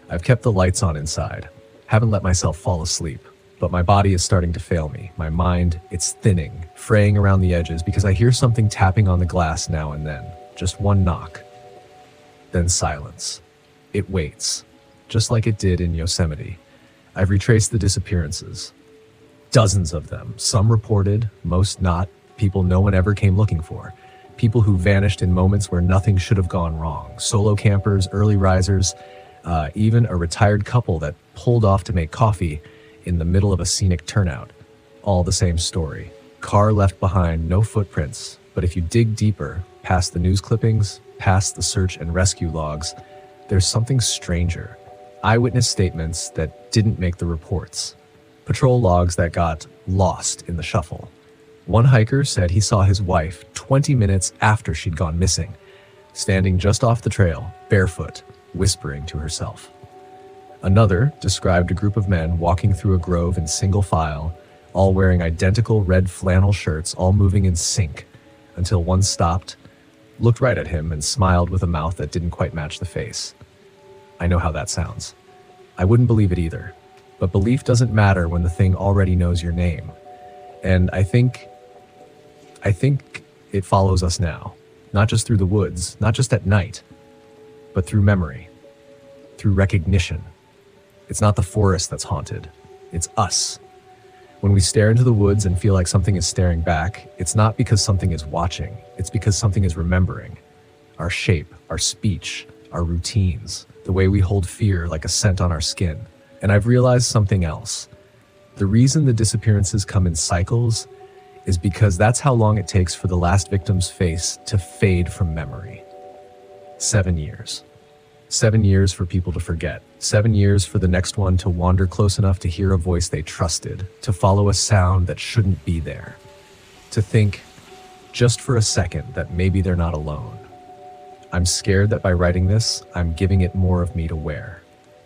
I've kept the lights on inside. Haven't let myself fall asleep. But my body is starting to fail me. My mind, it's thinning, fraying around the edges because I hear something tapping on the glass now and then. Just one knock. Then silence. It waits, just like it did in Yosemite. I've retraced the disappearances. Dozens of them. Some reported, most not. People no one ever came looking for. People who vanished in moments where nothing should have gone wrong. Solo campers, early risers, even a retired couple that pulled off to make coffee in the middle of a scenic turnout. All the same story. Car left behind, no footprints. But if you dig deeper, past the news clippings, past the search and rescue logs, there's something stranger. Eyewitness statements that didn't make the reports. Patrol logs that got lost in the shuffle. One hiker said he saw his wife 20 minutes after she'd gone missing, standing just off the trail, barefoot, whispering to herself. Another described a group of men walking through a grove in single file, all wearing identical red flannel shirts, all moving in sync, until one stopped, looked right at him, and smiled with a mouth that didn't quite match the face. I know how that sounds. I wouldn't believe it either, but belief doesn't matter when the thing already knows your name. And I think it follows us now, not just through the woods, not just at night, but through memory, through recognition. It's not the forest that's haunted, it's us. When we stare into the woods and feel like something is staring back, it's not because something is watching, it's because something is remembering. Our shape, our speech, our routines, the way we hold fear like a scent on our skin. And I've realized something else. The reason the disappearances come in cycles is because that's how long it takes for the last victim's face to fade from memory. 7 years. 7 years for people to forget. 7 years for the next one to wander close enough to hear a voice they trusted, to follow a sound that shouldn't be there, to think, just for a second, that maybe they're not alone. I'm scared that by writing this, I'm giving it more of me to wear.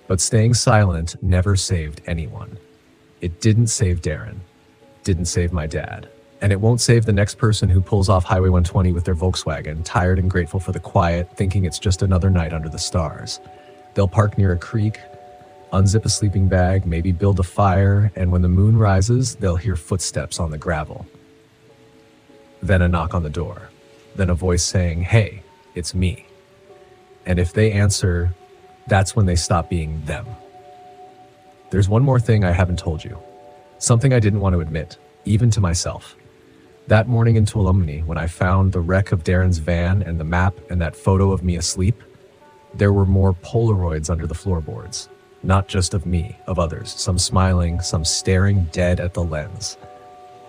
But staying silent never saved anyone. It didn't save Darren, didn't save my dad, and it won't save the next person who pulls off Highway 120 with their Volkswagen, tired and grateful for the quiet, thinking it's just another night under the stars. They'll park near a creek, unzip a sleeping bag, maybe build a fire, and when the moon rises, they'll hear footsteps on the gravel. Then a knock on the door. Then a voice saying, "Hey, it's me." And if they answer, that's when they stop being them. There's one more thing I haven't told you. Something I didn't want to admit, even to myself. That morning in Tuolumne, when I found the wreck of Darren's van and the map and that photo of me asleep, there were more Polaroids under the floorboards. Not just of me, of others, some smiling, some staring dead at the lens.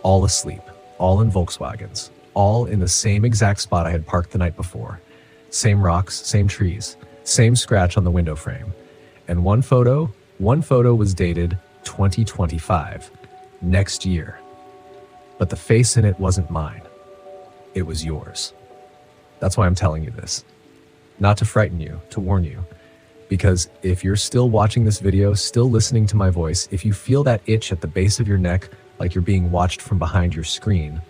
All asleep, all in Volkswagens, all in the same exact spot I had parked the night before. Same rocks, same trees, same scratch on the window frame. And one photo was dated 2025, next year. But the face in it wasn't mine. It was yours. That's why I'm telling you this. Not to frighten you, to warn you. Because if you're still watching this video, still listening to my voice, if you feel that itch at the base of your neck, like you're being watched from behind your screen,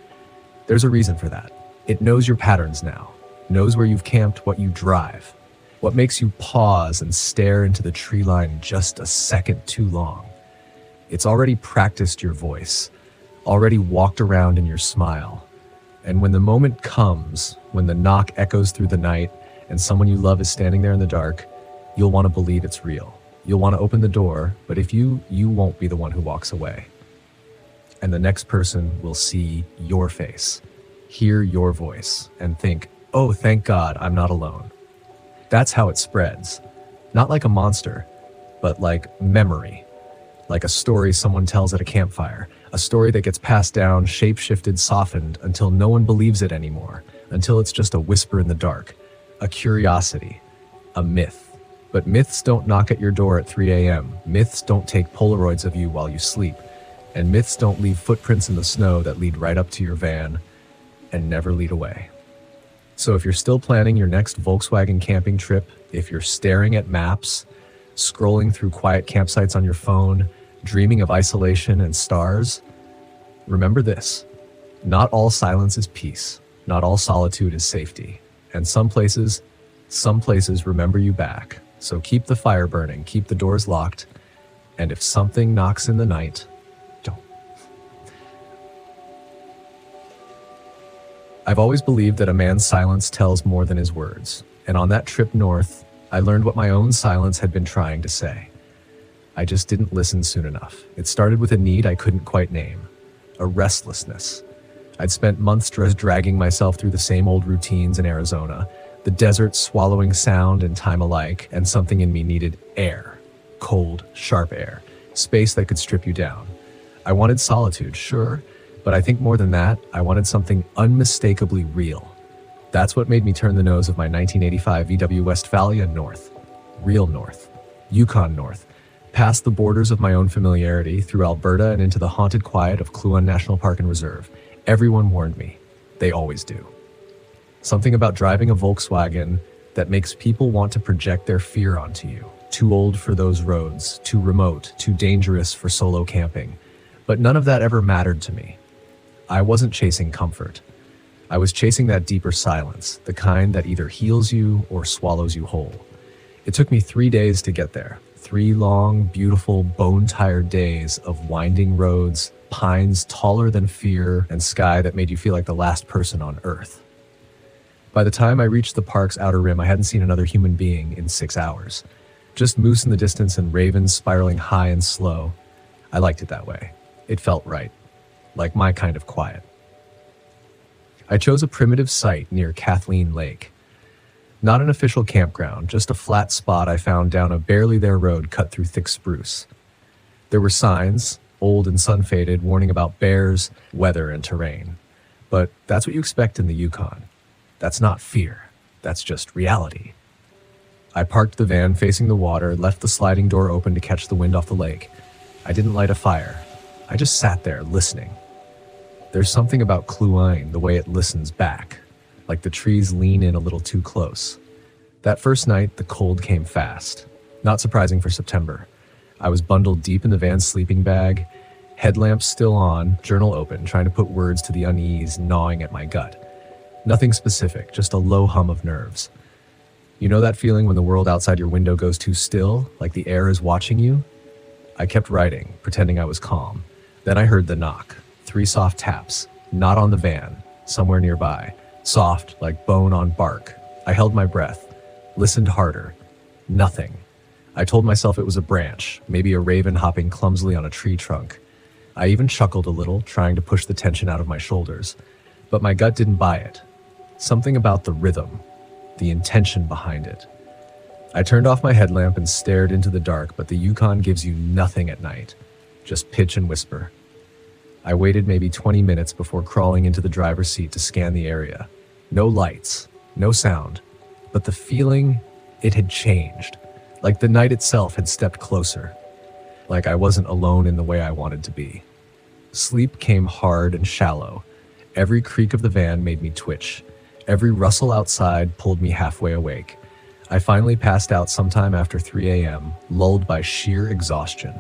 there's a reason for that. It knows your patterns now, knows where you've camped, what you drive, what makes you pause and stare into the tree line just a second too long. It's already practiced your voice, already walked around in your smile. And when the moment comes, when the knock echoes through the night and someone you love is standing there in the dark, you'll want to believe it's real. You'll want to open the door, but if you won't be the one who walks away. And the next person will see your face, hear your voice, and think, oh, thank God I'm not alone. That's how it spreads. Not like a monster, but like memory. Like a story someone tells at a campfire. A story that gets passed down, shape-shifted, softened, until no one believes it anymore. Until it's just a whisper in the dark. A curiosity. A myth. But myths don't knock at your door at 3 a.m. Myths don't take Polaroids of you while you sleep. And myths don't leave footprints in the snow that lead right up to your van and never lead away. So if you're still planning your next Volkswagen camping trip, if you're staring at maps, scrolling through quiet campsites on your phone, dreaming of isolation and stars, remember this: not all silence is peace, not all solitude is safety, and some places remember you back. So keep the fire burning, keep the doors locked, and if something knocks in the night, don't. I've always believed that a man's silence tells more than his words, and on that trip north, I learned what my own silence had been trying to say. I just didn't listen soon enough. It started with a need I couldn't quite name, a restlessness. I'd spent months dragging myself through the same old routines in Arizona, the desert swallowing sound and time alike, and something in me needed air. Cold, sharp air. Space that could strip you down. I wanted solitude, sure, but I think more than that, I wanted something unmistakably real. That's what made me turn the nose of my 1985 VW Westphalia north. Real north. Yukon north. Past the borders of my own familiarity, through Alberta and into the haunted quiet of Kluane National Park and Reserve. Everyone warned me. They always do. Something about driving a Volkswagen that makes people want to project their fear onto you. Too old for those roads, too remote, too dangerous for solo camping. But none of that ever mattered to me. I wasn't chasing comfort. I was chasing that deeper silence, the kind that either heals you or swallows you whole. It took me 3 days to get there. 3 long, beautiful, bone-tired days of winding roads, pines taller than fear, and sky that made you feel like the last person on Earth. By the time I reached the park's outer rim, I hadn't seen another human being in 6 hours. Just moose in the distance and ravens spiraling high and slow. I liked it that way. It felt right. Like my kind of quiet. I chose a primitive site near Kathleen Lake. Not an official campground, just a flat spot I found down a barely there road cut through thick spruce. There were signs, old and sun-faded, warning about bears, weather, and terrain. But that's what you expect in the Yukon. That's not fear. That's just reality. I parked the van facing the water, left the sliding door open to catch the wind off the lake. I didn't light a fire. I just sat there, listening. There's something about Kluane, the way it listens back, like the trees lean in a little too close. That first night, the cold came fast. Not surprising for September. I was bundled deep in the van's sleeping bag, headlamps still on, journal open, trying to put words to the unease gnawing at my gut. Nothing specific, just a low hum of nerves. You know that feeling when the world outside your window goes too still, like the air is watching you? I kept writing, pretending I was calm. Then I heard the knock. 3 soft taps, not on the van, somewhere nearby. Soft, like bone on bark. I held my breath, listened harder. Nothing. I told myself it was a branch, maybe a raven hopping clumsily on a tree trunk. I even chuckled a little, trying to push the tension out of my shoulders. But my gut didn't buy it. Something about the rhythm, the intention behind it. I turned off my headlamp and stared into the dark, but the Yukon gives you nothing at night, just pitch and whisper. I waited maybe 20 minutes before crawling into the driver's seat to scan the area. No lights, no sound, but the feeling, it had changed. Like the night itself had stepped closer. Like I wasn't alone in the way I wanted to be. Sleep came hard and shallow. Every creak of the van made me twitch. Every rustle outside pulled me halfway awake. I finally passed out sometime after 3 a.m., lulled by sheer exhaustion.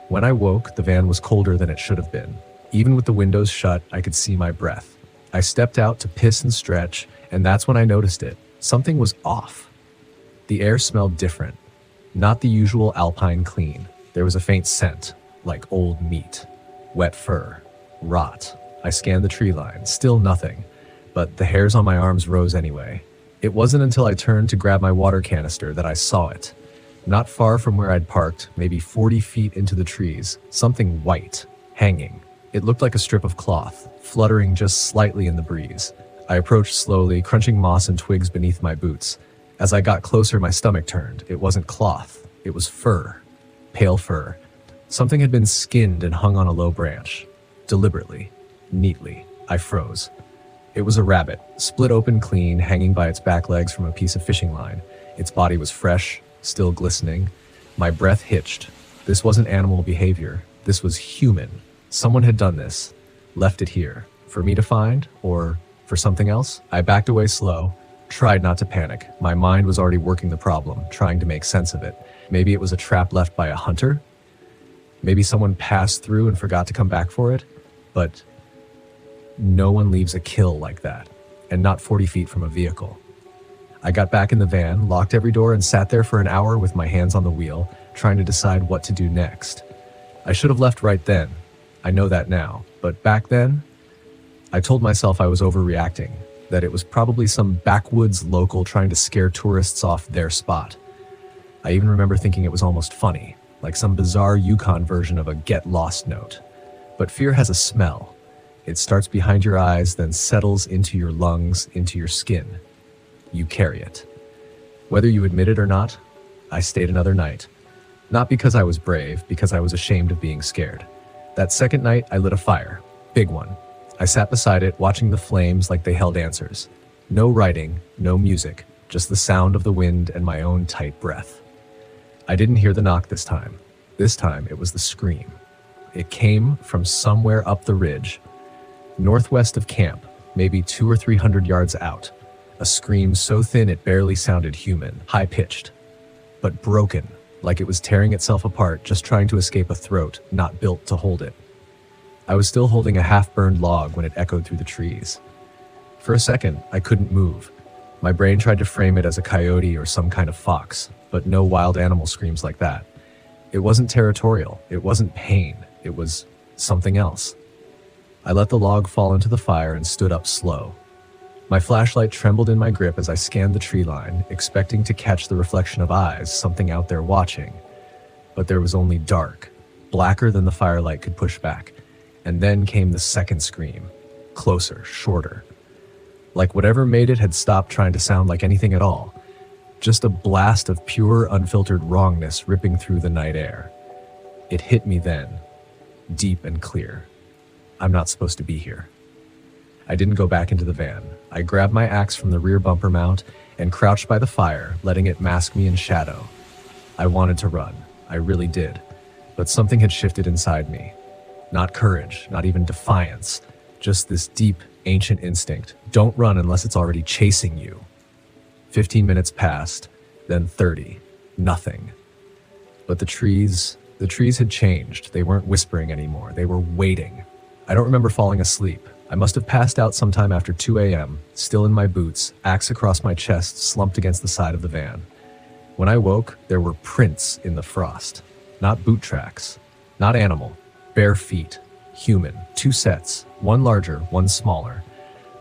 When I woke, the van was colder than it should have been. Even with the windows shut, I could see my breath. I stepped out to piss and stretch, and that's when I noticed it. Something was off. The air smelled different. Not the usual alpine clean. There was a faint scent, like old meat, wet fur, rot. I scanned the tree line, still nothing, but the hairs on my arms rose anyway. It wasn't until I turned to grab my water canister that I saw it. Not far from where I'd parked, maybe 40 feet into the trees, something white, hanging, It looked like a strip of cloth, fluttering just slightly in the breeze. I approached slowly, crunching moss and twigs beneath my boots. As I got closer, my stomach turned. It wasn't cloth. It was fur. Pale fur. Something had been skinned and hung on a low branch. Deliberately. Neatly. I froze. It was a rabbit, split open clean, hanging by its back legs from a piece of fishing line. Its body was fresh, still glistening. My breath hitched. This wasn't animal behavior. This was human. Someone had done this. Left it here. For me to find? Or for something else? I backed away slow. Tried not to panic. My mind was already working the problem, trying to make sense of it. Maybe it was a trap left by a hunter? Maybe someone passed through and forgot to come back for it? But no one leaves a kill like that, and not 40 feet from a vehicle. I got back in the van, locked every door, and sat there for an hour with my hands on the wheel, trying to decide what to do next. I should have left right then. I know that now. But back then, I told myself I was overreacting, that it was probably some backwoods local trying to scare tourists off their spot. I even remember thinking it was almost funny, like some bizarre Yukon version of a get lost note. But fear has a smell. It starts behind your eyes, then settles into your lungs, into your skin. You carry it. Whether you admit it or not, I stayed another night. Not because I was brave, because I was ashamed of being scared. That second night, I lit a fire. Big one. I sat beside it, watching the flames like they held answers. No writing, no music, just the sound of the wind and my own tight breath. I didn't hear the knock this time. This time, it was the scream. It came from somewhere up the ridge, northwest of camp, maybe 200 or 300 yards out. A scream so thin it barely sounded human, high-pitched, but broken, like it was tearing itself apart, just trying to escape a throat not built to hold it. I was still holding a half-burned log when it echoed through the trees. For a second, I couldn't move. My brain tried to frame it as a coyote or some kind of fox, but no wild animal screams like that. It wasn't territorial, it wasn't pain, it was something else. I let the log fall into the fire and stood up slow. My flashlight trembled in my grip as I scanned the tree line, expecting to catch the reflection of eyes, something out there watching. But there was only dark, blacker than the firelight could push back. And then came the second scream, closer, shorter. Like whatever made it had stopped trying to sound like anything at all. Just a blast of pure, unfiltered wrongness ripping through the night air. It hit me then, deep and clear. I'm not supposed to be here. I didn't go back into the van. I grabbed my axe from the rear bumper mount and crouched by the fire, letting it mask me in shadow. I wanted to run. I really did. But something had shifted inside me. Not courage, not even defiance, just this deep, ancient instinct. Don't run unless it's already chasing you. 15 minutes passed, then 30. Nothing. But the trees had changed. They weren't whispering anymore. They were waiting. I don't remember falling asleep. I must have passed out sometime after 2 a.m., still in my boots, axe across my chest, slumped against the side of the van. When I woke, there were prints in the frost. Not boot tracks. Not animal. Bare feet. Human. 2 sets. One larger, one smaller.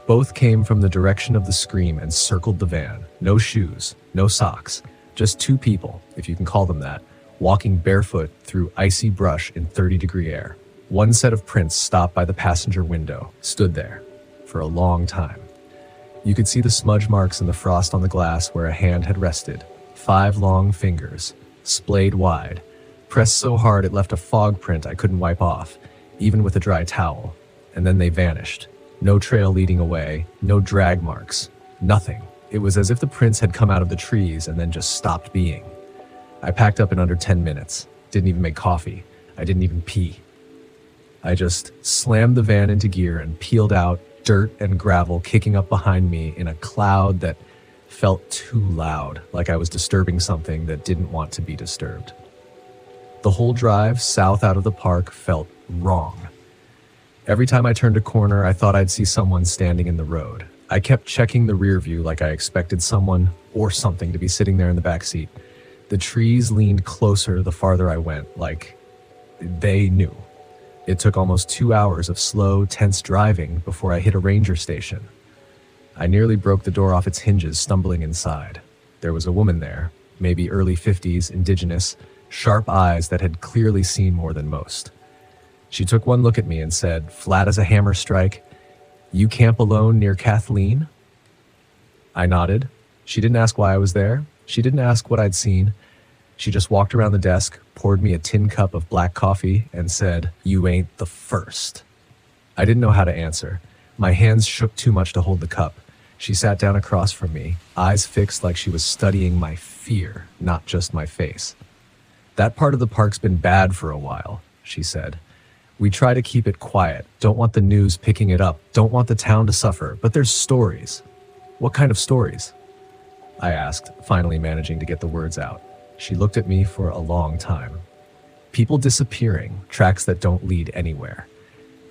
Both came from the direction of the scream and circled the van. No shoes. No socks. Just 2 people, if you can call them that, walking barefoot through icy brush in 30-degree air. One set of prints stopped by the passenger window, stood there, for a long time. You could see the smudge marks in the frost on the glass where a hand had rested. 5 long fingers, splayed wide, pressed so hard it left a fog print I couldn't wipe off, even with a dry towel. And then they vanished. No trail leading away, no drag marks, nothing. It was as if the prints had come out of the trees and then just stopped being. I packed up in under 10 minutes, didn't even make coffee, I didn't even pee. I just slammed the van into gear and peeled out, dirt and gravel kicking up behind me in a cloud that felt too loud, like I was disturbing something that didn't want to be disturbed. The whole drive south out of the park felt wrong. Every time I turned a corner, I thought I'd see someone standing in the road. I kept checking the rear view like I expected someone or something to be sitting there in the back seat. The trees leaned closer the farther I went, like they knew. It took almost 2 hours of slow, tense driving before I hit a ranger station. I nearly broke the door off its hinges, stumbling inside. There was a woman there, maybe early 50s, indigenous, sharp eyes that had clearly seen more than most. She took one look at me and said, flat as a hammer strike, "You camp alone near Kathleen?" I nodded. She didn't ask why I was there. She didn't ask what I'd seen. She just walked around the desk, poured me a tin cup of black coffee, and said, "You ain't the first." I didn't know how to answer. My hands shook too much to hold the cup. She sat down across from me, eyes fixed like she was studying my fear, not just my face. "That part of the park's been bad for a while," she said. "We try to keep it quiet, don't want the news picking it up, don't want the town to suffer, but there's stories." "What kind of stories?" I asked, finally managing to get the words out. She looked at me for a long time. "People disappearing, tracks that don't lead anywhere.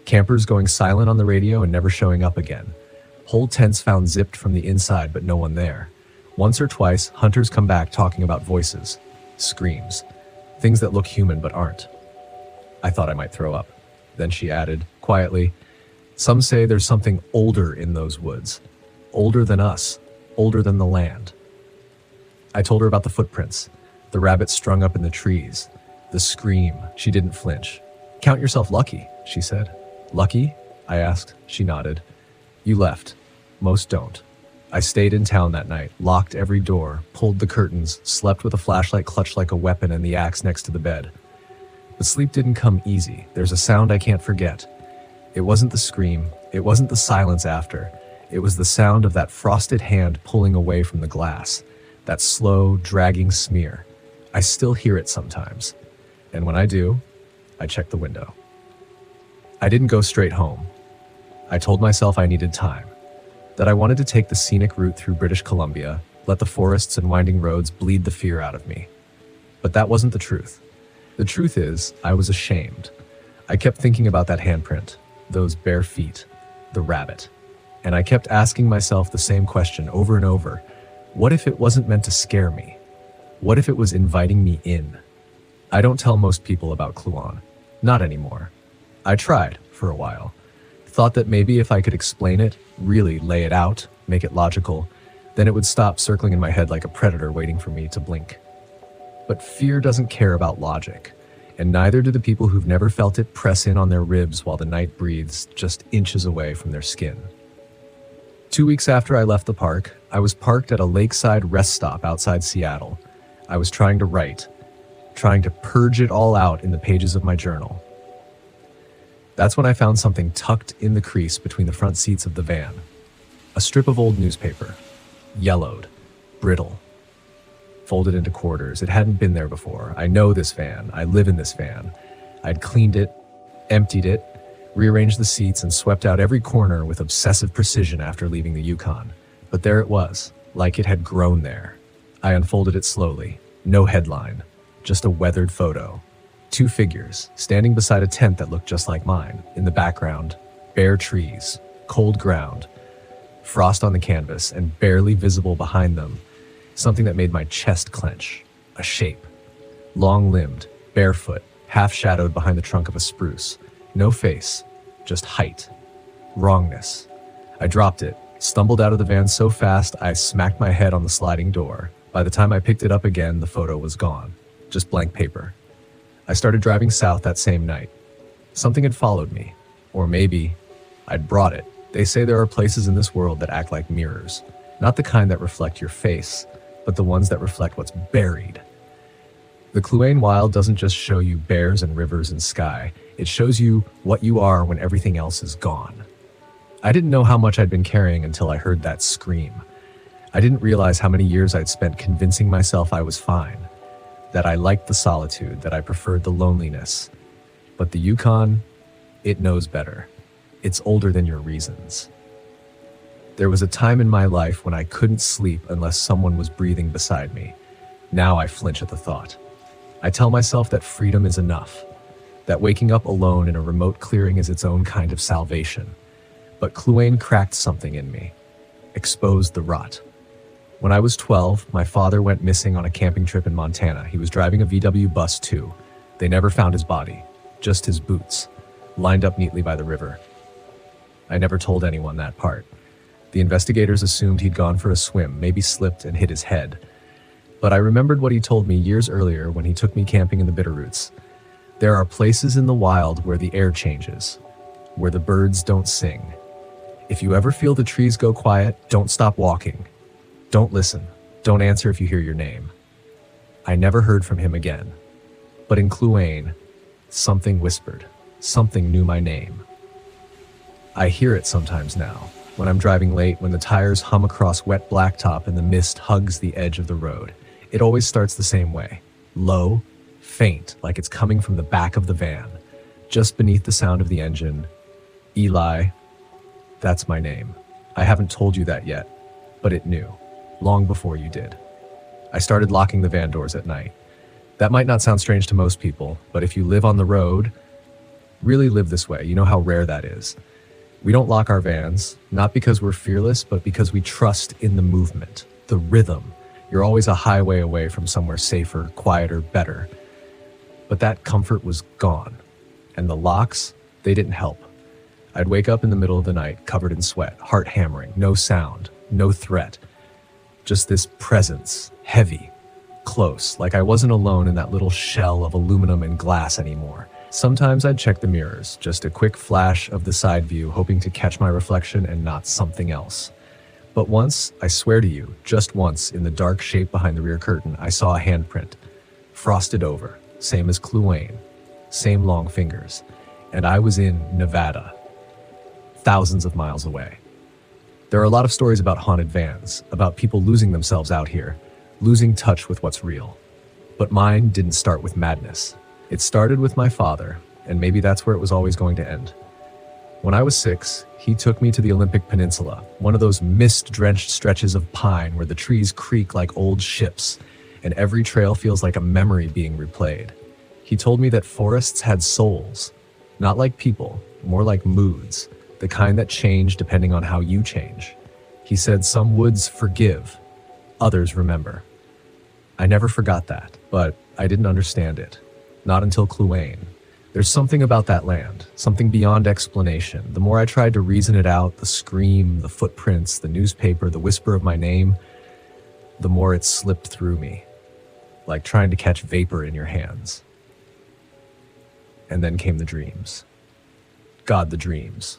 Campers going silent on the radio and never showing up again. Whole tents found zipped from the inside but no one there. Once or twice, hunters come back talking about voices, screams, things that look human but aren't." I thought I might throw up. Then she added, quietly, "Some say there's something older in those woods. Older than us, older than the land." I told her about the footprints, the rabbits strung up in the trees, the scream. She didn't flinch. "Count yourself lucky," she said. "Lucky?" I asked. She nodded. "You left. Most don't." I stayed in town that night, locked every door, pulled the curtains, slept with a flashlight clutched like a weapon and the axe next to the bed. But sleep didn't come easy. There's a sound I can't forget. It wasn't the scream. It wasn't the silence after. It was the sound of that frosted hand pulling away from the glass. That slow, dragging smear. I still hear it sometimes. And when I do, I check the window. I didn't go straight home. I told myself I needed time. That I wanted to take the scenic route through British Columbia, let the forests and winding roads bleed the fear out of me. But that wasn't the truth. The truth is, I was ashamed. I kept thinking about that handprint, those bare feet, the rabbit. And I kept asking myself the same question over and over. What if it wasn't meant to scare me? What if it was inviting me in? I don't tell most people about Kluan. Not anymore. I tried for a while. Thought that maybe if I could explain it, really lay it out, make it logical, then it would stop circling in my head like a predator waiting for me to blink. But fear doesn't care about logic, and neither do the people who've never felt it press in on their ribs while the night breathes just inches away from their skin. 2 weeks after I left the park, I was parked at a lakeside rest stop outside Seattle. I was trying to write, trying to purge it all out in the pages of my journal. That's when I found something tucked in the crease between the front seats of the van. A strip of old newspaper. Yellowed. Brittle. Folded into quarters. It hadn't been there before. I know this van. I live in this van. I'd cleaned it, emptied it, rearranged the seats, and swept out every corner with obsessive precision after leaving the Yukon. But there it was, like it had grown there. I unfolded it slowly. No headline. Just a weathered photo. 2 figures, standing beside a tent that looked just like mine. In the background, bare trees, cold ground, frost on the canvas, and barely visible behind them, something that made my chest clench. A shape. Long-limbed, barefoot, half-shadowed behind the trunk of a spruce. No face, just height. Wrongness. I dropped it, stumbled out of the van so fast I smacked my head on the sliding door. By the time I picked it up again, the photo was gone. Just blank paper. I started driving south that same night. Something had followed me. Or maybe I'd brought it. They say there are places in this world that act like mirrors. Not the kind that reflect your face, but the ones that reflect what's buried. The Kluane Wild doesn't just show you bears and rivers and sky. It shows you what you are when everything else is gone. I didn't know how much I'd been carrying until I heard that scream. I didn't realize how many years I'd spent convincing myself I was fine. That I liked the solitude, that I preferred the loneliness. But the Yukon, it knows better. It's older than your reasons. There was a time in my life when I couldn't sleep unless someone was breathing beside me. Now I flinch at the thought. I tell myself that freedom is enough, that waking up alone in a remote clearing is its own kind of salvation. But Kluane cracked something in me, exposed the rot. When I was 12, my father went missing on a camping trip in Montana. He was driving a VW bus too. They never found his body, just his boots, lined up neatly by the river. I never told anyone that part. The investigators assumed he'd gone for a swim, maybe slipped and hit his head. But I remembered what he told me years earlier when he took me camping in the Bitterroots. There are places in the wild where the air changes, where the birds don't sing. If you ever feel the trees go quiet, don't stop walking. Don't listen. Don't answer if you hear your name. I never heard from him again. But in Cluane, something whispered. Something knew my name. I hear it sometimes now, when I'm driving late, when the tires hum across wet blacktop and the mist hugs the edge of the road. It always starts the same way. Low, faint, like it's coming from the back of the van. Just beneath the sound of the engine. Eli, that's my name. I haven't told you that yet, but it knew, long before you did. I started locking the van doors at night. That might not sound strange to most people, but if you live on the road, really live this way, you know how rare that is. We don't lock our vans, not because we're fearless, but because we trust in the movement, the rhythm. You're always a highway away from somewhere safer, quieter, better. But that comfort was gone. And the locks, they didn't help. I'd wake up in the middle of the night, covered in sweat, heart hammering, no sound, no threat. Just this presence, heavy, close, like I wasn't alone in that little shell of aluminum and glass anymore. Sometimes I'd check the mirrors, just a quick flash of the side view, hoping to catch my reflection and not something else. But once, I swear to you, just once, in the dark shape behind the rear curtain, I saw a handprint. Frosted over, same as Cluane, same long fingers. And I was in Nevada, thousands of miles away. There are a lot of stories about haunted vans, about people losing themselves out here, losing touch with what's real. But mine didn't start with madness. It started with my father, and maybe that's where it was always going to end. When I was 6, he took me to the Olympic Peninsula, one of those mist-drenched stretches of pine where the trees creak like old ships, and every trail feels like a memory being replayed. He told me that forests had souls, not like people, more like moods, the kind that change depending on how you change. He said some woods forgive, others remember. I never forgot that, but I didn't understand it. Not until Cluane. There's something about that land, something beyond explanation. The more I tried to reason it out, the scream, the footprints, the newspaper, the whisper of my name, the more it slipped through me, like trying to catch vapor in your hands. And then came the dreams. God, the dreams.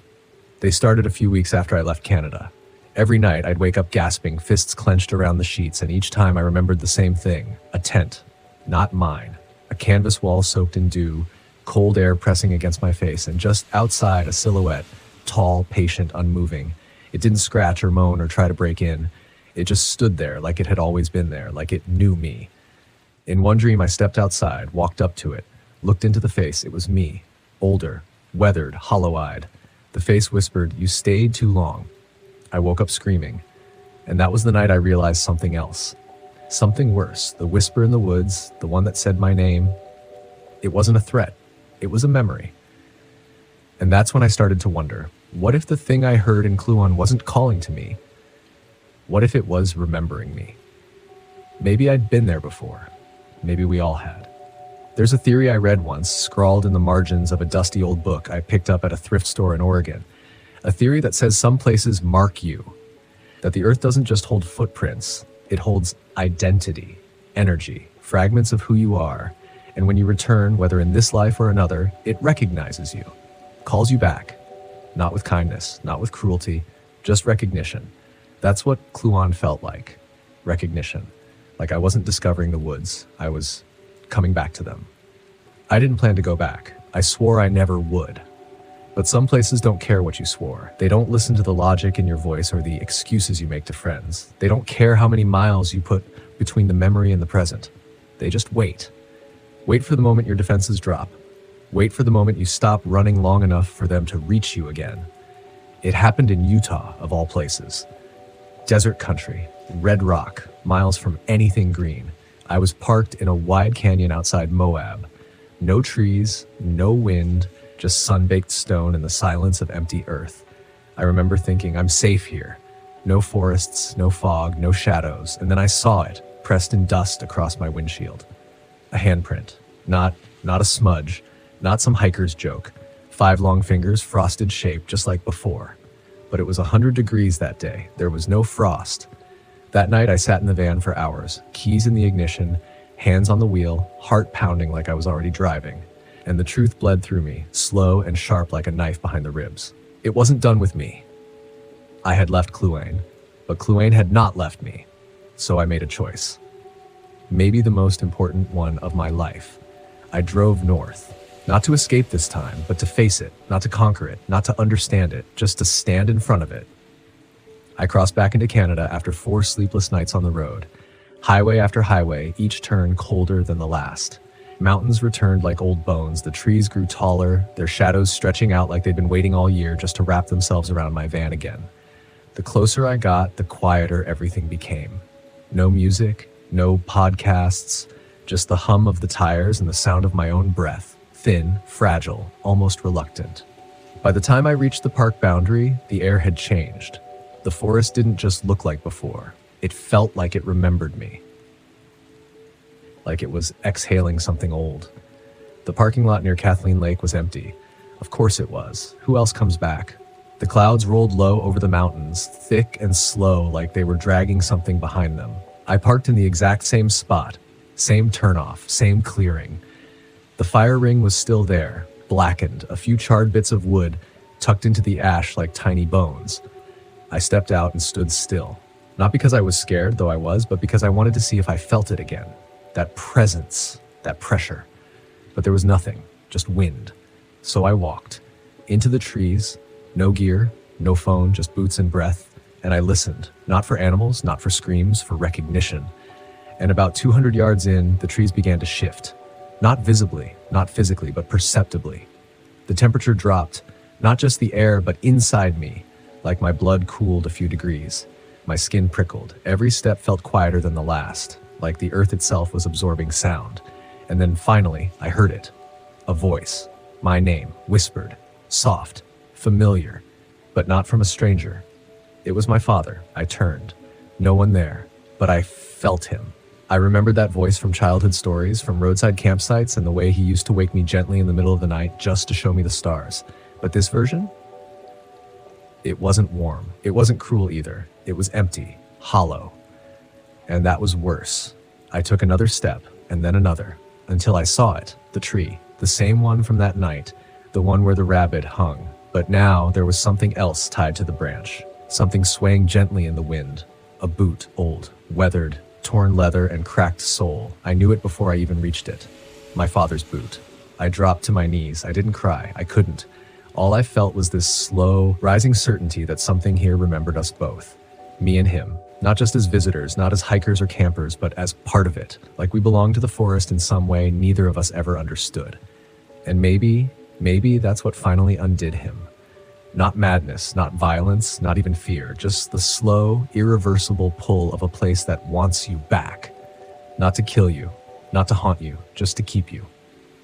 They started a few weeks after I left Canada. Every night I'd wake up gasping, fists clenched around the sheets, and each time I remembered the same thing. A tent, not mine. A canvas wall soaked in dew, cold air pressing against my face, and just outside a silhouette, tall, patient, unmoving. It didn't scratch or moan or try to break in. It just stood there like it had always been there, like it knew me. In one dream, I stepped outside, walked up to it, looked into the face. It was me, older, weathered, hollow-eyed. The face whispered, "You stayed too long." I woke up screaming, and that was the night I realized something else. Something worse, the whisper in the woods, the one that said my name. It wasn't a threat, it was a memory. And that's when I started to wonder, what if the thing I heard in Cluane wasn't calling to me? What if it was remembering me? Maybe I'd been there before. Maybe we all had. There's a theory I read once, scrawled in the margins of a dusty old book I picked up at a thrift store in Oregon. A theory that says some places mark you, that the earth doesn't just hold footprints, it holds identity, energy, fragments of who you are, and when you return, whether in this life or another, it recognizes you, calls you back, not with kindness, not with cruelty, just recognition. That's what Cluane felt like, recognition. Like I wasn't discovering the woods, I was coming back to them. I didn't plan to go back. I swore I never would. But some places don't care what you swore. They don't listen to the logic in your voice or the excuses you make to friends. They don't care how many miles you put between the memory and the present. They just wait. Wait for the moment your defenses drop. Wait for the moment you stop running long enough for them to reach you again. It happened in Utah, of all places. Desert country, red rock, miles from anything green. I was parked in a wide canyon outside Moab. No trees, no wind, just sun-baked stone and the silence of empty earth. I remember thinking, I'm safe here. No forests, no fog, no shadows. And then I saw it, pressed in dust across my windshield. A handprint. Not a smudge, not some hiker's joke. 5 long fingers, frosted shape, just like before. But it was 100 degrees that day. There was no frost. That night I sat in the van for hours, keys in the ignition, hands on the wheel, heart pounding like I was already driving. and the truth bled through me, slow and sharp like a knife behind the ribs. It wasn't done with me. I had left Cluane, but Cluane had not left me, so I made a choice. Maybe the most important one of my life. I drove north, not to escape this time, but to face it, not to conquer it, not to understand it, just to stand in front of it. I crossed back into Canada after 4 sleepless nights on the road. Highway after highway, each turn colder than the last. Mountains returned like old bones, the trees grew taller, their shadows stretching out like they'd been waiting all year just to wrap themselves around my van again. The closer I got, the quieter everything became. No music, no podcasts, just the hum of the tires and the sound of my own breath, thin, fragile, almost reluctant. By the time I reached the park boundary, the air had changed. The forest didn't just look like before. It felt like it remembered me. Like it was exhaling something old. The parking lot near Kathleen Lake was empty. Of course it was. Who else comes back? The clouds rolled low over the mountains, thick and slow like they were dragging something behind them. I parked in the exact same spot, same turnoff, same clearing. The fire ring was still there, blackened, a few charred bits of wood tucked into the ash like tiny bones. I stepped out and stood still. Not because I was scared, though I was, but because I wanted to see if I felt it again. That presence, that pressure. But there was nothing, just wind. So I walked into the trees, no gear, no phone, just boots and breath, and I listened, not for animals, not for screams, for recognition. And about 200 yards in, the trees began to shift. Not visibly, not physically, but perceptibly. The temperature dropped, not just the air, but inside me, like my blood cooled a few degrees. My skin prickled. Every step felt quieter than the last, like the earth itself was absorbing sound. And then finally, I heard it. A voice. My name, whispered, soft, familiar, but not from a stranger. It was my father. I turned. No one there, but I felt him. I remembered that voice from childhood stories, from roadside campsites, and the way he used to wake me gently in the middle of the night just to show me the stars. But this version? It wasn't warm. It wasn't cruel either. It was empty, hollow. And that was worse. I took another step, and then another, until I saw it, the tree, the same one from that night, the one where the rabbit hung. But now there was something else tied to the branch, something swaying gently in the wind. A boot, old, weathered, torn leather and cracked sole. I knew it before I even reached it. My father's boot. I dropped to my knees. I didn't cry. I couldn't. All I felt was this slow, rising certainty that something here remembered us both. Me and him. Not just as visitors, not as hikers or campers, but as part of it. Like we belonged to the forest in some way neither of us ever understood. And maybe that's what finally undid him. Not madness, not violence, not even fear, just the slow, irreversible pull of a place that wants you back. Not to kill you, not to haunt you, just to keep you.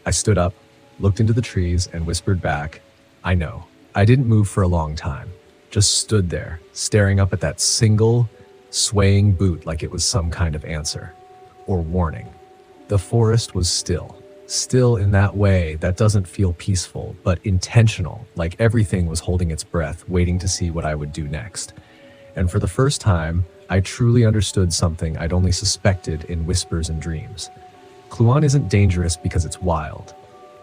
I stood up, looked into the trees, and whispered back, I know. I didn't move for a long time. Just stood there, staring up at that single, swaying boot like it was some kind of answer. Or warning. The forest was still. Still in that way that doesn't feel peaceful, but intentional, like everything was holding its breath, waiting to see what I would do next. And for the first time, I truly understood something I'd only suspected in whispers and dreams. Cluane isn't dangerous because it's wild.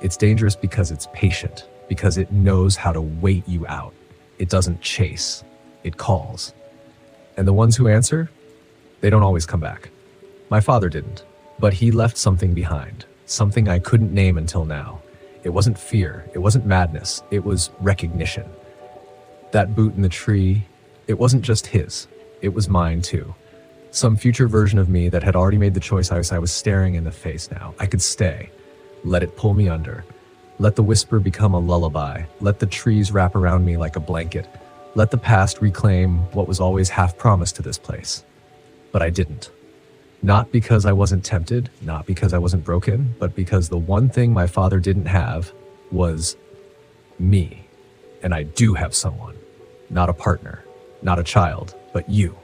It's dangerous because it's patient, because it knows how to wait you out. It doesn't chase, it calls. And the ones who answer, they don't always come back. My father didn't, but he left something behind. Something I couldn't name until now. It wasn't fear, it wasn't madness, it was recognition. That boot in the tree, it wasn't just his, it was mine too. Some future version of me that had already made the choice I was staring in the face now. I could stay, let it pull me under, let the whisper become a lullaby, let the trees wrap around me like a blanket, let the past reclaim what was always half promised to this place. But I didn't. Not because I wasn't tempted, not because I wasn't broken, but because the one thing my father didn't have was me. And I do have someone. Not a partner, not a child, but you.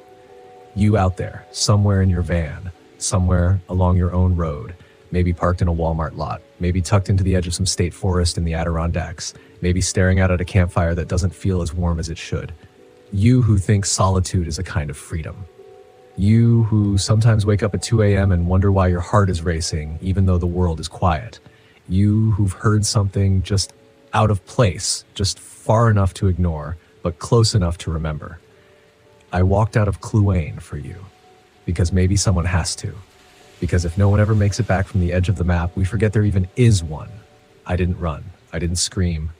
You out there, somewhere in your van, somewhere along your own road, maybe parked in a Walmart lot, maybe tucked into the edge of some state forest in the Adirondacks, maybe staring out at a campfire that doesn't feel as warm as it should. You who think solitude is a kind of freedom. You who sometimes wake up at 2 a.m. and wonder why your heart is racing, even though the world is quiet. You who've heard something just out of place, just far enough to ignore, but close enough to remember. I walked out of Cluane for you, because maybe someone has to. Because if no one ever makes it back from the edge of the map, we forget there even is one. I didn't run. I didn't scream.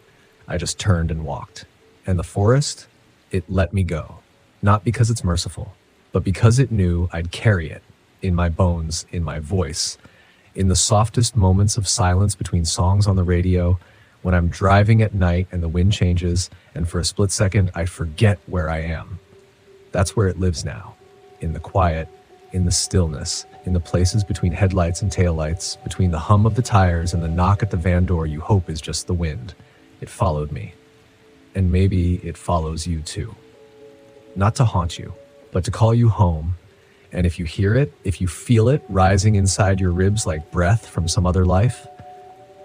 I just turned and walked. And the forest, it let me go. Not because it's merciful, but because it knew I'd carry it in my bones, in my voice, in the softest moments of silence between songs on the radio, when I'm driving at night and the wind changes, and for a split second, I forget where I am. That's where it lives now, in the quiet, in the stillness, in the places between headlights and taillights, between the hum of the tires and the knock at the van door you hope is just the wind. It followed me. And maybe it follows you too. Not to haunt you, but to call you home. And if you hear it, if you feel it rising inside your ribs like breath from some other life,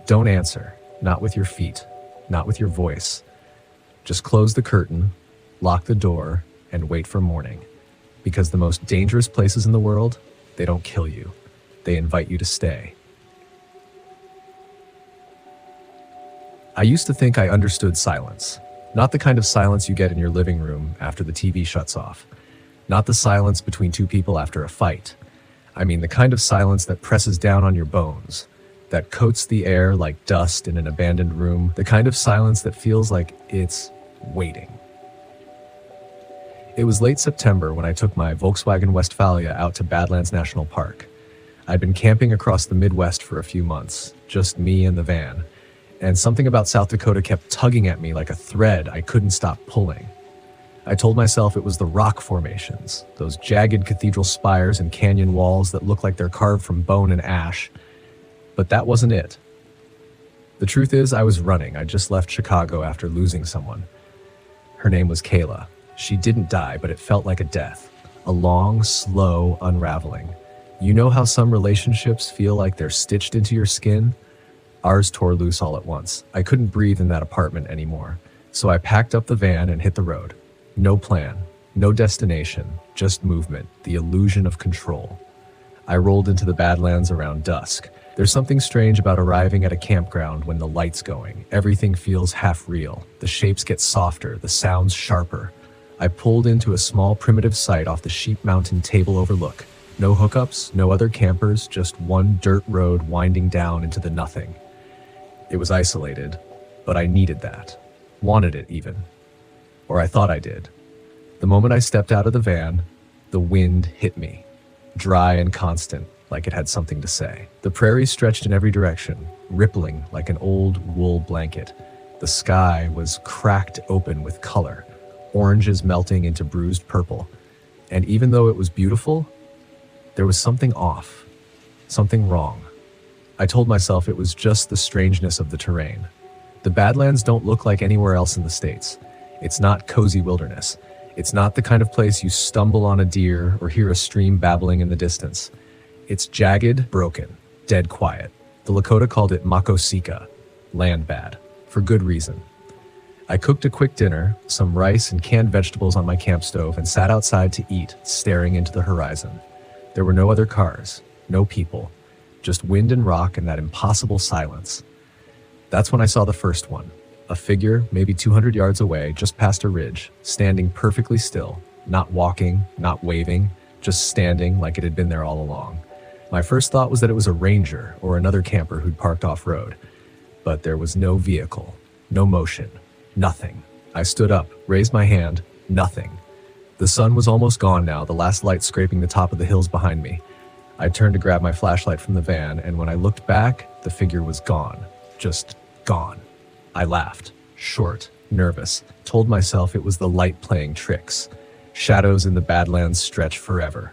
don't answer. Not with your feet, not with your voice. Just close the curtain, lock the door, and wait for morning. Because the most dangerous places in the world, they don't kill you. They invite you to stay. I used to think I understood silence. Not the kind of silence you get in your living room after the TV shuts off. Not the silence between two people after a fight. I mean the kind of silence that presses down on your bones, that coats the air like dust in an abandoned room, the kind of silence that feels like it's waiting. It was late September when I took my Volkswagen Westphalia out to Badlands National Park. I'd been camping across the Midwest for a few months, just me and the van, and something about South Dakota kept tugging at me like a thread I couldn't stop pulling. I told myself it was the rock formations, those jagged cathedral spires and canyon walls that look like they're carved from bone and ash. But that wasn't it. The truth is, I was running. I just left Chicago after losing someone. Her name was Kayla. She didn't die, but it felt like a death. A long, slow unraveling. You know how some relationships feel like they're stitched into your skin? Ours tore loose all at once. I couldn't breathe in that apartment anymore. So I packed up the van and hit the road. No plan, no destination, just movement, the illusion of control. I rolled into the Badlands around dusk. There's something strange about arriving at a campground when the light's going. Everything feels half real. The shapes get softer, the sounds sharper. I pulled into a small primitive site off the Sheep Mountain Table Overlook. No hookups, no other campers, just one dirt road winding down into the nothing. It was isolated, but I needed that. Wanted it even. Or I thought I did. The moment I stepped out of the van, the wind hit me. Dry and constant, like it had something to say. The prairie stretched in every direction, rippling like an old wool blanket. The sky was cracked open with color, oranges melting into bruised purple. And even though it was beautiful, there was something off, something wrong. I told myself it was just the strangeness of the terrain. The Badlands don't look like anywhere else in the States. It's not cozy wilderness. It's not the kind of place you stumble on a deer or hear a stream babbling in the distance. It's jagged, broken, dead quiet. The Lakota called it Makosika, land bad, for good reason. I cooked a quick dinner, some rice and canned vegetables on my camp stove, and sat outside to eat, staring into the horizon. There were no other cars, no people, just wind and rock and that impossible silence. That's when I saw the first one. A figure, maybe 200 yards away, just past a ridge, standing perfectly still, not walking, not waving, just standing like it had been there all along. My first thought was that it was a ranger or another camper who'd parked off-road. But there was no vehicle, no motion, nothing. I stood up, raised my hand, nothing. The sun was almost gone now, the last light scraping the top of the hills behind me. I turned to grab my flashlight from the van, and when I looked back, the figure was gone. Just gone. I laughed, short, nervous, told myself it was the light playing tricks. Shadows in the Badlands stretch forever.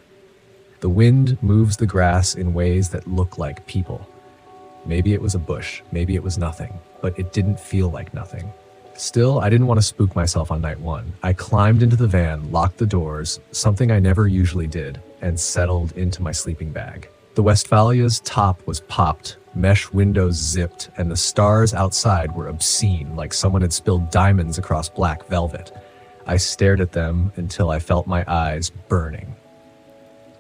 The wind moves the grass in ways that look like people. Maybe it was a bush, maybe it was nothing, but it didn't feel like nothing. Still, I didn't want to spook myself on night one. I climbed into the van, locked the doors, something I never usually did, and settled into my sleeping bag. The Westphalia's top was popped, mesh windows zipped, and the stars outside were obscene, like someone had spilled diamonds across black velvet. I stared at them until I felt my eyes burning.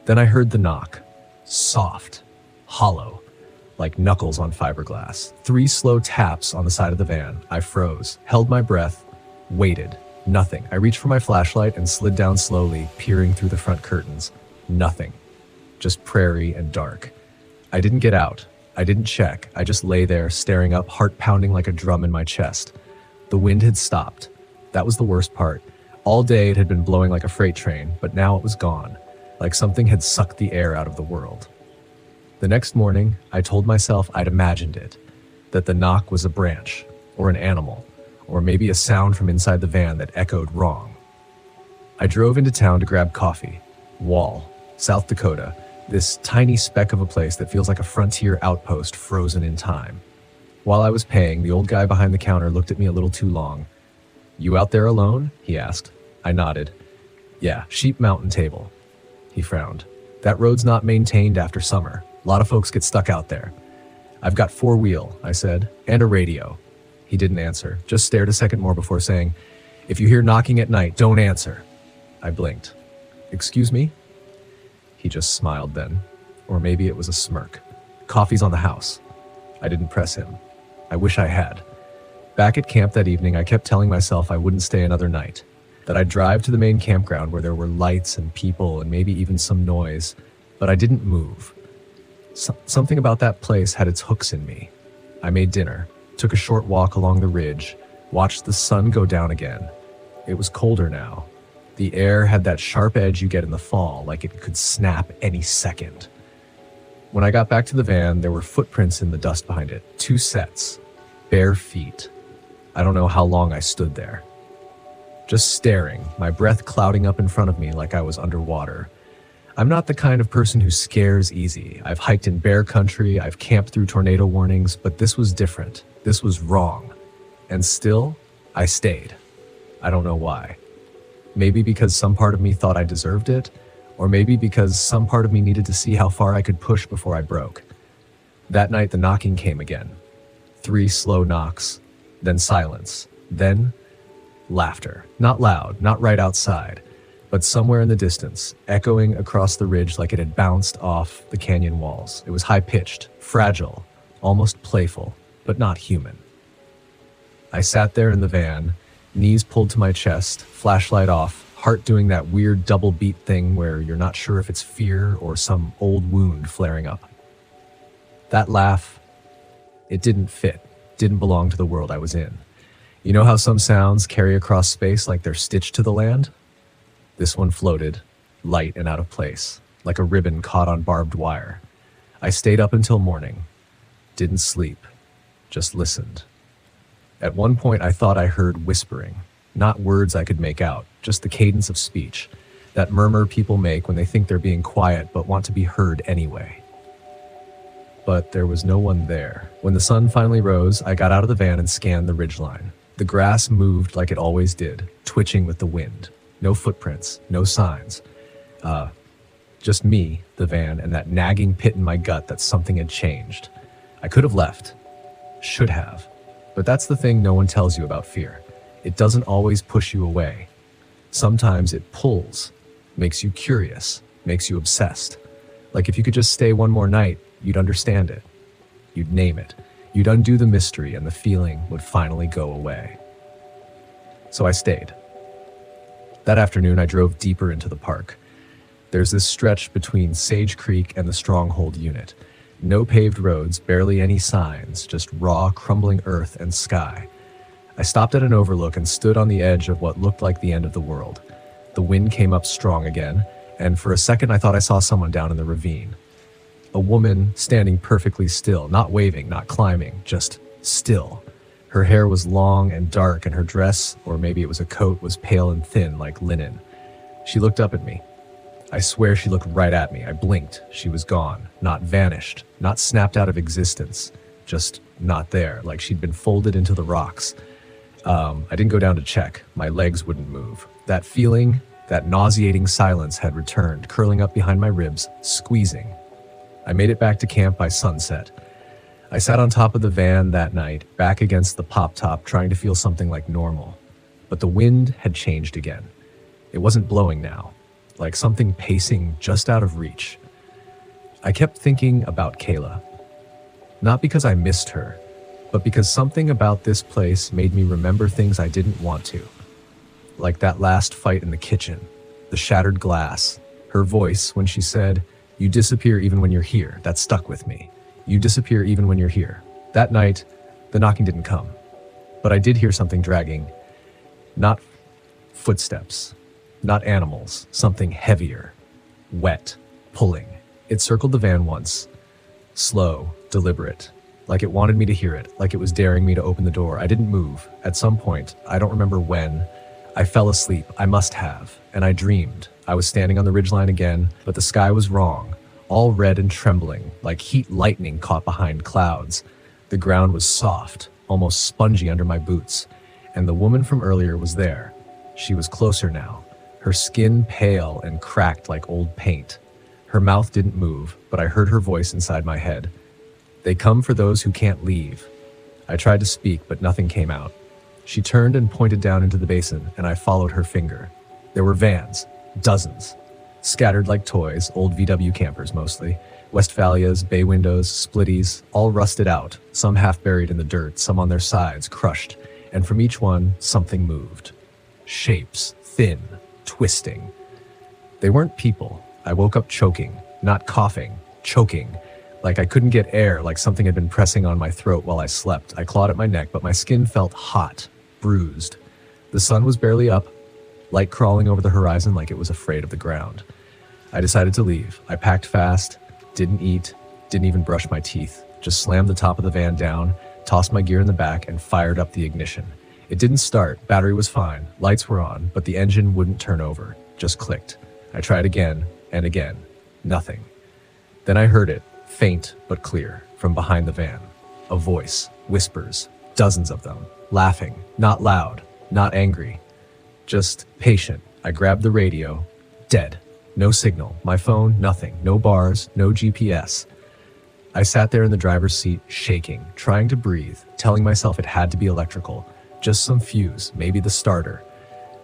Then I heard the knock. Soft, hollow, like knuckles on fiberglass. 3 slow taps on the side of the van. I froze, held my breath, waited. Nothing. I reached for my flashlight and slid down slowly, peering through the front curtains. Nothing. Just prairie and dark. I didn't get out. I didn't check. I just lay there, staring up, heart pounding like a drum in my chest. The wind had stopped. That was the worst part. All day it had been blowing like a freight train, but now it was gone, like something had sucked the air out of the world. The next morning, I told myself I'd imagined it, that the knock was a branch, or an animal, or maybe a sound from inside the van that echoed wrong. I drove into town to grab coffee. Wall, South Dakota, this tiny speck of a place that feels like a frontier outpost frozen in time. While I was paying, the old guy behind the counter looked at me a little too long. "You out there alone?" he asked. I nodded. "Yeah, Sheep Mountain Table." He frowned. "That road's not maintained after summer. A lot of folks get stuck out there." "I've got 4-wheel, I said, "and a radio." He didn't answer, just stared a second more before saying, "If you hear knocking at night, don't answer." I blinked. "Excuse me?" He just smiled then. Or maybe it was a smirk. "Coffee's on the house." I didn't press him. I wish I had. Back at camp that evening, I kept telling myself I wouldn't stay another night, that I'd drive to the main campground where there were lights and people and maybe even some noise, but I didn't move. Something about that place had its hooks in me. I made dinner, took a short walk along the ridge, watched the sun go down again. It was colder now. The air had that sharp edge you get in the fall, like it could snap any second. When I got back to the van, there were footprints in the dust behind it. 2 sets. Bare feet. I don't know how long I stood there. Just staring, my breath clouding up in front of me like I was underwater. I'm not the kind of person who scares easy. I've hiked in bear country, I've camped through tornado warnings, but this was different. This was wrong. And still, I stayed. I don't know why. Maybe because some part of me thought I deserved it, or maybe because some part of me needed to see how far I could push before I broke. That night, the knocking came again. 3 slow knocks, then silence, then laughter. Not loud, not right outside, but somewhere in the distance, echoing across the ridge like it had bounced off the canyon walls. It was high-pitched, fragile, almost playful, but not human. I sat there in the van, knees pulled to my chest, flashlight off, heart doing that weird double beat thing where you're not sure if it's fear or some old wound flaring up. That laugh, it didn't fit, didn't belong to the world I was in. You know how some sounds carry across space like they're stitched to the land? This one floated, light and out of place, like a ribbon caught on barbed wire. I stayed up until morning, didn't sleep, just listened. At one point, I thought I heard whispering, not words I could make out, just the cadence of speech, that murmur people make when they think they're being quiet but want to be heard anyway. But there was no one there. When the sun finally rose, I got out of the van and scanned the ridgeline. The grass moved like it always did, twitching with the wind. No footprints, no signs. Just me, the van, and that nagging pit in my gut that something had changed. I could have left. Should have. But that's the thing no one tells you about fear. It doesn't always push you away. Sometimes it pulls, makes you curious, makes you obsessed. Like if you could just stay one more night, you'd understand it. You'd name it. You'd undo the mystery and the feeling would finally go away. So I stayed. That afternoon, I drove deeper into the park. There's this stretch between Sage Creek and the Stronghold unit. No paved roads, barely any signs, just raw, crumbling earth and sky. I stopped at an overlook and stood on the edge of what looked like the end of the world. The wind came up strong again, and for a second I thought I saw someone down in the ravine. A woman standing perfectly still, not waving, not climbing, just still. Her hair was long and dark, and her dress, or maybe it was a coat, was pale and thin like linen. She looked up at me. I swear she looked right at me. I blinked. She was gone, not vanished, not snapped out of existence, just not there, like she'd been folded into the rocks. I didn't go down to check. My legs wouldn't move. That feeling, that nauseating silence had returned, curling up behind my ribs, squeezing. I made it back to camp by sunset. I sat on top of the van that night, back against the pop top, trying to feel something like normal. But the wind had changed again. It wasn't blowing now, like something pacing just out of reach. I kept thinking about Kayla. Not because I missed her, but because something about this place made me remember things I didn't want to. Like that last fight in the kitchen, the shattered glass, her voice when she said, "You disappear even when you're here." That stuck with me. You disappear even when you're here. That night, the knocking didn't come. But I did hear something dragging. Not footsteps, not animals, something heavier, wet, pulling. It circled the van once, slow, deliberate, like it wanted me to hear it, like it was daring me to open the door. I didn't move. At some point, I don't remember when, I fell asleep. I must have, and I dreamed. I was standing on the ridgeline again, but the sky was wrong, all red and trembling, like heat lightning caught behind clouds. The ground was soft, almost spongy under my boots, and the woman from earlier was there. She was closer now, her skin pale and cracked like old paint. Her mouth didn't move, but I heard her voice inside my head. "They come for those who can't leave." I tried to speak, but nothing came out. She turned and pointed down into the basin, and I followed her finger. There were vans, dozens, scattered like toys, old VW campers mostly, Westphalias, bay windows, splitties, all rusted out, some half buried in the dirt, some on their sides, crushed, and from each one, something moved. Shapes, thin, twisting. They weren't people. I woke up choking, not coughing, choking, like I couldn't get air, like something had been pressing on my throat while I slept. I clawed at my neck, but my skin felt hot, bruised. The sun was barely up, light crawling over the horizon like it was afraid of the ground. I decided to leave. I packed fast, didn't eat, didn't even brush my teeth, just slammed the top of the van down, tossed my gear in the back, and fired up the ignition. It didn't start, battery was fine, lights were on, but the engine wouldn't turn over, just clicked. I tried again and again, nothing. Then I heard it, faint but clear, from behind the van. A voice, whispers, dozens of them, laughing, not loud, not angry, just patient. I grabbed the radio, dead. No signal, my phone, nothing, no bars, no GPS. I sat there in the driver's seat, shaking, trying to breathe, telling myself it had to be electrical, just some fuse, maybe the starter.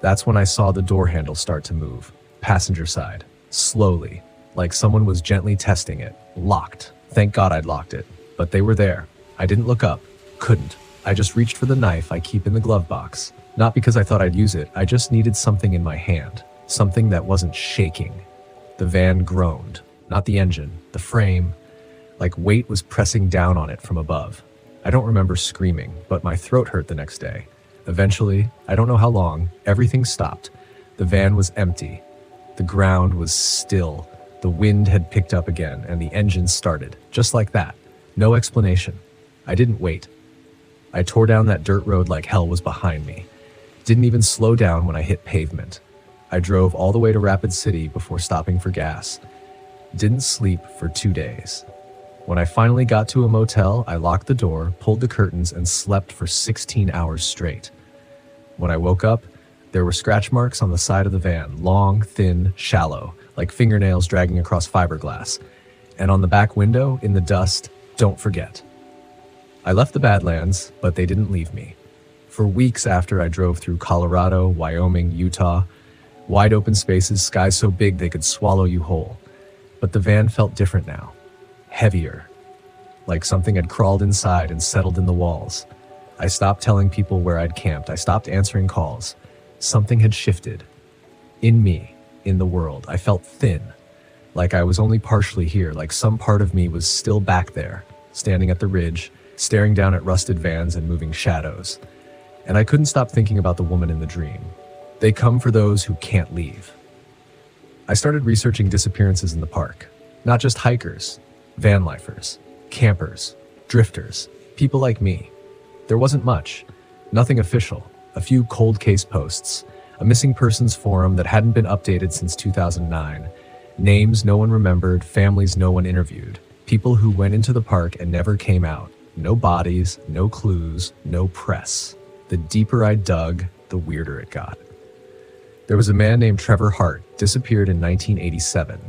That's when I saw the door handle start to move, passenger side, slowly, like someone was gently testing it, locked. Thank God I'd locked it, but they were there. I didn't look up, couldn't. I just reached for the knife I keep in the glove box. Not because I thought I'd use it, I just needed something in my hand. Something that wasn't shaking. The van groaned, not the engine, the frame, like weight was pressing down on it from above. I don't remember screaming, but my throat hurt the next day. Eventually, I don't know how long, everything stopped. The van was empty. The ground was still. The wind had picked up again, and the engine started, just like that. No explanation. I didn't wait. I tore down that dirt road like hell was behind me. Didn't even slow down when I hit pavement. I drove all the way to Rapid City before stopping for gas. Didn't sleep for 2 days. When I finally got to a motel, I locked the door, pulled the curtains, and slept for 16 hours straight. When I woke up, there were scratch marks on the side of the van, long, thin, shallow, like fingernails dragging across fiberglass. And on the back window, in the dust, don't forget. I left the Badlands, but they didn't leave me. For weeks after, I drove through Colorado, Wyoming, Utah, wide open spaces, skies so big they could swallow you whole. But the van felt different now. Heavier. Like something had crawled inside and settled in the walls. I stopped telling people where I'd camped. I stopped answering calls. Something had shifted. In me, in the world, I felt thin. Like I was only partially here, like some part of me was still back there, standing at the ridge, staring down at rusted vans and moving shadows. And I couldn't stop thinking about the woman in the dream. They come for those who can't leave. I started researching disappearances in the park. Not just hikers, van lifers, campers, drifters, people like me. There wasn't much, nothing official, a few cold case posts, a missing persons forum that hadn't been updated since 2009, names no one remembered, families no one interviewed, people who went into the park and never came out, no bodies, no clues, no press. The deeper I dug, the weirder it got. There was a man named Trevor Hart, disappeared in 1987.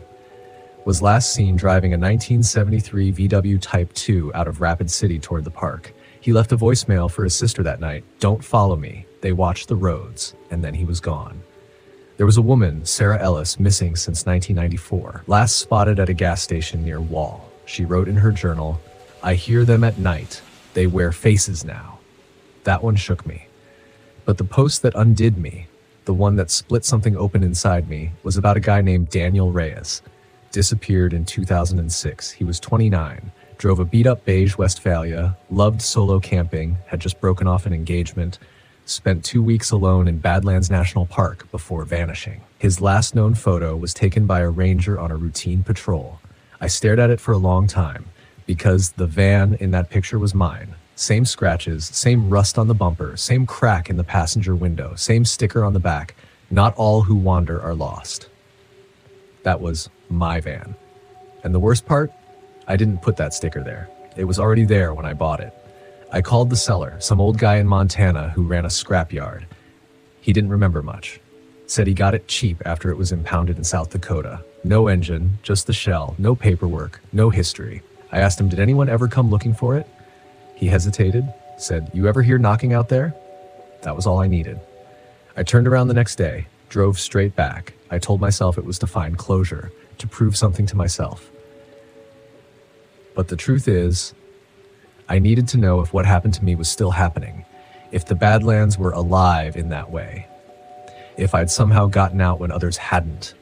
Was last seen driving a 1973 VW Type 2 out of Rapid City toward the park. He left a voicemail for his sister that night. "Don't follow me. They watch the roads." And then he was gone. There was a woman, Sarah Ellis, missing since 1994. Last spotted at a gas station near Wall. She wrote in her journal, I hear them at night. They wear faces now. That one shook me. But the post that undid me, the one that split something open inside me, was about a guy named Daniel Reyes. Disappeared in 2006. He was 29, drove a beat-up beige Westphalia, loved solo camping, had just broken off an engagement, spent 2 weeks alone in Badlands National Park before vanishing. His last known photo was taken by a ranger on a routine patrol. I stared at it for a long time, because the van in that picture was mine. Same scratches, same rust on the bumper, same crack in the passenger window, same sticker on the back. Not all who wander are lost. That was my van. And the worst part? I didn't put that sticker there. It was already there when I bought it. I called the seller, some old guy in Montana who ran a scrapyard. He didn't remember much. Said he got it cheap after it was impounded in South Dakota. No engine, just the shell, no paperwork, no history. I asked him, did anyone ever come looking for it? He hesitated, said, you ever hear knocking out there? That was all I needed. I turned around the next day, drove straight back. I told myself it was to find closure, to prove something to myself. But the truth is, I needed to know if what happened to me was still happening, if the Badlands were alive in that way, if I'd somehow gotten out when others hadn't,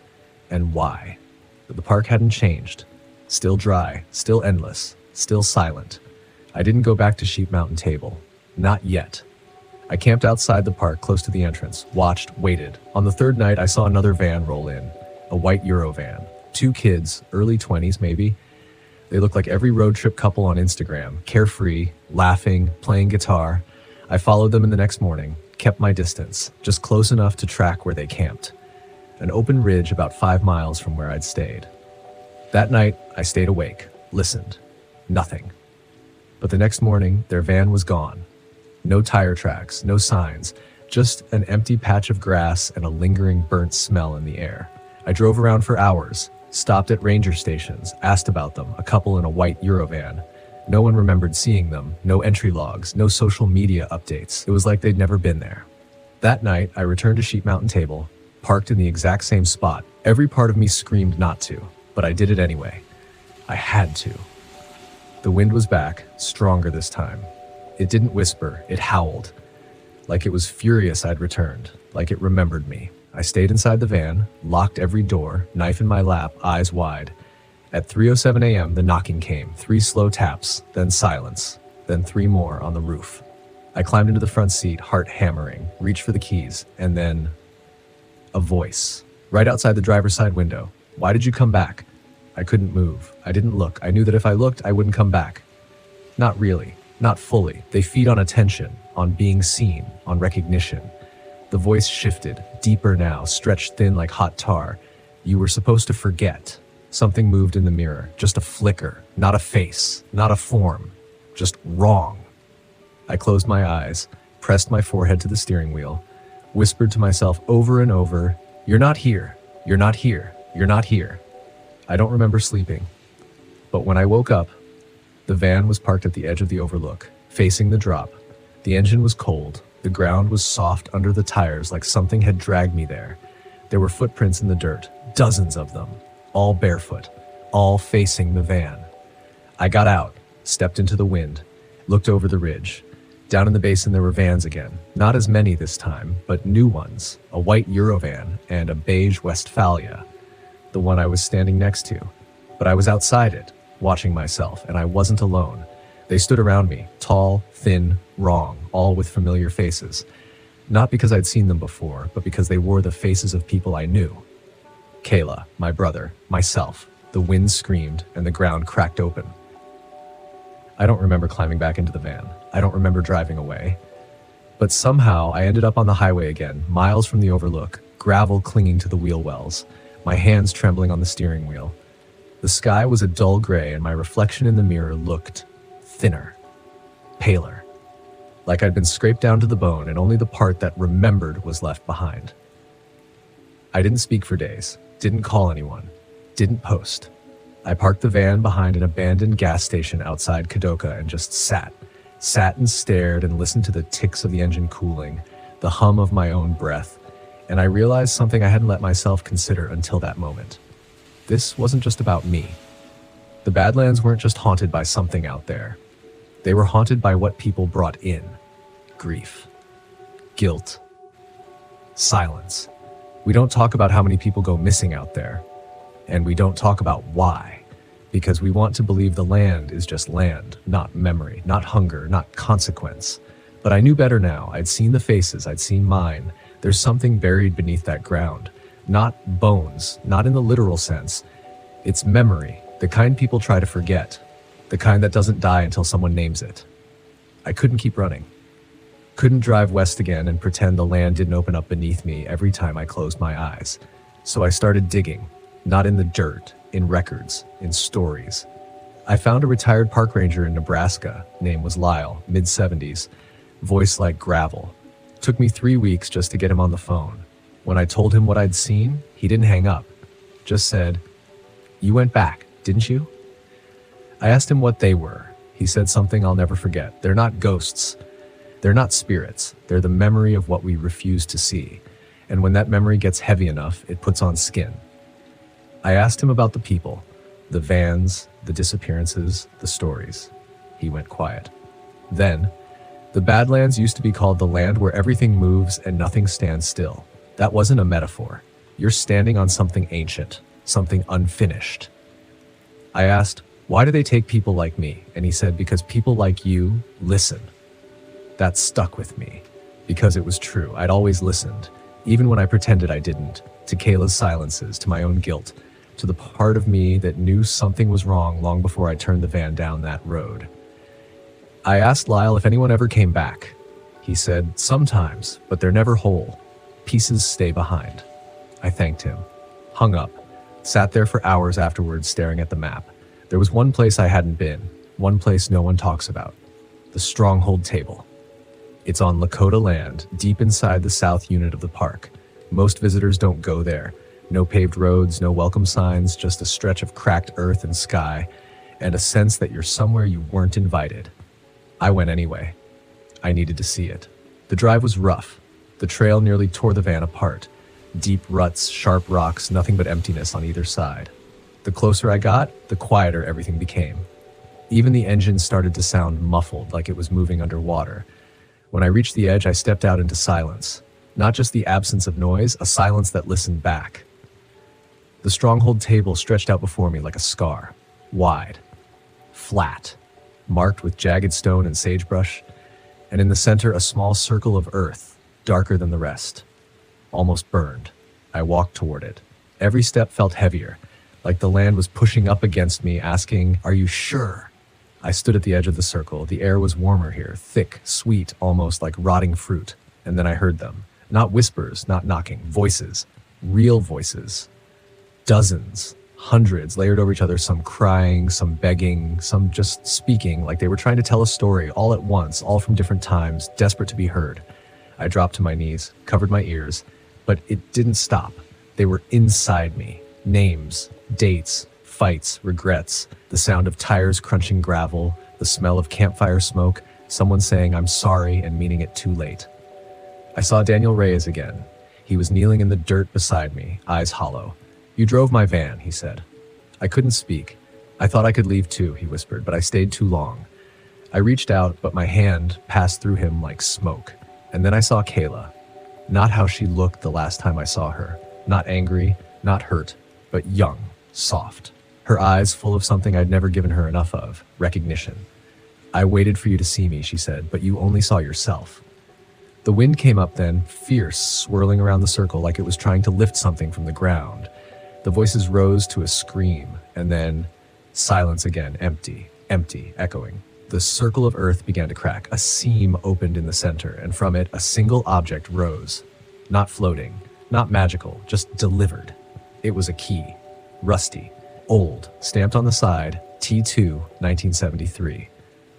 and why. But the park hadn't changed. Still dry, still endless, still silent. I didn't go back to Sheep Mountain Table. Not yet. I camped outside the park close to the entrance, watched, waited. On the third night, I saw another van roll in, a white Euro van. 2 kids, early 20s maybe. They looked like every road trip couple on Instagram, carefree, laughing, playing guitar. I followed them in the next morning, kept my distance, just close enough to track where they camped. An open ridge about 5 miles from where I'd stayed. That night, I stayed awake, listened. Nothing. But the next morning, their van was gone. No tire tracks, no signs, just an empty patch of grass and a lingering burnt smell in the air. I drove around for hours, stopped at ranger stations, asked about them, a couple in a white Eurovan. No one remembered seeing them, no entry logs, no social media updates. It was like they'd never been there. That night, I returned to Sheep Mountain Table, parked in the exact same spot. Every part of me screamed not to, but I did it anyway. I had to. The wind was back, stronger this time. It didn't whisper, it howled. Like it was furious I'd returned, like it remembered me. I stayed inside the van, locked every door, knife in my lap, eyes wide. At 3:07 a.m., the knocking came, 3 slow taps, then silence, then 3 more on the roof. I climbed into the front seat, heart hammering, reached for the keys, and then a voice, right outside the driver's side window. Why did you come back? I couldn't move. I didn't look. I knew that if I looked, I wouldn't come back. Not really, not fully. They feed on attention, on being seen, on recognition. The voice shifted, deeper now, stretched thin like hot tar. You were supposed to forget. Something moved in the mirror, just a flicker, not a face, not a form, just wrong. I closed my eyes, pressed my forehead to the steering wheel, whispered to myself over and over, you're not here, you're not here, you're not here. I don't remember sleeping, but when I woke up, the van was parked at the edge of the overlook, facing the drop. The engine was cold, the ground was soft under the tires like something had dragged me there. There were footprints in the dirt, dozens of them, all barefoot, all facing the van. I got out, stepped into the wind, looked over the ridge. Down in the basin there were vans again, not as many this time, but new ones, a white Eurovan and a beige Westphalia, the one I was standing next to. But I was outside it, watching myself, and I wasn't alone. They stood around me, tall, thin, wrong, all with familiar faces. Not because I'd seen them before, but because they wore the faces of people I knew. Kayla, my brother, myself. The wind screamed, and the ground cracked open. I don't remember climbing back into the van. I don't remember driving away. But somehow I ended up on the highway again, miles from the overlook, gravel clinging to the wheel wells, my hands trembling on the steering wheel. The sky was a dull gray, and my reflection in the mirror looked thinner, paler, like I'd been scraped down to the bone and only the part that remembered was left behind. I didn't speak for days, didn't call anyone, didn't post. I parked the van behind an abandoned gas station outside Kadoka and just sat and stared and listened to the ticks of the engine cooling, the hum of my own breath, and I realized something I hadn't let myself consider until that moment. This wasn't just about me. The Badlands weren't just haunted by something out there. They were haunted by what people brought in. Grief. Guilt. Silence. We don't talk about how many people go missing out there. And we don't talk about why. Because we want to believe the land is just land, not memory, not hunger, not consequence. But I knew better now. I'd seen the faces, I'd seen mine. There's something buried beneath that ground. Not bones, not in the literal sense. It's memory, the kind people try to forget. The kind that doesn't die until someone names it. I couldn't keep running. Couldn't drive west again and pretend the land didn't open up beneath me every time I closed my eyes. So I started digging, not in the dirt, in records, in stories. I found a retired park ranger in Nebraska. Name was Lyle, mid-70s, voice like gravel. Took me 3 weeks just to get him on the phone. When I told him what I'd seen, he didn't hang up. Just said, "You went back, didn't you?" I asked him what they were. He said something I'll never forget. They're not ghosts. They're not spirits. They're the memory of what we refuse to see. And when that memory gets heavy enough, it puts on skin. I asked him about the people, the vans, the disappearances, the stories. He went quiet. Then, the Badlands used to be called the land where everything moves and nothing stands still. That wasn't a metaphor. You're standing on something ancient, something unfinished. I asked, "Why do they take people like me?" And he said, "Because people like you listen." That stuck with me, because it was true. I'd always listened, even when I pretended I didn't, to Kayla's silences, to my own guilt, to the part of me that knew something was wrong long before I turned the van down that road. I asked Lyle if anyone ever came back. He said, "Sometimes, but they're never whole. Pieces stay behind." I thanked him, hung up, sat there for hours afterwards staring at the map. There was one place I hadn't been, one place no one talks about, the Stronghold Table. It's on Lakota land, deep inside the south unit of the park. Most visitors don't go there. No paved roads, no welcome signs, just a stretch of cracked earth and sky, and a sense that you're somewhere you weren't invited. I went anyway. I needed to see it. The drive was rough. The trail nearly tore the van apart. Deep ruts, sharp rocks, nothing but emptiness on either side. The closer I got, the quieter everything became. Even the engine started to sound muffled, like it was moving underwater. When I reached the edge, I stepped out into silence. Not just the absence of noise, a silence that listened back. The Stronghold Table stretched out before me like a scar. Wide. Flat. Marked with jagged stone and sagebrush. And in the center, a small circle of earth, darker than the rest. Almost burned. I walked toward it. Every step felt heavier, like the land was pushing up against me, asking, "Are you sure?" I stood at the edge of the circle. The air was warmer here, thick, sweet, almost like rotting fruit. And then I heard them. Not whispers, not knocking. Voices. Real voices. Dozens. Hundreds layered over each other, some crying, some begging, some just speaking, like they were trying to tell a story all at once, all from different times, desperate to be heard. I dropped to my knees, covered my ears, but it didn't stop. They were inside me. Names, dates, fights, regrets, the sound of tires crunching gravel, the smell of campfire smoke, someone saying "I'm sorry" and meaning it too late. I saw Daniel Reyes again. He was kneeling in the dirt beside me, eyes hollow. "You drove my van," he said. I couldn't speak. "I thought I could leave too," he whispered, "but I stayed too long." I reached out, but my hand passed through him like smoke. And then I saw Kayla. Not how she looked the last time I saw her. Not angry, not hurt, but young, soft. Her eyes full of something I'd never given her enough of, recognition. "I waited for you to see me," she said, "but you only saw yourself." The wind came up then, fierce, swirling around the circle like it was trying to lift something from the ground. The voices rose to a scream, and then silence again, empty, echoing. The circle of earth began to crack. A seam opened in the center, and from it, a single object rose. Not floating, not magical, just delivered. It was a key. Rusty. Old. Stamped on the side. T2, 1973.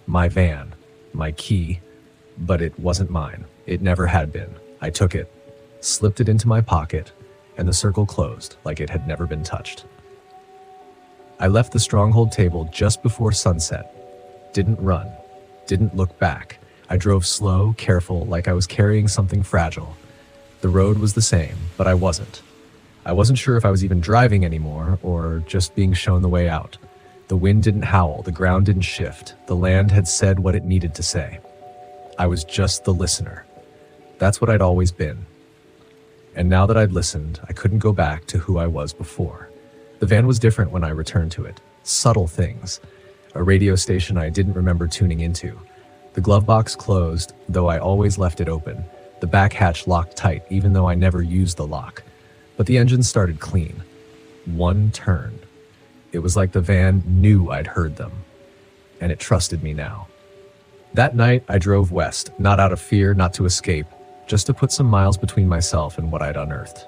My van. My key. But it wasn't mine. It never had been. I took it, slipped it into my pocket, and the circle closed like it had never been touched. I left the Stronghold Table just before sunset. Didn't run. Didn't look back. I drove slow, careful, like I was carrying something fragile. The road was the same, but I wasn't. I wasn't sure if I was even driving anymore or just being shown the way out. The The wind didn't howl, the ground didn't shift. The land had said what it needed to say. I was just the listener. That's what I'd always been. And now that I'd listened, I couldn't go back to who I was before. The van was different when I returned to it. Subtle things. A radio station I didn't remember tuning into. The glove box closed, though I always left it open. The back hatch locked tight, even though I never used the lock. But the engine started clean. One turn. It was like the van knew I'd heard them. And it trusted me now. That night, I drove west, not out of fear, not to escape, just to put some miles between myself and what I'd unearthed.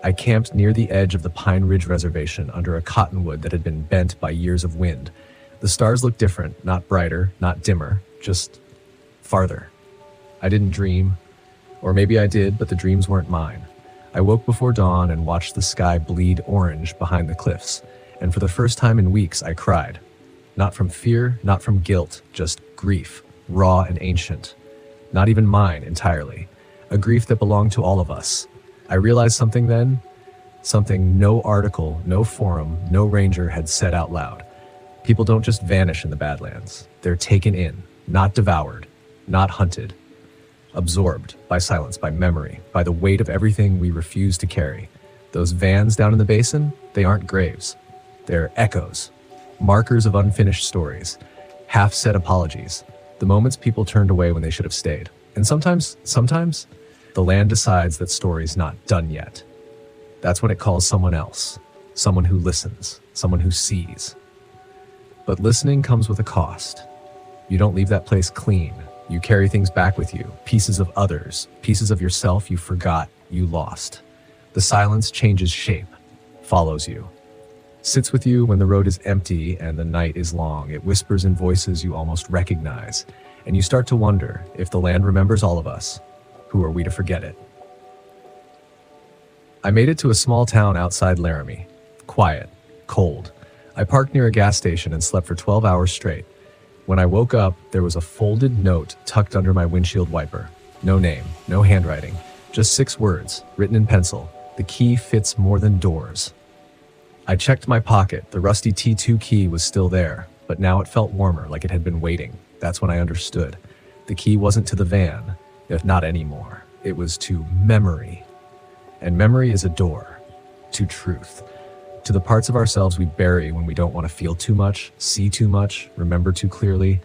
I camped near the edge of the Pine Ridge Reservation under a cottonwood that had been bent by years of wind. The stars looked different, not brighter, not dimmer, just farther. I didn't dream, or maybe I did, but the dreams weren't mine. I woke before dawn and watched the sky bleed orange behind the cliffs, and for the first time in weeks I cried. Not from fear, not from guilt, just grief, raw and ancient. Not even mine entirely. A grief that belonged to all of us. I realized something then, something no article, no forum, no ranger had said out loud. People don't just vanish in the Badlands. They're taken in, not devoured, not hunted. Absorbed by silence, by memory, by the weight of everything we refuse to carry. Those vans down in the basin, they aren't graves. They're echoes, markers of unfinished stories, half-said apologies, the moments people turned away when they should have stayed. And sometimes, the land decides that story's not done yet. That's when it calls someone else, someone who listens, someone who sees. But listening comes with a cost. You don't leave that place clean. You carry things back with you, pieces of others, pieces of yourself you forgot, you lost. The silence changes shape, follows you. Sits with you when the road is empty and the night is long. It whispers in voices you almost recognize, and you start to wonder if the land remembers all of us. Who are we to forget it? I made it to a small town outside Laramie. Quiet, cold. I parked near a gas station and slept for 12 hours straight. When I woke up, there was a folded note tucked under my windshield wiper. No name, no handwriting, just 6 words, written in pencil. The key fits more than doors. I checked my pocket. The rusty T2 key was still there, but now it felt warmer, like it had been waiting. That's when I understood. The key wasn't to the van, if not anymore. It was to memory. And memory is a door to truth, to the parts of ourselves we bury when we don't want to feel too much, see too much, remember too clearly.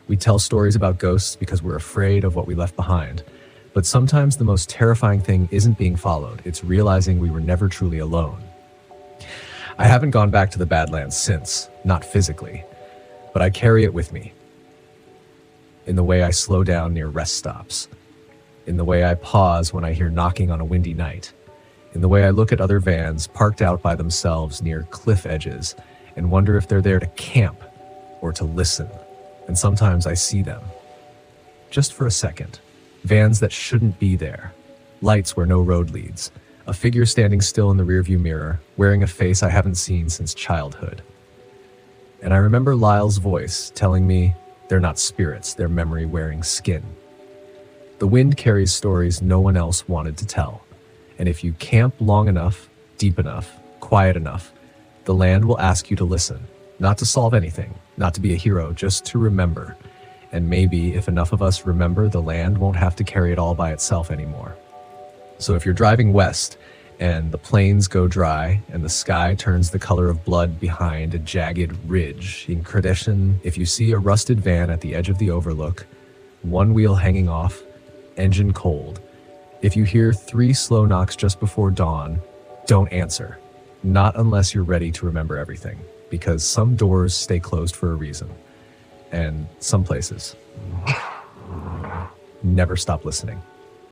We tell stories about ghosts because we're afraid of what we left behind. But sometimes the most terrifying thing isn't being followed. It's realizing we were never truly alone. I haven't gone back to the Badlands since, not physically, but I carry it with me. In the way I slow down near rest stops. In the way I pause when I hear knocking on a windy night. In the way I look at other vans parked out by themselves near cliff edges and wonder if they're there to camp or to listen. And sometimes I see them. Just for a second. Vans that shouldn't be there. Lights where no road leads. A figure standing still in the rearview mirror, wearing a face I haven't seen since childhood. And I remember Lyle's voice telling me they're not spirits, they're memory-wearing skin. The wind carries stories no one else wanted to tell. And if you camp long enough, deep enough, quiet enough, the land will ask you to listen. Not to solve anything, not to be a hero, just to remember. And maybe if enough of us remember, the land won't have to carry it all by itself anymore. So if you're driving west and the plains go dry and the sky turns the color of blood behind a jagged ridge, in Kardashian, if you see a rusted van at the edge of the overlook, one wheel hanging off, engine cold, if you hear 3 slow knocks just before dawn, don't answer. Not unless you're ready to remember everything, because some doors stay closed for a reason, and some places never stop listening.